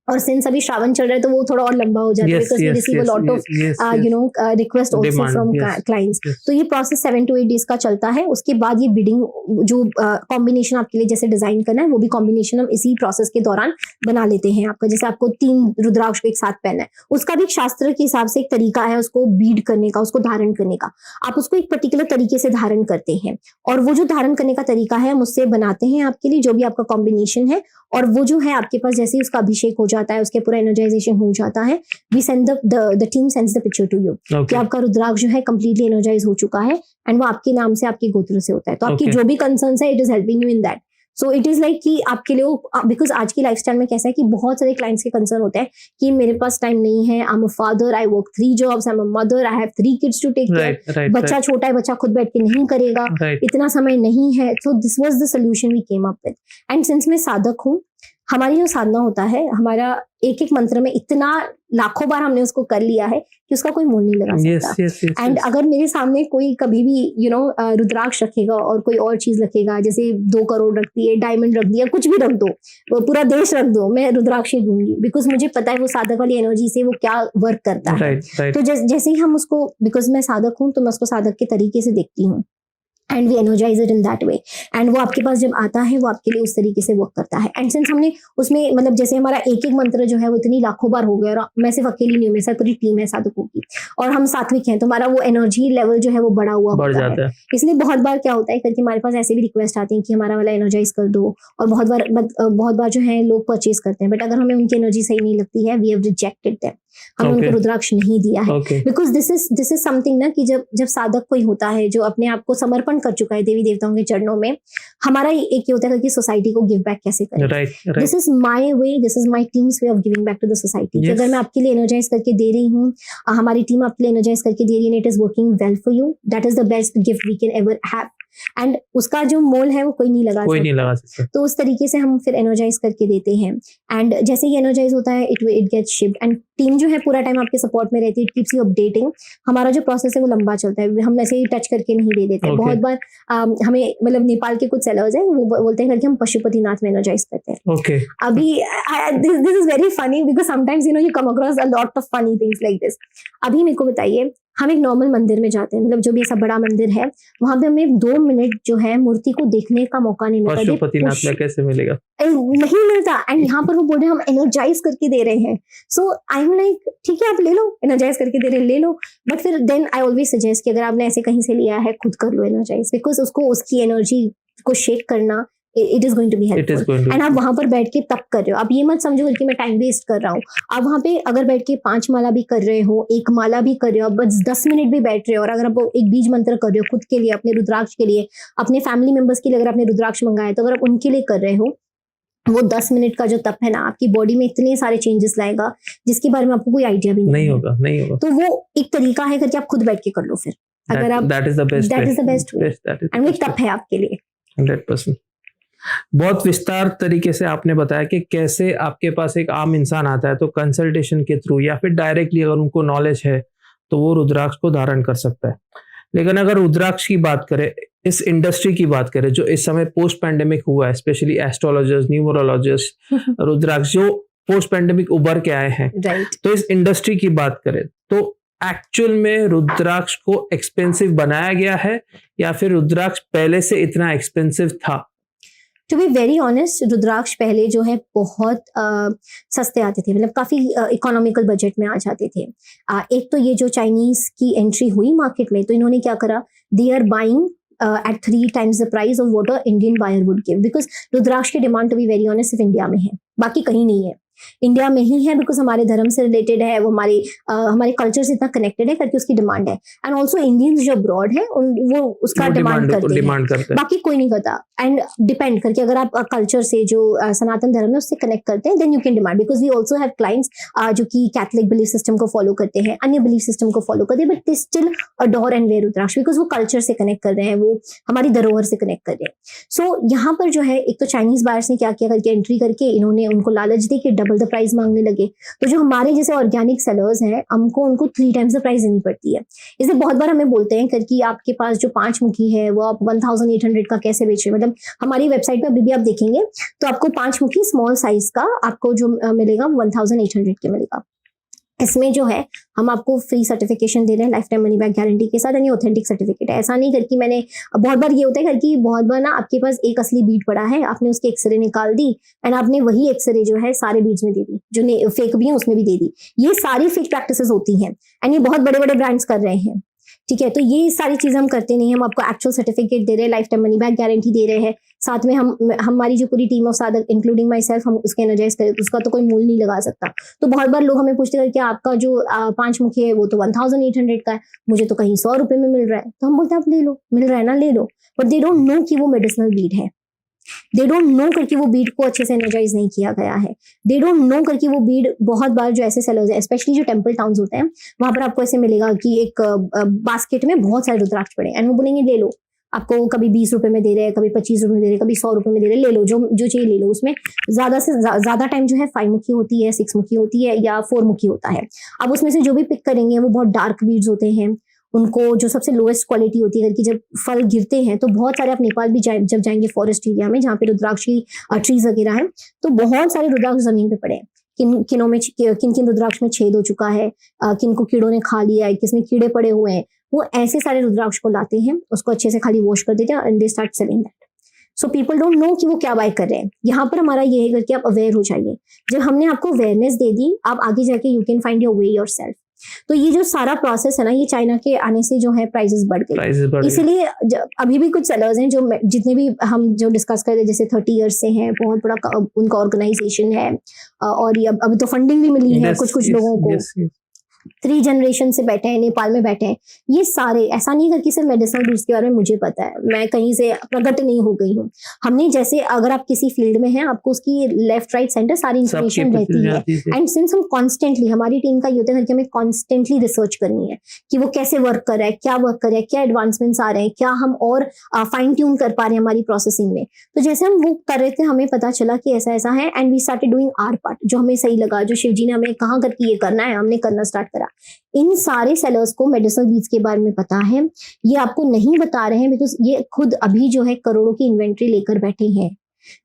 और सिंस अभी श्रावण चल रहा है तो वो थोड़ा और लंबा हो जाता है, because we receive a lot of request also from clients. तो ये प्रोसेस 7 to 8 days का चलता है। उसके बाद ये बिडिंग जो कॉम्बिनेशन आपके लिए जैसे डिजाइन करना है, वो भी कॉम्बिनेशन हम इसी प्रोसेस के दौरान बना लेते हैं आपका। जैसे आपको 3 रुद्राक्ष को एक साथ पहनना है, उसका भी एक शास्त्र के हिसाब से एक तरीका है उसको बीड करने का, उसको धारण करने का। आप उसको एक पर्टिकुलर तरीके से धारण करते हैं, और वो जो धारण करने का तरीका है हम उससे बनाते हैं आपके लिए, जो भी आपका कॉम्बिनेशन है। और वो जो है आपके पास जैसे ही उसका अभिषेक हो जाता है, उसके पूरा एनर्जाइजेशन हो जाता है, we send the team sends the picture to you कि आपका रुद्राक्ष जो है कंप्लीटली एनर्जाइज हो चुका है, एंड वो आपके नाम से, आपके गोत्र से होता है। तो आपकी जो भी कंसर्न्स है, it is helping you in that. So it is like कि आपके लिए, बिकॉज आज की लाइफस्टाइल में कैसा है कि बहुत सारे क्लाइंट्स के कंसर्न होते हैं कि मेरे पास टाइम नहीं है, I am a father, I work 3 jobs, I am a mother, I have 3 kids to take care, बच्चा छोटा है, बच्चा खुद बैठ के नहीं करेगा, इतना समय नहीं है। So this was the solution we came up with. And since मैं साधक हूँ, हमारी जो साधना होता है, हमारा एक एक मंत्र में इतना लाखों बार हमने उसको कर लिया है कि उसका कोई मोल नहीं लगा सकता। एंड अगर मेरे सामने कोई कभी भी रुद्राक्ष रखेगा और कोई और चीज रखेगा, जैसे 2 करोड़ रख दिए, डायमंड रख दिया, कुछ भी रख दो, पूरा देश रख दो, मैं रुद्राक्ष ही दूंगी, बिकॉज मुझे पता है वो साधक वाली एनर्जी से वो क्या वर्क करता है। तो जैसे ही हम उसको, बिकॉज मैं साधक हूँ तो मैं उसको साधक के तरीके से देखती हूँ, and we energise it in that way. And वो आपके पास जब आता है, वो आपके लिए उस तरीके से वर्क करता है। एंड सिंस हमने उसमें, मतलब जैसे हमारा एक एक मंत्र जो है वो इतनी लाखों बार हो गया, और मैं सिर्फ अकेली नहीं हूँ, मेरे साथ पूरी टीम है साधकों की, और हम सात्विक हैं, तो हमारा वो एनर्जी लेवल जो है वो बढ़ा हुआ होता है। इसलिए बहुत बार क्या होता है करके हमारे पास ऐसे भी रिक्वेस्ट आती है कि हमारा वाला एनर्जाइज कर दो, और बहुत बार जो है लोग परचेज करते हैं, बट अगर हमें उनकी एनर्जी सही नहीं लगती है, वी हैव रिजेक्टेड देम, हमने उनको रुद्राक्ष नहीं दिया है। बिकॉज दिस इज समथिंग ना कि जब साधक कोई होता है जो अपने आप को समर्पण कर चुका है देवी देवताओं के चरणों में, हमारा एक ये होता है कि सोसाइटी को गिव बैक कैसे करें। This is my way, this is my team's way of giving back to the society. अगर मैं आपके लिए एनर्जाइज करके दे रही हूँ, हमारी टीम आपके लिए एनर्जाइज करके दे रही है, it is working well for you, that is the best gift we can ever have. And उसका जो मोल है वो कोई नहीं लगा सकता। तो उस तरीके से हम फिर एनर्जाइज करके देते हैं। एंड जैसे ही एनर्जाइज होता है, it gets shipped, and team जो है पूरा टाइम आपके सपोर्ट में रहती है, इट कीप्स यू अपडेटिंग। हमारा जो प्रोसेस है वो लंबा चलता है, हम ऐसे ही टच करके नहीं दे देते। बहुत बार हमें, मतलब नेपाल के कुछ सेलर्स हैं, वो बोलते हैं कि हम पशुपतिनाथ में एनर्जाइज करते हैं। अभी this is very funny, because sometimes you come across a lot of funny things like this. अभी मेरे को बताइए, हम एक नॉर्मल मंदिर में जाते हैं, मतलब जो भी ऐसा बड़ा मंदिर है, वहां पे हमें 2 मिनट जो है मूर्ति को देखने का मौका नहीं मिलता। पशुपतिनाथ में कैसे मिलेगा? नहीं मिलता। एंड यहाँ पर वो बोल रहे हैं हम एनर्जाइज करके दे रहे हैं। सो आई एम लाइक, ठीक है आप ले लो, एनर्जाइज करके दे रहे हैं, ले लो, बट फिर देन आई ऑलवेज सजेस्ट कि अगर आपने ऐसे कहीं से लिया है, खुद कर लो एनर्जाइज, बिकॉज उसको, उसकी एनर्जी को शेक करना, it is going to be helpful. And आप वहां पर बैठ के तप कर रहे हो, आप ये मत समझो कि मैं टाइम वेस्ट कर रहा हूँ। आप वहां पे अगर बैठ के 5 माला भी कर रहे हो, 1 माला भी कर रहे हो, बस 10 मिनट भी बैठ रहे हो, और अगर आप एक बीज मंत्र कर रहे हो खुद के लिए, अपने रुद्राक्ष के लिए, अपने फैमिली मेंबर्स के लिए, अगर आपने रुद्राक्ष मंगाया तो अगर आप उनके लिए कर रहे हो, वो 10 मिनट का जो तप है ना, आपकी बॉडी में इतने सारे चेंजेस लाएगा जिसके बारे में आपको कोई आइडिया भी नहीं होगा। तो वो एक तरीका है करके आप खुद बैठ के कर लो। फिर अगर आप, that is the best way, and वो तप है आपके लिए 100%। बहुत विस्तार तरीके से आपने बताया कि कैसे आपके पास एक आम इंसान आता है तो कंसल्टेशन के थ्रू या फिर डायरेक्टली अगर उनको नॉलेज है तो वो रुद्राक्ष को धारण कर सकता है। लेकिन अगर रुद्राक्ष की बात करें, इस इंडस्ट्री की बात करें जो इस समय पोस्ट पैंडेमिक हुआ है, स्पेशली एस्ट्रोलॉजर्स, न्यूमरोलॉजिस्ट, रुद्राक्ष जो पोस्ट पैंडेमिक उभर के आए हैं, तो इस इंडस्ट्री की बात करें तो एक्चुअल में रुद्राक्ष को एक्सपेंसिव बनाया गया है या फिर रुद्राक्ष पहले से इतना एक्सपेंसिव था? टू बी वेरी ऑनेस्ट, रुद्राक्ष पहले जो है बहुत सस्ते आते थे, मतलब काफी इकोनॉमिकल बजट में आ जाते थे। एक तो ये जो चाइनीज की एंट्री हुई मार्केट में, तो इन्होंने क्या करा, they are buying at 3 times the price of what a Indian buyer would give, because रुद्राक्ष की demand, to be very honest, सिर्फ इंडिया में है, बाकी कहीं नहीं है, इंडिया में ही है, बिकॉज हमारे धर्म से रिलेटेड है, वो हमारे कल्चर से इतना कनेक्टेड है करके उसकी डिमांड है। एंड ऑल्सो इंडियंस जो अब्रॉड है वो उसका डिमांड करते हैं, बाकी कोई नहीं करता। एंड डिपेंड करके अगर आप कल्चर से जो सनातन धर्म है उससे कनेक्ट करते हैं, then you can demand, because we also have clients जो कि कैथलिक बिलीफ सिस्टम को फॉलो करते हैं, अन्य बिलीफ सिस्टम को फॉलो करते हैं, but they still adore and wear rudraksha, because वो कल्चर से कनेक्ट कर रहे हैं, वो हमारी धरोहर से कनेक्ट कर रहे हैं। सो यहाँ पर जो है, एक तो चाइनीज बायर्स ने क्या किया करके एंट्री करके इन्होंने उनको लालच दी कि डबल द प्राइस मांगने लगे। तो जो हमारे जैसे ऑर्गेनिक सेलर्स हैं, हमको उनको 3 times द प्राइस देनी पड़ती है। इसलिए बहुत बार हमें बोलते हैं कि आपके पास जो 5 मुखी है वो आप 1800 का कैसे बेच रहे हैं। मतलब हमारी वेबसाइट पे अभी भी आप देखेंगे तो आपको 5 मुखी स्मॉल साइज का आपको जो मिलेगा 1800 के मिलेगा। इसमें जो है हम आपको फ्री सर्टिफिकेशन दे रहे हैं lifetime money back guarantee के साथ, यानी ऑथेंटिक सर्टिफिकेट है। ऐसा नहीं करके मैंने बहुत बार ये होता है करके, बहुत बार ना आपके पास एक असली बीट पड़ा है, आपने उसके एक्सरे निकाल दी एंड आपने वही एक्सरे जो है सारे बीट्स में दे दी, जो फेक भी है उसमें भी दे दी। ये सारी फेक प्रैक्टिसेस होती हैं एंड ये बहुत बड़े बड़े ब्रांड्स कर रहे हैं, ठीक है। तो ये सारी चीजें हम करते नहीं, हम आपको एक्चुअल सर्टिफिकेट दे रहे हैं, lifetime money back guarantee दे रहे हैं, साथ में हमारी जो पूरी team of sadhak including myself, हम उसके एनर्जाइज करें, उसका तो कोई मूल नहीं लगा सकता। तो बहुत बार लोग हमें पूछते हैं कि आपका जो 5 मुखी है वो तो 1800 का है, मुझे तो कहीं 100 रुपए में मिल रहा है। तो हम बोलते हैं आप ले लो, मिल रहा है ना ले लो, बट दे डोंट नो कि वो मेडिसिनल बीड है, दे डोंट नो करके वो बीड को अच्छे से एनर्जाइज नहीं किया गया है, दे डोंट नो करके वो बीड, बहुत बार जो ऐसे सेलर्स है स्पेशली जो टेम्पल टाउन्स होते हैं वहां पर आपको ऐसे मिलेगा कि एक बास्केट में बहुत सारे रुद्राक्ष पड़े एंड वो बोलेंगे ले लो, आपको कभी 20 रुपए में दे रहे हैं, कभी 25 रुपए में दे रहे हैं, कभी 100 रुपए में दे रहे हैं, ले लो जो चाहिए ले लो। उसमें ज्यादा से ज्यादा टाइम जो है 5 मुखी होती है, 6 मुखी होती है या 4 मुखी होता है। अब उसमें से जो भी पिक करेंगे वो बहुत डार्क बीड्स होते हैं, उनको जो सबसे लोएस्ट क्वालिटी होती है कि जब फल गिरते हैं तो बहुत सारे, आप नेपाल भी जब जाएंगे फॉरेस्ट एरिया में जहाँ पे रुद्राक्ष की ट्रीज वगैरह है, तो बहुत सारे रुद्राक्ष जमीन पे पड़े हैं। किन रुद्राक्ष में छेद हो चुका है, किन को कीड़ों ने खा लिया है, किसमें कीड़े पड़े हुए हैं, वो ऐसे सारे रुद्राक्ष को लाते हैं, उसको अच्छे से खाली वॉश कर देते हैं and they start selling that. So people don't know कि वो क्या बाय कर रहे हैं। यहाँ पर हमारा ये है करके आप अवेयर हो जाइए। जब हमने आपको अवेयरनेस दे दी, आप आगे जाके you can find your way yourself. तो ये जो सारा प्रोसेस है ना, ये चाइना के आने से जो है प्राइसेस बढ़ गए। इसीलिए अभी भी कुछ सेलर्स हैं जो जितने भी हम जो डिस्कस कर रहे हैं, जैसे 30 इयर्स से हैं, बहुत बड़ा उनका ऑर्गेनाइजेशन है और ये अभी तो फंडिंग भी मिली है कुछ लोगों को। 3 जनरेशन से बैठे हैं, नेपाल में बैठे हैं। ये सारे, ऐसा नहीं करके सिर्फ मेडिसिनल बीड्स के बारे में मुझे पता है, मैं कहीं से प्रकट नहीं हो गई हूँ। हमने जैसे, अगर आप किसी फील्ड में हैं, आपको उसकी लेफ्ट राइट सेंटर सारी इंफॉर्मेशन रहती है एंड सिंस हम कॉन्स्टेंटली, हमारी टीम का ये होता है कि हमें कॉन्स्टेंटली रिसर्च करनी है कि वो कैसे वर्क कर रहा है, क्या वर्क कर रहा है, क्या एडवांसमेंट्स आ रहे हैं, क्या हम और फाइन ट्यून कर पा रहे हैं हमारी प्रोसेसिंग में। तो जैसे हम वो कर रहे थे, हमें पता चला कि ऐसा ऐसा है and we started doing our part, जो हमें सही लगा, जो शिव जी ने हमें कहाँ करके ये करना है, हमने करना स्टार्ट करा। इन सारे सेलर्स को मेडिसिनल बीड्स के बारे में पता है, ये आपको नहीं बता रहे हैं बिकॉज ये खुद अभी जो है करोड़ों की इन्वेंट्री लेकर बैठे हैं।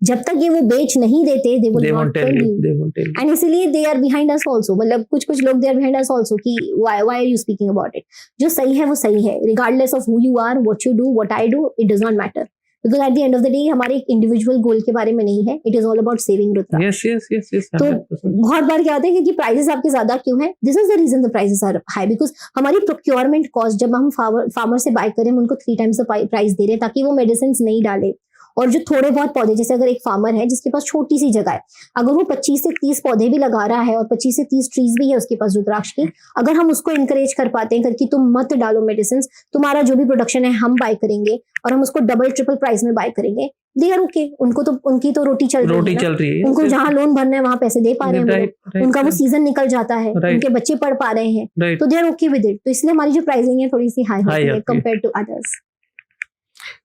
जब तक ये वो बेच नहीं देते, they will not tell you, and इसीलिए they are behind us also. मतलब कुछ लोग they are behind us also कि why are you speaking about it. जो सही है वो सही है, regardless of who you are, what you do, what I do, it does not matter, because at the end of the day हमारे एक individual goal के बारे में नहीं है, it is all about saving rudraksha. yes, तो बहुत बार क्या होता है कि प्राइसेस आपके ज्यादा क्यों है, this is the reason the prices are high, because हमारी प्रोक्योरमेंट कॉस्ट, जब हम फार्मर से बाय करें, हम उनको 3 times द प्राइस दे रहे हैं ताकि वो मेडिसिन नहीं डाले। और जो थोड़े बहुत पौधे, जैसे अगर एक फार्मर है जिसके पास छोटी सी जगह है, अगर वो 25 से 30 पौधे भी लगा रहा है और 25 से 30 ट्रीज भी है उसके पास रुद्राक्ष की, अगर हम उसको इनकरेज कर पाते हैं करके तुम मत डालो मेडिसिन, तुम्हारा जो भी प्रोडक्शन है हम बाय करेंगे और हम उसको डबल ट्रिपल प्राइस में बाय करेंगे, दे आर ओके। उनकी तो रोटी चल रही है, उनको जहाँ लोन भरना है वहां पैसे दे पा रहे हैं, उनका वो सीजन निकल जाता है, उनके बच्चे पढ़ पा रहे हैं, तो they are okay with it. तो इसलिए हमारी जो प्राइसिंग है थोड़ी सी हाई होती है कंपेयर टू अदर्स।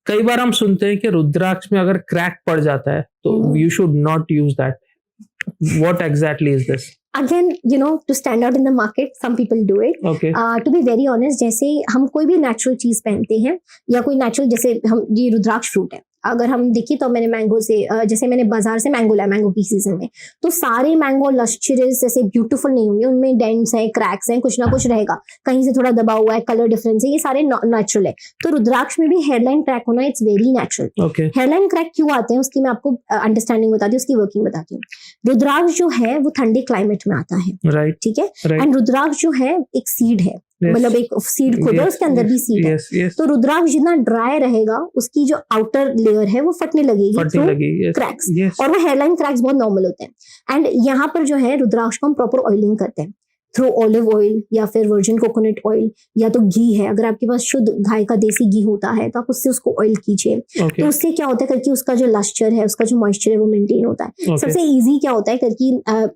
कई बार हम सुनते हैं कि रुद्राक्ष में अगर क्रैक पड़ जाता है तो you should not use that. What exactly is this? Again, to stand out in the market, some people do it. Okay. To be very honest, जैसे हम कोई भी नेचुरल चीज पहनते हैं या कोई नेचुरल, जैसे हम ये रुद्राक्ष फ्रूट है, अगर हम देखिए तो मैंने मैंगो से, जैसे मैंने बाजार से मैंगो लाया मैंगो की सीजन में, तो सारे मैंगो लश्चरस जैसे ब्यूटीफुल नहीं होंगे, उनमें डेंट्स हैं, क्रैक्स हैं, कुछ ना कुछ रहेगा, कहीं से थोड़ा दबा हुआ है, कलर डिफरेंस है, ये सारे नेचुरल है। तो रुद्राक्ष में भी हेयरलाइन क्रैक होना it's very natural. Hairline crack क्यों आते हैं उसकी मैं आपको अंडरस्टैंडिंग बताती हूँ, उसकी वर्किंग बताती हूँ। रुद्राक्ष जो है वो ठंडे क्लाइमेट में आता है, राइट, ठीक है, एंड रुद्राक्ष जो है एक सीड है, मतलब एक सीड खोदा उसके अंदर भी सीड है। तो रुद्राक्ष जितना ड्राई रहेगा उसकी जो आउटर लेयर है वो फटने लगेगी, क्रैक्स, और वो हेयरलाइन क्रैक्स बहुत नॉर्मल होते हैं। एंड यहाँ पर जो है रुद्राक्ष को हम प्रॉपर ऑयलिंग करते हैं थ्रू ऑलिव ऑयल या फिर वर्जिन कोकोनट ऑयल या तो घी है, अगर आपके पास शुद्ध गाय का देसी घी होता है तो आप उससे उसको ऑयल कीजिए। तो उससे क्या होता है करके उसका जो लस्टर है, उसका जो मॉइस्चर है वो मेंटेन होता है। सबसे इजी क्या होता है करके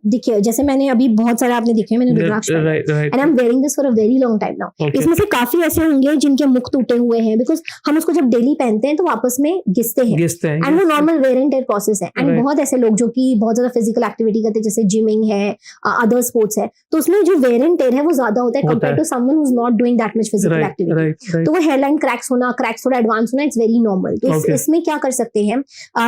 देखिए, जैसे मैंने अभी बहुत सारे आपने देखे, मैंने rudraksha and I am wearing this for a very long time now. इसमें से काफी ऐसे होंगे जिनके मुख टूटे हुए हैं, बिकॉज हम उसको जब डेली पहनते हैं तो वापस में घिसते हैं एंड वो normal wear and tear process है। एंड बहुत ऐसे लोग जो कि बहुत ज्यादा फिजिकल एक्टिविटी करते हैं, जैसे जिमिंग है, अदर स्पोर्ट्स है, तो उसमें जो वेयर एंड टेयर है वो ज्यादा होता है compare to someone who is not doing that much physical activity. तो वो हेयरलाइन क्रैक्स थोड़ा एडवांस होना, इट्स वेरी नॉर्मल। तो इसमें क्या कर सकते हैं,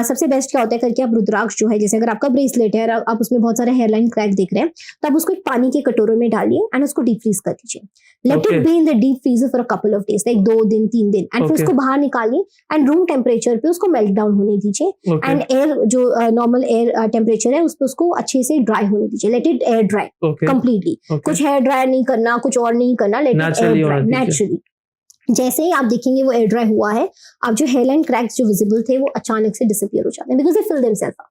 सबसे बेस्ट क्या होता है करके, आप रुद्राक्ष जो है, जैसे अगर आपका ब्रेसलेट है और आप उसमें बहुत सारे हेयरलाइन क्रैक देख रहे हैं, तो आप उसको एक पानी के कटोरे में डालिए एंड उसको डीप फ्रीज कर दीजिए। Let it be in the deep freezer for a couple of days, like 2 दिन 3 दिन, एंड फिर उसको बाहर निकालिए एंड रूम टेम्परेचर पे उसको मेल्ट डाउन होने दीजिए। एंड एयर जो नॉर्मल एयर टेम्परेचर है उस पर उसको अच्छे से ड्राई होने दीजिए। Let it air dry completely, कुछ हेयर ड्राई नहीं करना, कुछ और नहीं करना, let it air dry naturally. जैसे ही आप देखेंगे वो एयर ड्राई हुआ है, अब जो हेयरलाइन क्रैक्स जो विजिबल थे वो अचानक से डिसअपियर हो जाते हैं, because they fill themselves up.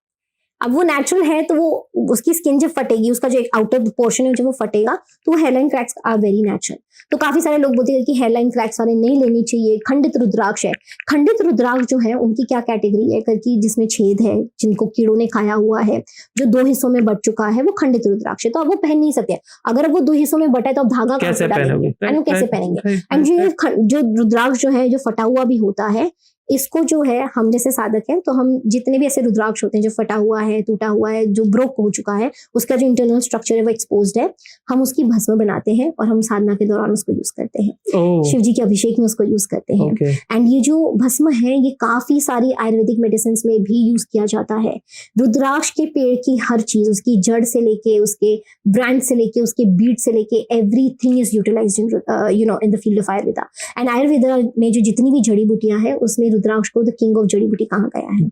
अब वो नेचुरल है तो वो उसकी स्किन जब फटेगी, उसका जो एक आउटर पोर्शन है जब वो फटेगा तो वो hairline cracks are very natural. तो काफी सारे लोग बोलते हैं कि हेयरलाइन क्रैक्स वाले नहीं लेनी चाहिए। खंडित रुद्राक्ष है, खंडित रुद्राक्ष जो है उनकी क्या कैटेगरी है करके, जिसमें छेद है, जिनको कीड़ों ने खाया हुआ है, जो 2 हिस्सों में बट चुका है, वो खंडित रुद्राक्ष है। तो अब वो पहन नहीं सकते। अगर वो 2 हिस्सों में बटा है तो अब धागा कहां से डालेंगे एंड वो कैसे पहनेंगे। एंड जो रुद्राक्ष जो है जो फटा हुआ भी होता है, इसको जो है हम जैसे साधक हैं तो हम जितने भी ऐसे रुद्राक्ष होते हैं जो फटा हुआ है, टूटा हुआ है, जो ब्रोक हो चुका है, उसका जो इंटरनल स्ट्रक्चर है वो एक्सपोज्ड है, हम उसकी भस्म बनाते हैं और हम साधना के दौरान उसको यूज करते हैं। शिव जी के अभिषेक में उसको यूज करते हैं। एंड ये जो भस्म है ये काफी सारी आयुर्वेदिक मेडिसिन में भी यूज किया जाता है। रुद्राक्ष के पेड़ की हर चीज, उसकी जड़ से लेके, उसके ब्रांड से लेके, उसके बीट से लेके, everything is utilised in the field of Ayurveda. And Ayurveda में जो जितनी भी जड़ी बूटियां हैं उसमें रुद्राक्ष को द किंग ऑफ जड़ी बूटी कहा गया है।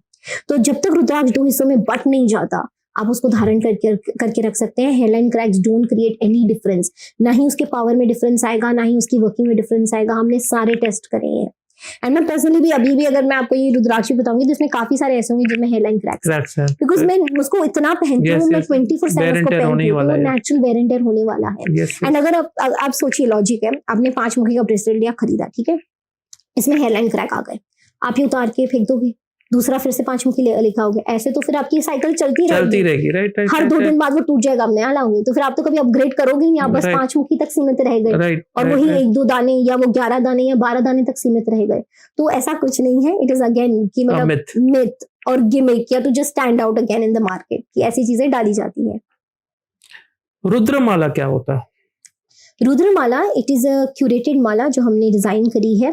तो जब तक रुद्राक्ष 2 हिस्सों में बट नहीं जाता, आप उसको धारण करके रख सकते हैं। Hairline cracks don't create any difference, ना ही उसके पावर में डिफरेंस आएगा, ना ही उसकी वर्किंग में डिफरेंस आएगा। हमने सारे टेस्ट करे हैं। एंड मैं पर्सनली भी अभी भी अगर मैं आपको ये रुद्राक्ष बताऊंगी तो इसमें काफी सारे ऐसे होंगे जिनमें हेयरलाइन क्रैक्स है, बिकॉज मैं उसको इतना पहनती हूँ, मैं 24/7 उसको पहनती हूँ, वो नेचुरल वेयर एंड टेयर होने वाला है। एंड अगर आप सोचिए, लॉजिक है, आपने 5 मुखी का ब्रेसलेट लिया, खरीदा, ठीक है, इसमें हेयरलाइन क्रैक आ गए, आप ये उतार के फेंक दोगे, दूसरा फिर से 5 मुखी लिखाओगे, ऐसे तो फिर आपकी साइकिल चलती रहेगी। राइट। हर 2 दिन बाद वो टूट जाएगा, आप नया लाओगे, तो फिर आप तो कभी अपग्रेड करोगे नहीं, आप बस 5 मुखी तक सीमित रह गए और वही 1-2 दाने या वो 11 दाने या 12 दाने तक सीमित रह गए। तो ऐसा कुछ नहीं है। इट इज अगेन कि मतलब मिथ और गिमिक, या तो just stand out again in the market कि ऐसी चीजें डाली जाती है। रुद्रमाला क्या होता है? रुद्रमाला इट इज अ क्यूरेटेड माला जो हमने डिजाइन करी है,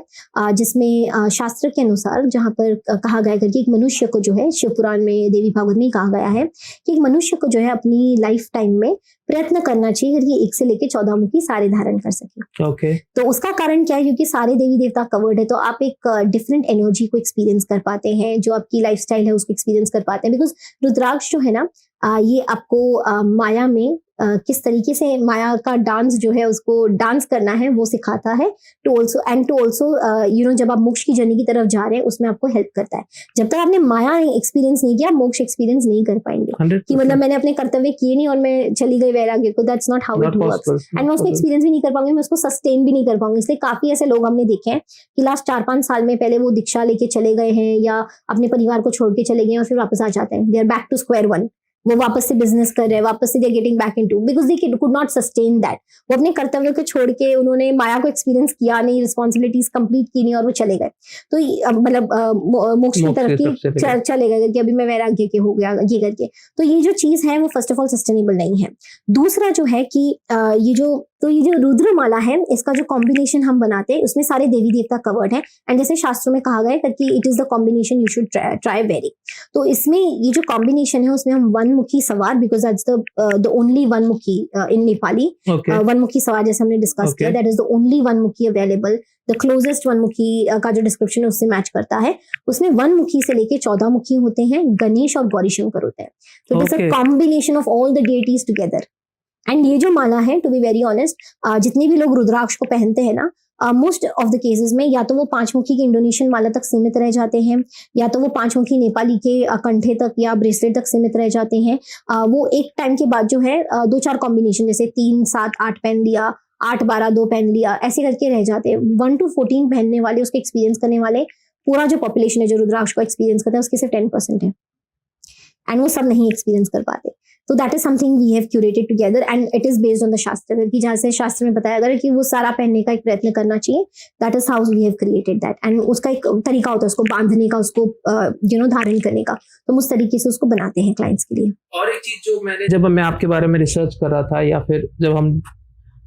जिसमें शास्त्र के अनुसार जहाँ पर कहा गया है कि एक मनुष्य को जो है, शिव पुराण में, देवी भागवत में कहा गया है कि एक मनुष्य को जो है अपनी लाइफ टाइम में प्रयत्न करना चाहिए कि 1 से लेकर 14 मुखी सारे धारण कर सके। तो उसका कारण क्या है, क्योंकि सारे देवी देवता कवर्ड है, तो आप एक डिफरेंट एनर्जी को एक्सपीरियंस कर पाते हैं, जो आपकी लाइफस्टाइल है उसको एक्सपीरियंस कर पाते हैं। बिकॉज रुद्राक्ष जो है ना, ये आपको माया में किस तरीके से माया का डांस जो है उसको डांस करना है वो सिखाता है। टू ऑल्सो जब आप मोक्ष की जर्नी की तरफ जा रहे हैं उसमें आपको हेल्प करता है। जब तक आपने माया एक्सपीरियंस नहीं किया, मोक्ष एक्सपीरियंस नहीं कर पाएंगे। कि मतलब मैंने अपने कर्तव्य किए नहीं और मैं चली गई वैराग्य को, that's not how it works. And मैं उसको एक्सपीरियंस भी नहीं कर पाऊंगी, मैं उसको सस्टेन भी नहीं कर पाऊंगी। इसलिए काफी ऐसे लोग हमने देखे हैं कि लास्ट 4-5 साल में पहले वो दीक्षा लेके चले गए हैं या अपने परिवार को छोड़ के चले गए और फिर वापस आ जाते हैं, they are back to square one. वो वापस से बिजनेस कर रहे हैं, वापस से they getting back into, because they could not sustain that. वो अपने कर्तव्यों को छोड़ के, उन्होंने माया को एक्सपीरियंस किया नहीं, रिस्पॉन्सिबिलिटीज कंप्लीट की नहीं और वो चले गए। तो मतलब मोक्ष की तरफ की चले गए कि अभी मैं वैराग्य के हो गया ये करके। तो ये जो चीज है वो फर्स्ट ऑफ ऑल सस्टेनेबल नहीं है। दूसरा जो है कि ये जो रुद्रमाला है, इसका जो कॉम्बिनेशन हम बनाते हैं उसमें सारे देवी देवता कवर्ड है। एंड जैसे शास्त्रों में कहा गया है कि it is the combination you should try very. तो इसमें ये जो कॉम्बिनेशन है उसमें हम 1 मुखी सवार, बिकॉज दैट्स द ओनली 1 मुखी इन नेपाली, 1 मुखी सवार जैसे हमने डिस्कस किया, दैट इज द ओनली 1 मुखी अवेलेबल। द क्लोजेस्ट 1 मुखी का जो डिस्क्रिप्शन है उससे मैच करता है। उसमें 1 मुखी से लेके 14 मुखी होते हैं, गणेश और गौरी शंकर होते हैं। तो it is a combination of all the deities together. And ये जो माला है, टू बी वेरी ऑनेस्ट, जितने भी लोग रुद्राक्ष को पहनते हैं ना, मोस्ट ऑफ द केसेस में या तो वो 5 मुखी की इंडोनेशियन माला तक सीमित रह जाते हैं, या तो वो 5 मुखी नेपाली के कंठे तक या ब्रेसलेट तक सीमित रह जाते हैं। वो एक टाइम के बाद जो है 2-4 कॉम्बिनेशन, जैसे 3, 7, 8 पहन लिया, 8, 12, 2 पहन लिया, ऐसे करके रह जाते हैं। 1 to 14 पहनने वाले, उसको एक्सपीरियंस करने वाले, पूरा जो पॉपुलेशन है जो रुद्राक्ष को एक्सपीरियंस करता है, उसके सिर्फ 10% है, एंड वो सब नहीं एक्सपीरियंस कर पाते। तो that is something we have curated together and it is based on the shastra, कि जहाँ से शास्त्र में बताया गया कि वो सारा पहनने का एक प्रयत्न करना चाहिए। That is how we have created that, and उसका एक तरीका होता है उसको बांधने का, उसको धारण करने का, तो उस तरीके से उसको बनाते हैं क्लाइंट्स के लिए। और एक चीज जो मैंने, जब मैं आपके बारे में रिसर्च कर रहा था या फिर जब हम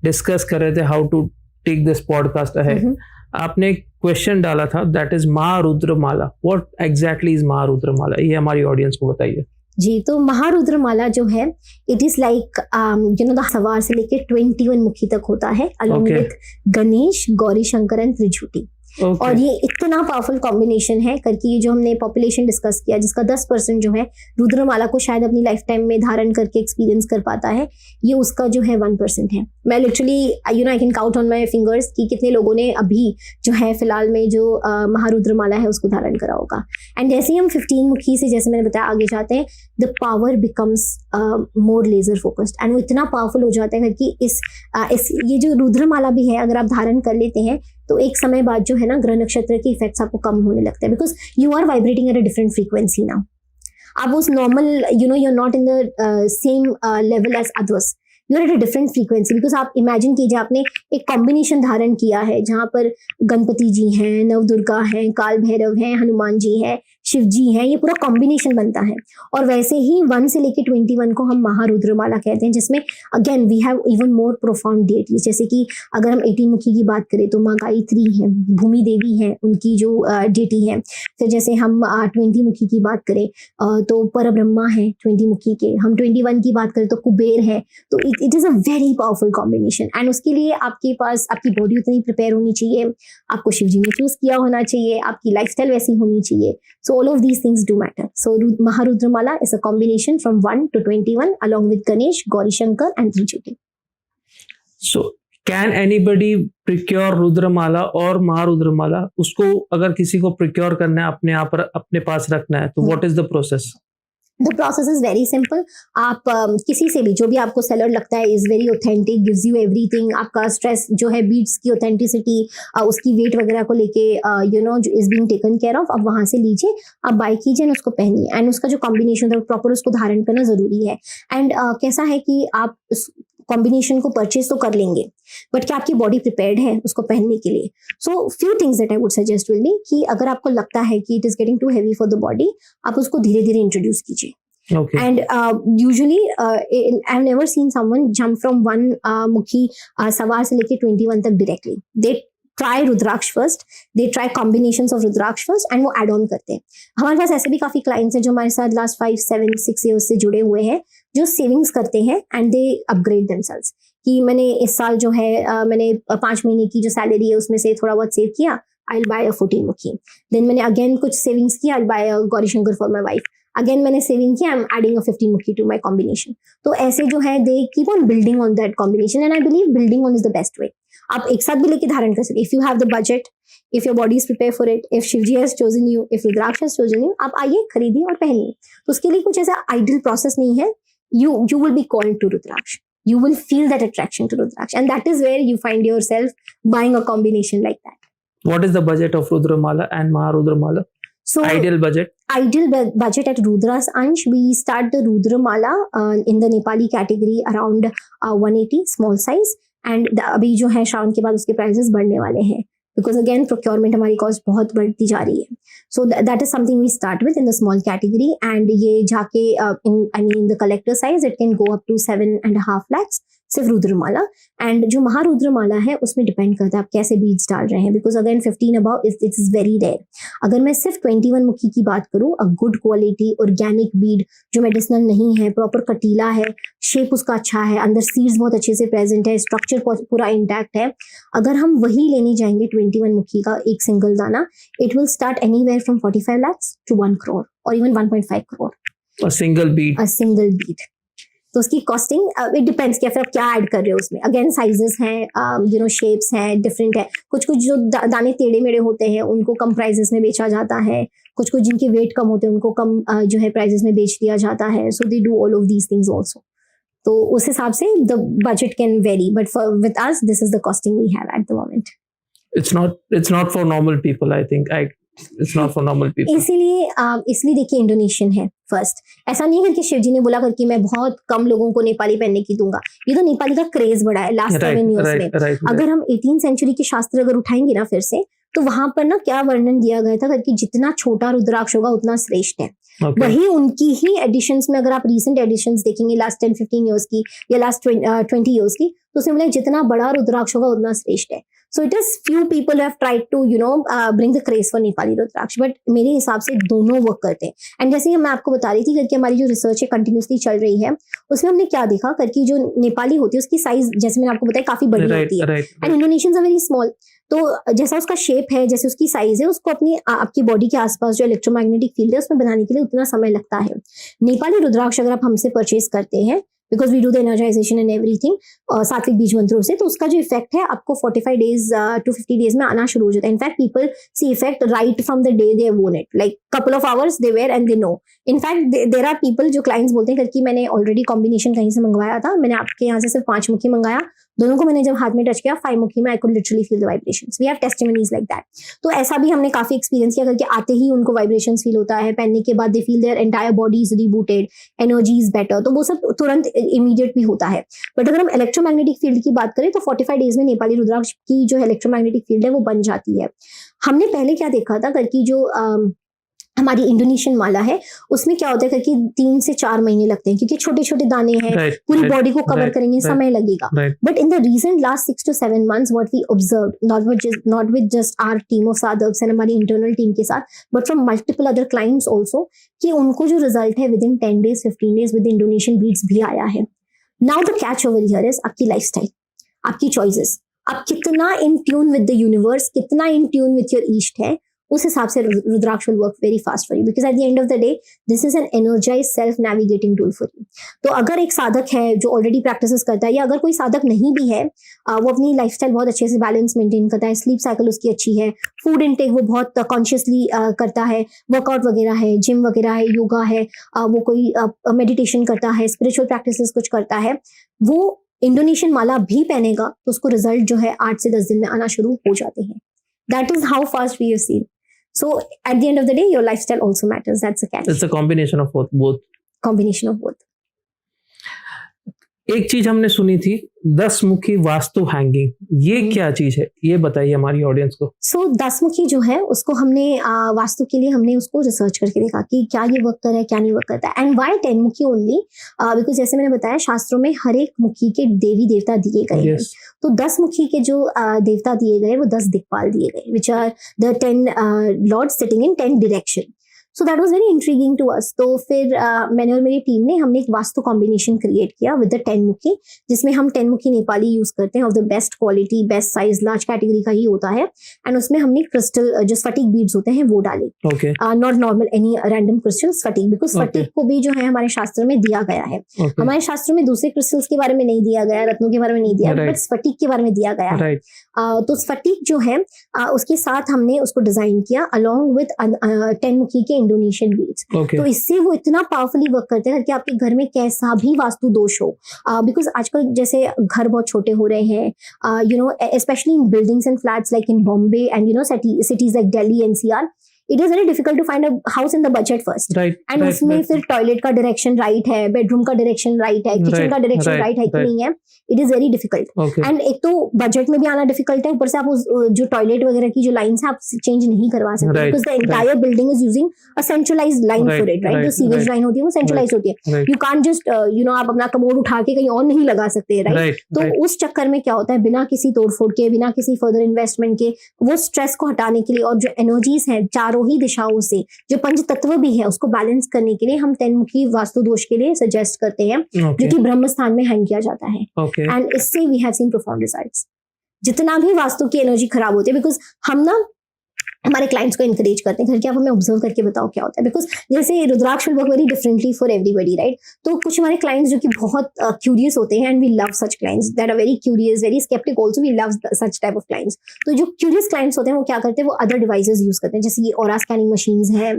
डिस्कस कर रहे थे how to take this podcast ahead, आपने एक क्वेश्चन डाला था, that is Maharudra mala. What exactly is Maharudra mala? ये हमारी ऑडियंस को बताइए जी। तो महारुद्र माला जो है, इट इज लाइक सवार से लेके 21 मुखी तक होता है, along with Ganesh, Gauri Shankar and Trijuti. और ये इतना पावरफुल कॉम्बिनेशन है करके, ये जो हमने पॉपुलेशन डिस्कस किया, जिसका 10% जो है रुद्रमाला को शायद अपनी लाइफ टाइम में धारण करके एक्सपीरियंस कर पाता है, ये उसका जो है 1% है। मैं literally I can count on my fingers कि कितने लोगों ने अभी जो है फिलहाल में जो महारुद्रमाला है उसको धारण करा होगा। एंड जैसे ही हम 15 मुखी से, जैसे मैंने बताया, आगे जाते हैं, the power becomes more laser focused, and वो इतना पावरफुल हो जाता है कि इस ये जो रुद्रमाला भी है, अगर आप धारण कर लेते हैं तो एक समय बाद जो है ना, ग्रह नक्षत्र के इफेक्ट्स आपको कम होने लगते हैं, because you are vibrating at a different frequency now. आप उस normal you are not in the same level as others, you are at a different frequency. Because आप इमेजिन कीजिए, आपने एक कॉम्बिनेशन धारण किया है जहां पर गणपति जी हैं, नवदुर्गा हैं, काल भैरव हैं, हनुमान जी हैं, शिव जी हैं, ये पूरा कॉम्बिनेशन बनता है। और वैसे ही 1 से लेके 21 को हम महारुद्रमाला कहते हैं, जिसमें again we have even more profound deities. जैसे कि अगर हम 18 मुखी की बात करें तो माँ गायत्री हैं, भूमि देवी हैं, उनकी जो डेटी है। फिर जैसे हम 20 मुखी की बात करें तो परब्रह्मा है 20 मुखी के। हम 21 की बात करें तो कुबेर है। तो it is a very powerful combination, and उसके लिए आपके पास आपकी बॉडी उतनी प्रिपेयर होनी चाहिए, आपको शिव जी ने चूज किया होना चाहिए, आपकी लाइफस्टाइल वैसी होनी चाहिए। So all of these things do matter. So Maharudramala is a combination from 1 to 21 along with Ganesh, Gauri Shankar and Trijuti. So can anybody procure रुद्रमाला और महारुद्रमाला? उसको अगर किसी को प्रिक्योर करना है, अपने पास रखना है, तो what is the process? The process is very simple. आप किसी से भी, जो भी आपको सेलर लगता है is very authentic, gives you everything, आपका स्ट्रेस जो है, बीट्स की ऑथेंटिसिटी, उसकी वेट वगैरह को लेके जो is being taken care of, आप वहां से लीजिए, आप बाय कीजिए, उसको पहनिए, एंड उसका जो कॉम्बिनेशन है प्रॉपर उसको धारण करना जरूरी है। एंड कैसा है कि आप कॉम्बिनेशन को परचेज तो कर लेंगे, बट क्या आपकी बॉडी प्रिपेयर्ड है उसको पहनने के लिए? So few things that I would suggest will be कि अगर आपको लगता है कि it is getting too heavy for the body, आप उसको धीरे धीरे इंट्रोड्यूस कीजिए। Okay. And usually I've never seen someone jump from 1 mukhi सवार से लेके 21 तक directly. They try rudraksha first, they try combinations of rudraksha first, and वो add on करते हैं। हमारे पास ऐसे भी काफी clients हैं जो हमारे साथ last 5, 7, 6 years से जुड़े हुए हैं, जो सेविंग्स करते हैं and they upgrade themselves। कि मैंने इस साल जो है मैंने 5 महीने की जो सैलरी है उसमें से थोड़ा बहुत सेव किया, I'll buy a 14 मुखी। Then मैंने अगेन कुछ सेविंग्स किया, I'll buy a Gauri Shankar for my wife। Again मैंने सेविंग किया, आई एम एडिंग अ 15 मुखी टू माई कॉम्बिनेशन। तो ऐसे जो है they keep on building on that combination, and I believe building on is the best way. आप एक साथ भी लेके धारण कर सकते, if you have the budget, if your body is prepare for it, if Shivji has chosen you, if rudraksha has chosen you, आप आइए, खरीदिए और पहनिए। तो उसके लिए कुछ ऐसा आइडियल प्रोसेस नहीं है। you will be called to Rudraksh. You will feel that attraction to Rudraksh, and that is where you find yourself buying a combination like that. What is the budget of Rudramala and Maharudramala? So ideal budget budget at Rudra's Ansh, we start the Rudramala in the Nepali category around 180 small size, and अभी जो है श्रावण के बाद उसके prices बढ़ने वाले हैं, because again procurement हमारी कॉस्ट बहुत बढ़ती जा रही है। So that is something we start with in the small category, and ये जाके in the collector size it can go up to 7.5 lakhs सिर्फ रुद्रमाला। एंड जो महारुद्रमाला है उसमें डिपेंड करता है आप कैसे बीड्स डाल रहे हैं, because again 15 above it's very rare. अगर मैं सिर्फ 21 मुखी की बात करूं, a good quality organic bead जो मेडिसिनल नहीं है, प्रॉपर कटीला है, शेप उसका अच्छा है, अंदर सीड्स बहुत अच्छे से प्रेजेंट है, स्ट्रक्चर पूरा इंटैक्ट है, अगर हम वही लेने जाएंगे 21 मुखी का एक सिंगल दाना, it will start anywhere from 45 lakhs to 1 crore or even 1.5 crore। A single bead. तो उसकी कॉस्टिंग इट डिपेंड्स कि फिर आप क्या ऐड कर रहे हो उसमें. अगेन साइजेस हैं, शेप्स हैं, डिफरेंट है. कुछ जो दाने टेढ़े मेढ़े होते हैं उनको कम प्राइजेस में बेचा जाता है. कुछ जिनके वेट कम होते हैं उनको कम जो है प्राइजेस में बेच दिया जाता है. So they do all of these things also. तो उस हिसाब से the budget can vary, but for with us this is the costing we have at the moment. It's not for normal people. I think it's not for normal people. इसलिए देखिए Indonesian है first. ऐसा नहीं है कि शिव जी ने बोला करके मैं बहुत कम लोगों को नेपाली पहनने की दूंगा. ये तो नेपाली का क्रेज बढ़ा है लास्ट 7 years में. अगर हम 18th सेंचुरी के शास्त्र अगर उठाएंगे ना फिर से, तो वहां पर ना क्या वर्णन दिया गया था कि जितना छोटा रुद्राक्ष होगा उतना श्रेष्ठ है. वही उनकी ही एडिशंस में अगर आप रीसेंट एडिशंस देखेंगे लास्ट 10-15 years की या लास्ट 20 years की, तो उसमें बोला जितना बड़ा रुद्राक्ष होगा उतना श्रेष्ठ है. So it is few people have tried to bring the craze for Nepali rudraksha, but मेरे हिसाब से दोनों वर्क करते हैं. एंड जैसे ही मैं आपको बता रही थी करके हमारी जो रिसर्च है कंटिन्यूसली चल रही है, उसमें हमने क्या देखा करके जो नेपाली होती है उसकी साइज जैसे मैंने आपको बताया काफी बड़ी होती है and Indonesians are very small. तो जैसा उसका शेप है, जैसे उसकी साइज है, उसको अपनी आपकी बॉडी के आसपास जो इलेक्ट्रोमैग्नेटिक फील्ड है उसमें बनाने के लिए उतना समय लगता है. नेपाली रुद्राक्ष अगर आप हमसे परचेज करते हैं, because we do the energisation and everything सात्विक बीज मंत्रों से, तो उसका जो इफेक्ट है आपको 45 days to 50 days में आना शुरू हो जाता है. In fact people see effect right from the day they won it, like couple of hours they wear and they know. In fact there are people जो क्लाइंट्स बोलते हैं कि मैंने ऑलरेडी कॉम्बिनेशन कहीं से मंगवाया था, मैंने आपके यहाँ से सिर्फ 5 मुखी मंगाया, दोनों को मैंने जब हाथ में टच किया 5 मुखी में I could literally feel the vibrations. We have testimonies like that. तो ऐसा भी हमने काफी एक्सपीरियंस किया करके आते ही उनको वाइब्रेशंस फील होता है, पहनने के बाद they feel their entire body is rebooted, energy is better. तो वो सब तुरंत इमीडिएट भी होता है. बट अगर हम इलेक्ट्रोमैग्नेटिक फील्ड की बात करें तो 45 days में नेपाली रुद्राक्ष की जो इलेक्ट्रोमैग्नेटिक फील्ड है वो बन जाती है. हमने पहले क्या देखा था करके जो हमारी इंडोनेशियन माला है उसमें क्या होता है कि 3 से 4 महीने लगते हैं क्योंकि छोटे छोटे दाने हैं, पूरी बॉडी को कवर करेंगे, समय लगेगा. But in the recent last 6 to 7 months what we observe not with just our team of साधक्स एंड हमारी इंटरनल टीम के साथ, but from multiple other clients also, कि उनको जो रिजल्ट है within 10 days 15 days with Indonesian beads भी आया है. Now the catch over here is आपकी लाइफस्टाइल, आपकी चॉइसेस, आप कितना in tune with the universe, कितना इन ट्यून विद योर ईस्ट है, उस हिसाब से rudraksha will work very fast for you, because at the end of the day this is an energize self navigating tool for you. तो अगर एक साधक है जो ऑलरेडी प्रैक्टिसेस करता है, या अगर कोई साधक नहीं भी है, वो अपनी लाइफस्टाइल बहुत अच्छे से बैलेंस मेंटेन करता है, स्लीप साइकिल उसकी अच्छी है, फूड इनटेक वो बहुत कॉन्शियसली करता है, वर्कआउट वगैरह है, जिम वगैरह है, योगा है, वो कोई मेडिटेशन करता है, स्पिरिचुअल प्रैक्टिसेस कुछ करता है, वो इंडोनेशियन माला भी पहनेगा तो उसको रिजल्ट जो है 8 से 10 दिन में आना शुरू हो जाते हैं. That is how fast we have seen. So at the end of the day, your lifestyle also matters. That's a catch. It's a combination of both. Combination of both. एक चीज हमने सुनी थी 10 मुखी वास्तु हैंगिंग, ये क्या चीज है, ये बताइए हमारी ऑडियंस को. सो 10 मुखी जो है उसको हमने वास्तु के लिए हमने उसको रिसर्च करके देखा कि क्या ये वर्क कर रहा है, क्या नहीं वर्क करता है. एंड व्हाई 10 मुखी ओनली, बिकॉज जैसे मैंने बताया शास्त्रों में हर एक मुखी के देवी देवता दिए गए हैं. तो 10 मुखी के जो देवता दिए गए वो 10 दिक्पाल दिए गए, which are the 10 lords sitting in 10 direction. So that was very intriguing to us. तो फिर मैंने और मेरी टीम ने हमने एक वास्तु कॉम्बिनेशन क्रिएट किया विद द 10 मुखी, जिसमें हम 10 मुखी नेपाली यूज करते हैं of the best quality, best size, large category का ही होता है. एंड उसमें हमने क्रिस्टल जो स्फटिक बीड्स होते हैं वो डाले, not normal any random crystal, स्फटिक, बिकॉज स्फटिक को भी जो है हमारे शास्त्र में दिया गया है. हमारे शास्त्रों में दूसरे क्रिस्टल्स के बारे में नहीं दिया गया, रत्नों के बारे में नहीं दिया, बट स्फटिक के बारे में दिया गया है. तो स्फटिक जो है उसके साथ हमने उसको डिजाइन किया अलॉन्ग विद 10 मुखी के इंडोनेशियन बीड्स. तो इससे वो इतना पावरफुली वर्क करते हैं कि आपके घर में कैसा भी वास्तु दोष हो, बिकॉज आजकल जैसे घर बहुत छोटे हो रहे हैं, specially in buildings and flats like in Bombay and cities like Delhi NCR, it is very difficult to find a house in the budget first. And उसमें फिर टॉयलेट का डायरेक्शन राइट है, बेडरूम का डायरेक्शन राइट है, किचन का direction right है कि नहीं है, it is very difficult. And एक तो बजट में भी आना डिफिकल्ट है, ऊपर से आप जो टॉयलेट वगैरह की जो लाइन्स है आप चेंज नहीं करवा सकते, because the entire building is using a centralised line for it, right. जो सीवेज लाइन होती है वो सेंट्रलाइज होती है. यू कांट जस्ट आप अपना कमोड उठा के कहीं और नहीं लगा सकते, राइट. तो उस चक्कर में क्या होता है, बिना किसी तोड़फोड़ के, बिना किसी फर्दर इन्वेस्टमेंट के, वो स्ट्रेस को हटाने के लिए और जो एनर्जीज है चारों ही दिशाओं से, जो पंच तत्व भी है उसको बैलेंस करने के लिए हम 10 मुखी वास्तु दोष के लिए सजेस्ट करते हैं, जो कि ब्रह्म स्थान में हैंग किया जाता है. एंड इससे we have seen profound results. जितना भी वास्तु की एनर्जी खराब होती है, बिकॉज हम ना हमारे क्लाइंट्स को encourage करते हैं घर के, आप हमें ऑब्जर्व करके बताओ क्या होता है, बिकॉज जैसे rudraksha will work very differently for everybody, right. तो कुछ हमारे क्लाइंट्स जो कि बहुत क्यूरियस होते हैं, and we love such clients that are very curious, very skeptic also, we love such type of clients. तो जो क्यूरियस क्लाइंट्स होते हैं वो क्या करते हैं, वो अदर डिवाइसेस यूज करते हैं, जैसे ये ऑरा स्कैनिंग मशीन्स हैं,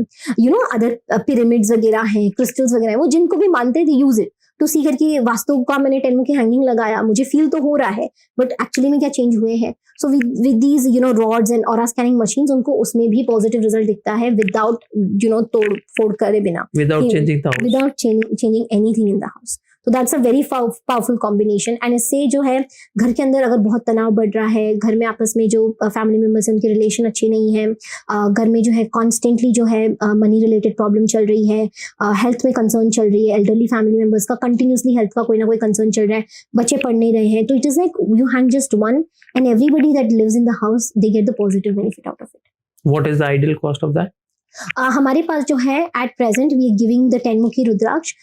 अदर पिरामिड्स वगैरह हैं, क्रिस्टल्स वगैरह हैं, वो जिनको भी मानते हैं, यूज इट टू सी करके वास्तु का मैंने 10 की हैंगिंग लगाया, मुझे फील तो हो रहा है बट एक्चुअली में क्या चेंज हुए हैं। So with these rods and aura scanning machines, उनको उसमें भी पॉजिटिव रिजल्ट दिखता है विदाउट तोड़ फोड़ करे बिना, Without changing the house. Without changing anything in the house. तो that's a very powerful combination. And इससे जो है घर के अंदर अगर बहुत तनाव बढ़ रहा है, घर में आपस में जो फैमिली मेंबर्स हैं उनके रिलेशन अच्छे नहीं है, घर में जो है कॉन्स्टेंटली जो है मनी रिलेटेड प्रॉब्लम चल रही है, हेल्थ में कंसर्न चल रही है, एल्डरली फैमिली मेंबर्स का कंटिन्यूसली हेल्थ का कोई ना कोई कंसर्न चल रहा है, बच्चे पढ़ नहीं रहे हैं, तो it is like you hang just one and everybody that lives in the house they get the positive benefit out of it. What is the ideal cost of that? हमारे पास जो है at present we are giving the 10 मुखी रुद्राक्ष,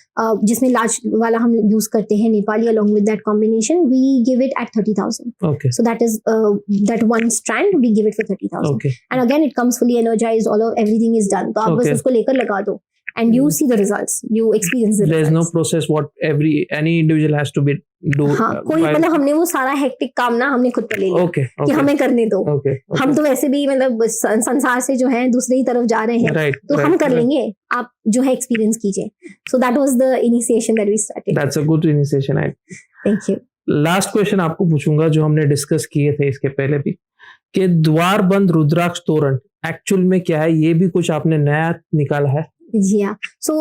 जिसमें large वाला हम use करते हैं Nepali along with that combination, we give it at 30,000। Okay. So that is that one strand we give it for 30,000. Okay. And again it comes fully energized, all of everything is done. तो आप बस Okay. उसको लेकर लगा दो and you see the results, you experience the There is no results. process what any individual has to be do. हाँ, कोई by- मतलब हमने वो सारा हेक्टिक काम ना हमने खुद पे ले लिया Okay. कि Okay. हमें करने दो। Okay. हम तो वैसे भी मतलब संसार से जो है दूसरी ही तरफ जा रहे हैं, Right. तो right, हम कर right. लेंगे, आप जो है एक्सपीरियंस कीजिए। So that was the initiation that we started. That's a good initiation. Thank you. Last question आपको पूछूंगा जो हमने डिस्कस किए थे इसके पहले भी, कि द्वार बंद रुद्राक्ष तोरण एक्चुअल में क्या है, ये भी कुछ आपने नया निकाला है? जी हाँ। सो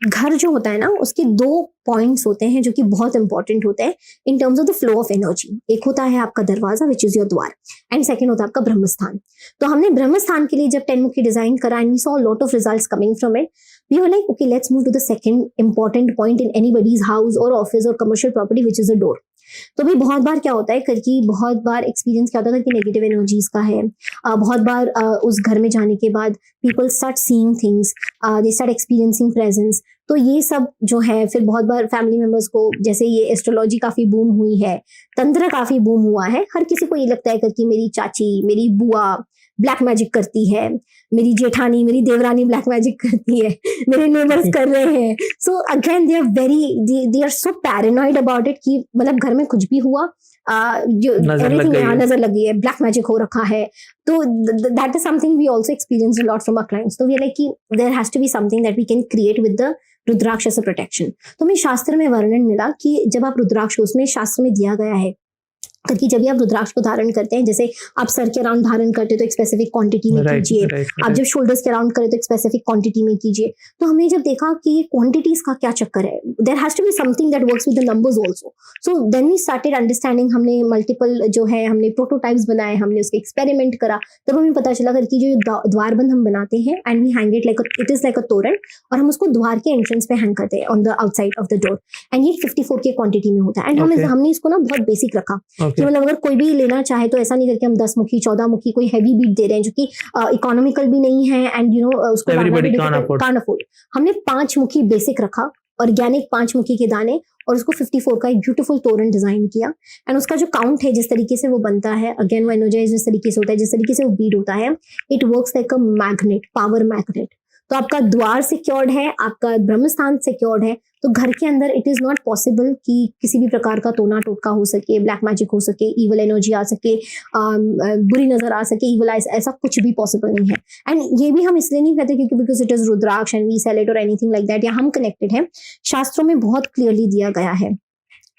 घर जो होता है ना, उसके 2 पॉइंट्स होते हैं जो कि बहुत इंपॉर्टेंट होते हैं in terms of the flow of energy. एक होता है आपका दरवाजा विच इज योर द्वार, एंड सेकंड होता है आपका ब्रह्मस्थान। तो हमने ब्रह्मस्थान के लिए जब 10 मुखी डिजाइन करा and we saw lot of results coming from it, we were like okay let's move to the second important point in anybody's house और ऑफिस और commercial property which is a door. तो भी बहुत बार क्या होता है कि बहुत बार एक्सपीरियंस क्या होता है कि नेगेटिव एनर्जीज का है, बहुत बार उस घर में जाने के बाद people start seeing things, they start experiencing presence. तो ये सब जो है फिर बहुत बार फैमिली मेंबर्स को, जैसे ये एस्ट्रोलॉजी काफी बूम हुई है, तंत्र काफी बूम हुआ है, हर किसी को ये लगता है कि मेरी चाची, मेरी बुआ ब्लैक मैजिक करती है, मेरी जेठानी, मेरी देवरानी ब्लैक मैजिक करती है, मेरे नेबर्स कर रहे हैं। So again they are so paranoid about it कि मतलब घर में कुछ भी हुआ, जो एवरीथिंग यहाँ नजर लगी है, ब्लैक मैजिक हो रखा है। तो that is something we also experience a lot from our clients. तो वी आर लाइक कि there has to be something that we can create with the rudraksha as a protection. तो हमें शास्त्र में वर्णन मिला कि जब आप रुद्राक्ष, उसमें शास्त्र में दिया गया है कि जब भी आप रुद्राक्ष को धारण करते हैं, जैसे आप सर के अराउंड धारण करते हैं तो एक स्पेसिफिक क्वांटिटी में कीजिए, आप जब शोल्डर्स के अराउंड करें तो एक स्पेसिफिक क्वांटिटी में कीजिए। तो हमने जब देखा कि ये क्वांटिटीज का क्या चक्कर है, there has to be something that works with the numbers also. So then we started understanding, हमने मल्टीपल जो है हमने प्रोटोटाइप्स बनाए, हमने उसके एक्सपेरिमेंट करा, तब हमें पता चला कि जो द्वारबंद हम बनाते हैं and we hang it like it is like a toran, और हम उसको द्वार के एंट्रेंस पे हैंग करते हैं on the outside of the door, and ये 54 के क्वांटिटी में होता है। एंड हमने इसको ना बहुत बेसिक रखा कि मतलब अगर कोई भी लेना चाहे तो ऐसा नहीं करके हम 10 मुखी 14 मुखी कोई हैवी बीट दे रहे हैं जो कि इकोनॉमिकल भी नहीं है, एंड उसको कान अफोर्ड। हमने 5 मुखी बेसिक रखा, ऑर्गेनिक 5 मुखी के दाने, और उसको 54 का एक ब्यूटीफुल तोरण डिजाइन किया। एंड उसका जो काउंट है, जिस तरीके से वो बनता है, अगेन वो एनर्जाइज जिस तरीके से होता है, जिस तरीके से वो बीट होता है, it works like a magnet, power magnet. तो आपका द्वार सिक्योर्ड है, आपका ब्रह्मस्थान सिक्योर्ड है, तो घर के अंदर इट इज नॉट पॉसिबल कि किसी भी प्रकार का टोना टोटका हो सके, ब्लैक मैजिक हो सके, इवल एनर्जी आ सके, बुरी नजर आ सके, इवल आइज, ऐसा कुछ भी पॉसिबल नहीं है। एंड ये भी हम इसलिए नहीं कहते क्योंकि because it is rudraksha and we sell it और एनीथिंग लाइक दैट, या हम कनेक्टेड हैं। शास्त्रों में बहुत क्लियरली दिया गया है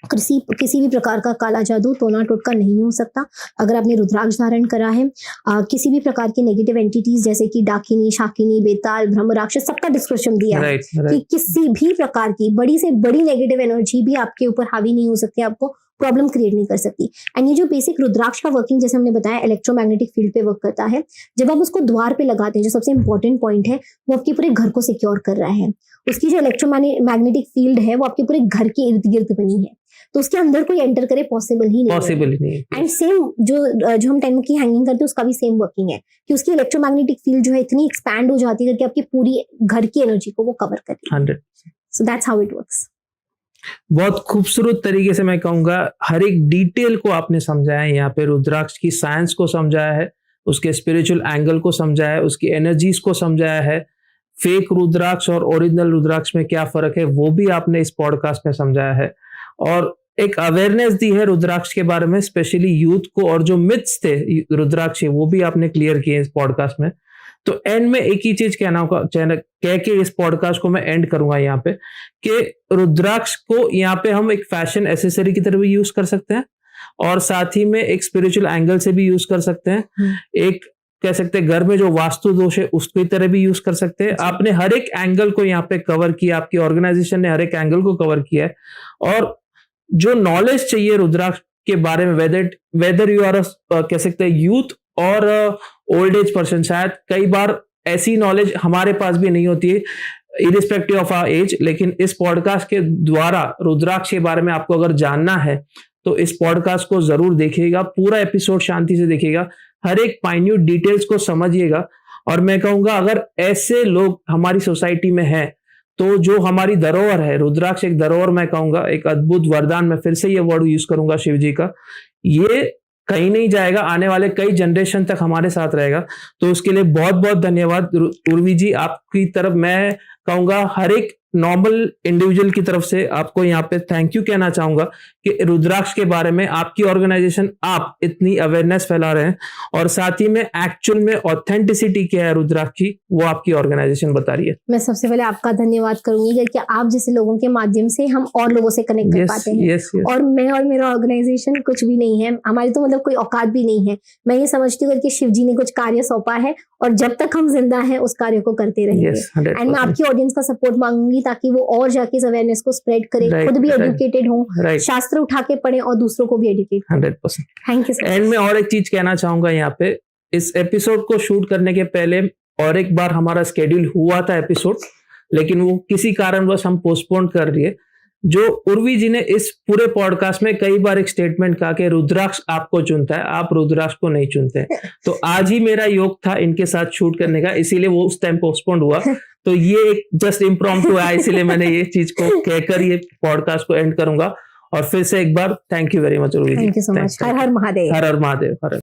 किसी भी प्रकार का काला जादू, टोना टोटका नहीं हो सकता अगर आपने रुद्राक्ष धारण करा है। किसी भी प्रकार की नेगेटिव एंटिटीज जैसे कि डाकिनी, शाकिनी, बेताल, ब्रह्म राक्षस, सबका डिस्क्रिप्शन दिया है कि किसी भी प्रकार की बड़ी से बड़ी नेगेटिव एनर्जी भी आपके ऊपर हावी नहीं हो सकती, आपको प्रॉब्लम क्रिएट नहीं कर सकती। एंड ये जो बेसिक रुद्राक्ष का वर्किंग, जैसे हमने बताया, इलेक्ट्रोमैग्नेटिक फील्ड पे वर्क करता है। जब आप उसको द्वार पे लगाते हैं, जो सबसे इंपॉर्टेंट पॉइंट है, वो आपके पूरे घर को सिक्योर कर रहा है। उसकी जो इलेक्ट्रोमैग्नेटिक फील्ड है वो आपके पूरे घर के इर्द गिर्द बनी है, तो उसके अंदर कोई एंटर करे पॉसिबल ही नहीं है। एंड सेम जो हम 10 की हैंगिंग करते हैं उसका भी सेम वर्किंग है कि उसकी इलेक्ट्रोमैग्नेटिक फील्ड जो है इतनी एक्सपैंड हो जाती है कि आपकी पूरी घर की एनर्जी को वो कवर करती है। 100%। So that's how it works. बहुत खूबसूरत तरीके से मैं कहूंगा हर एक डिटेल को आपने समझाया है, यहाँ पे रुद्राक्ष की साइंस को समझाया है, उसके स्पिरिचुअल एंगल को समझाया है, उसकी एनर्जीज को समझाया है, फेक रुद्राक्ष और ओरिजिनल रुद्राक्ष में क्या फर्क है वो भी आपने इस पॉडकास्ट में समझाया है, और एक अवेयरनेस दी है रुद्राक्ष के बारे में, स्पेशली यूथ को, और जो मिथ्स थे रुद्राक्ष के वो भी आपने क्लियर किए इस पॉडकास्ट में। तो एंड में एक ही चीज कह के इस पॉडकास्ट को मैं एंड करूंगा यहाँ पे, कि रुद्राक्ष को यहाँ पे हम एक फैशन एसेसरी की तरह भी यूज कर सकते हैं, और साथ ही में एक स्पिरिचुअल एंगल से भी यूज कर सकते हैं, एक कह सकते हैं घर में जो वास्तु दोष है उसकी तरह भी यूज कर सकते हैं। आपने हर एक एंगल को यहाँ पे कवर किया, आपकी ऑर्गेनाइजेशन ने हर एक एंगल को कवर किया है, और जो नॉलेज चाहिए रुद्राक्ष के बारे में, वेदर यू आर कह सकते हैं यूथ और ओल्ड एज पर्सन, शायद कई बार ऐसी नॉलेज हमारे पास भी नहीं होती है इरिस्पेक्टिव ऑफ आवर एज, लेकिन इस पॉडकास्ट के द्वारा रुद्राक्ष के बारे में आपको अगर जानना है तो इस पॉडकास्ट को जरूर देखिएगा, पूरा एपिसोड शांति से देखिएगा, हर एक माइन्यूट डिटेल्स को समझिएगा। और मैं कहूंगा अगर ऐसे लोग हमारी सोसाइटी में हैं तो जो हमारी धरोहर है, रुद्राक्ष एक धरोहर, मैं कहूंगा एक अद्भुत वरदान, मैं फिर से ये वर्ड यूज करूंगा शिव जी का, ये कहीं नहीं जाएगा, आने वाले कई जनरेशन तक हमारे साथ रहेगा। तो उसके लिए बहुत बहुत धन्यवाद उर्वी जी, आपकी तरफ मैं कहूंगा हर एक नॉर्मल इंडिविजुअल की तरफ से आपको यहाँ पे थैंक यू कहना चाहूंगा कि रुद्राक्ष के बारे में आपकी ऑर्गेनाइजेशन, आप इतनी अवेयरनेस फैला रहे हैं, और साथ ही में एक्चुअल में ऑथेंटिसिटी क्या है रुद्राक्ष की वो आपकी ऑर्गेनाइजेशन बता रही है। मैं सबसे पहले आपका धन्यवाद करूंगी कि आप जैसे लोगों के माध्यम से हम और लोगों से कनेक्ट कर पाते हैं। और मैं और मेरा ऑर्गेनाइजेशन कुछ भी नहीं है, हमारी तो मतलब कोई औकात भी नहीं है। मैं ये समझती हूँ कि शिव जी ने कुछ कार्य सौंपा है और जब तक हम जिंदा हैं उस कार्य को करते रहेंगे। एंड मैं आपकी ऑडियंस का सपोर्ट मांगूंगी ताकि वो और जाके इस अवेयरनेस को स्प्रेड करे, खुद भी एजुकेटेड हो, शास्त्र उठा के पढ़े और दूसरों को भी एजुकेट। 100%। Thank you. एंड में और एक चीज कहना चाहूंगा यहाँ पे, इस एपिसोड को शूट करने के पहले और एक बार हमारा स्केड्यूल हुआ था एपिसोड, लेकिन वो किसी कारणवश हम पोस्टपोन कर दिए। जो उर्वी जी ने इस पूरे पॉडकास्ट में कई बार एक स्टेटमेंट कहा कि रुद्राक्ष आपको चुनता है, आप रुद्राक्ष को नहीं चुनते। तो आज ही मेरा योग था इनके साथ शूट करने का, इसीलिए वो उस टाइम पोस्टपोन हुआ। तो ये एक जस्ट इम्प्रॉम्प्टू है, इसीलिए मैंने ये चीज को कहकर ये पॉडकास्ट को एंड करूंगा। और फिर से एक बार thank you very much Urvi ji. Thank you so much. हर हर महादेव। हर हर महादेव। हर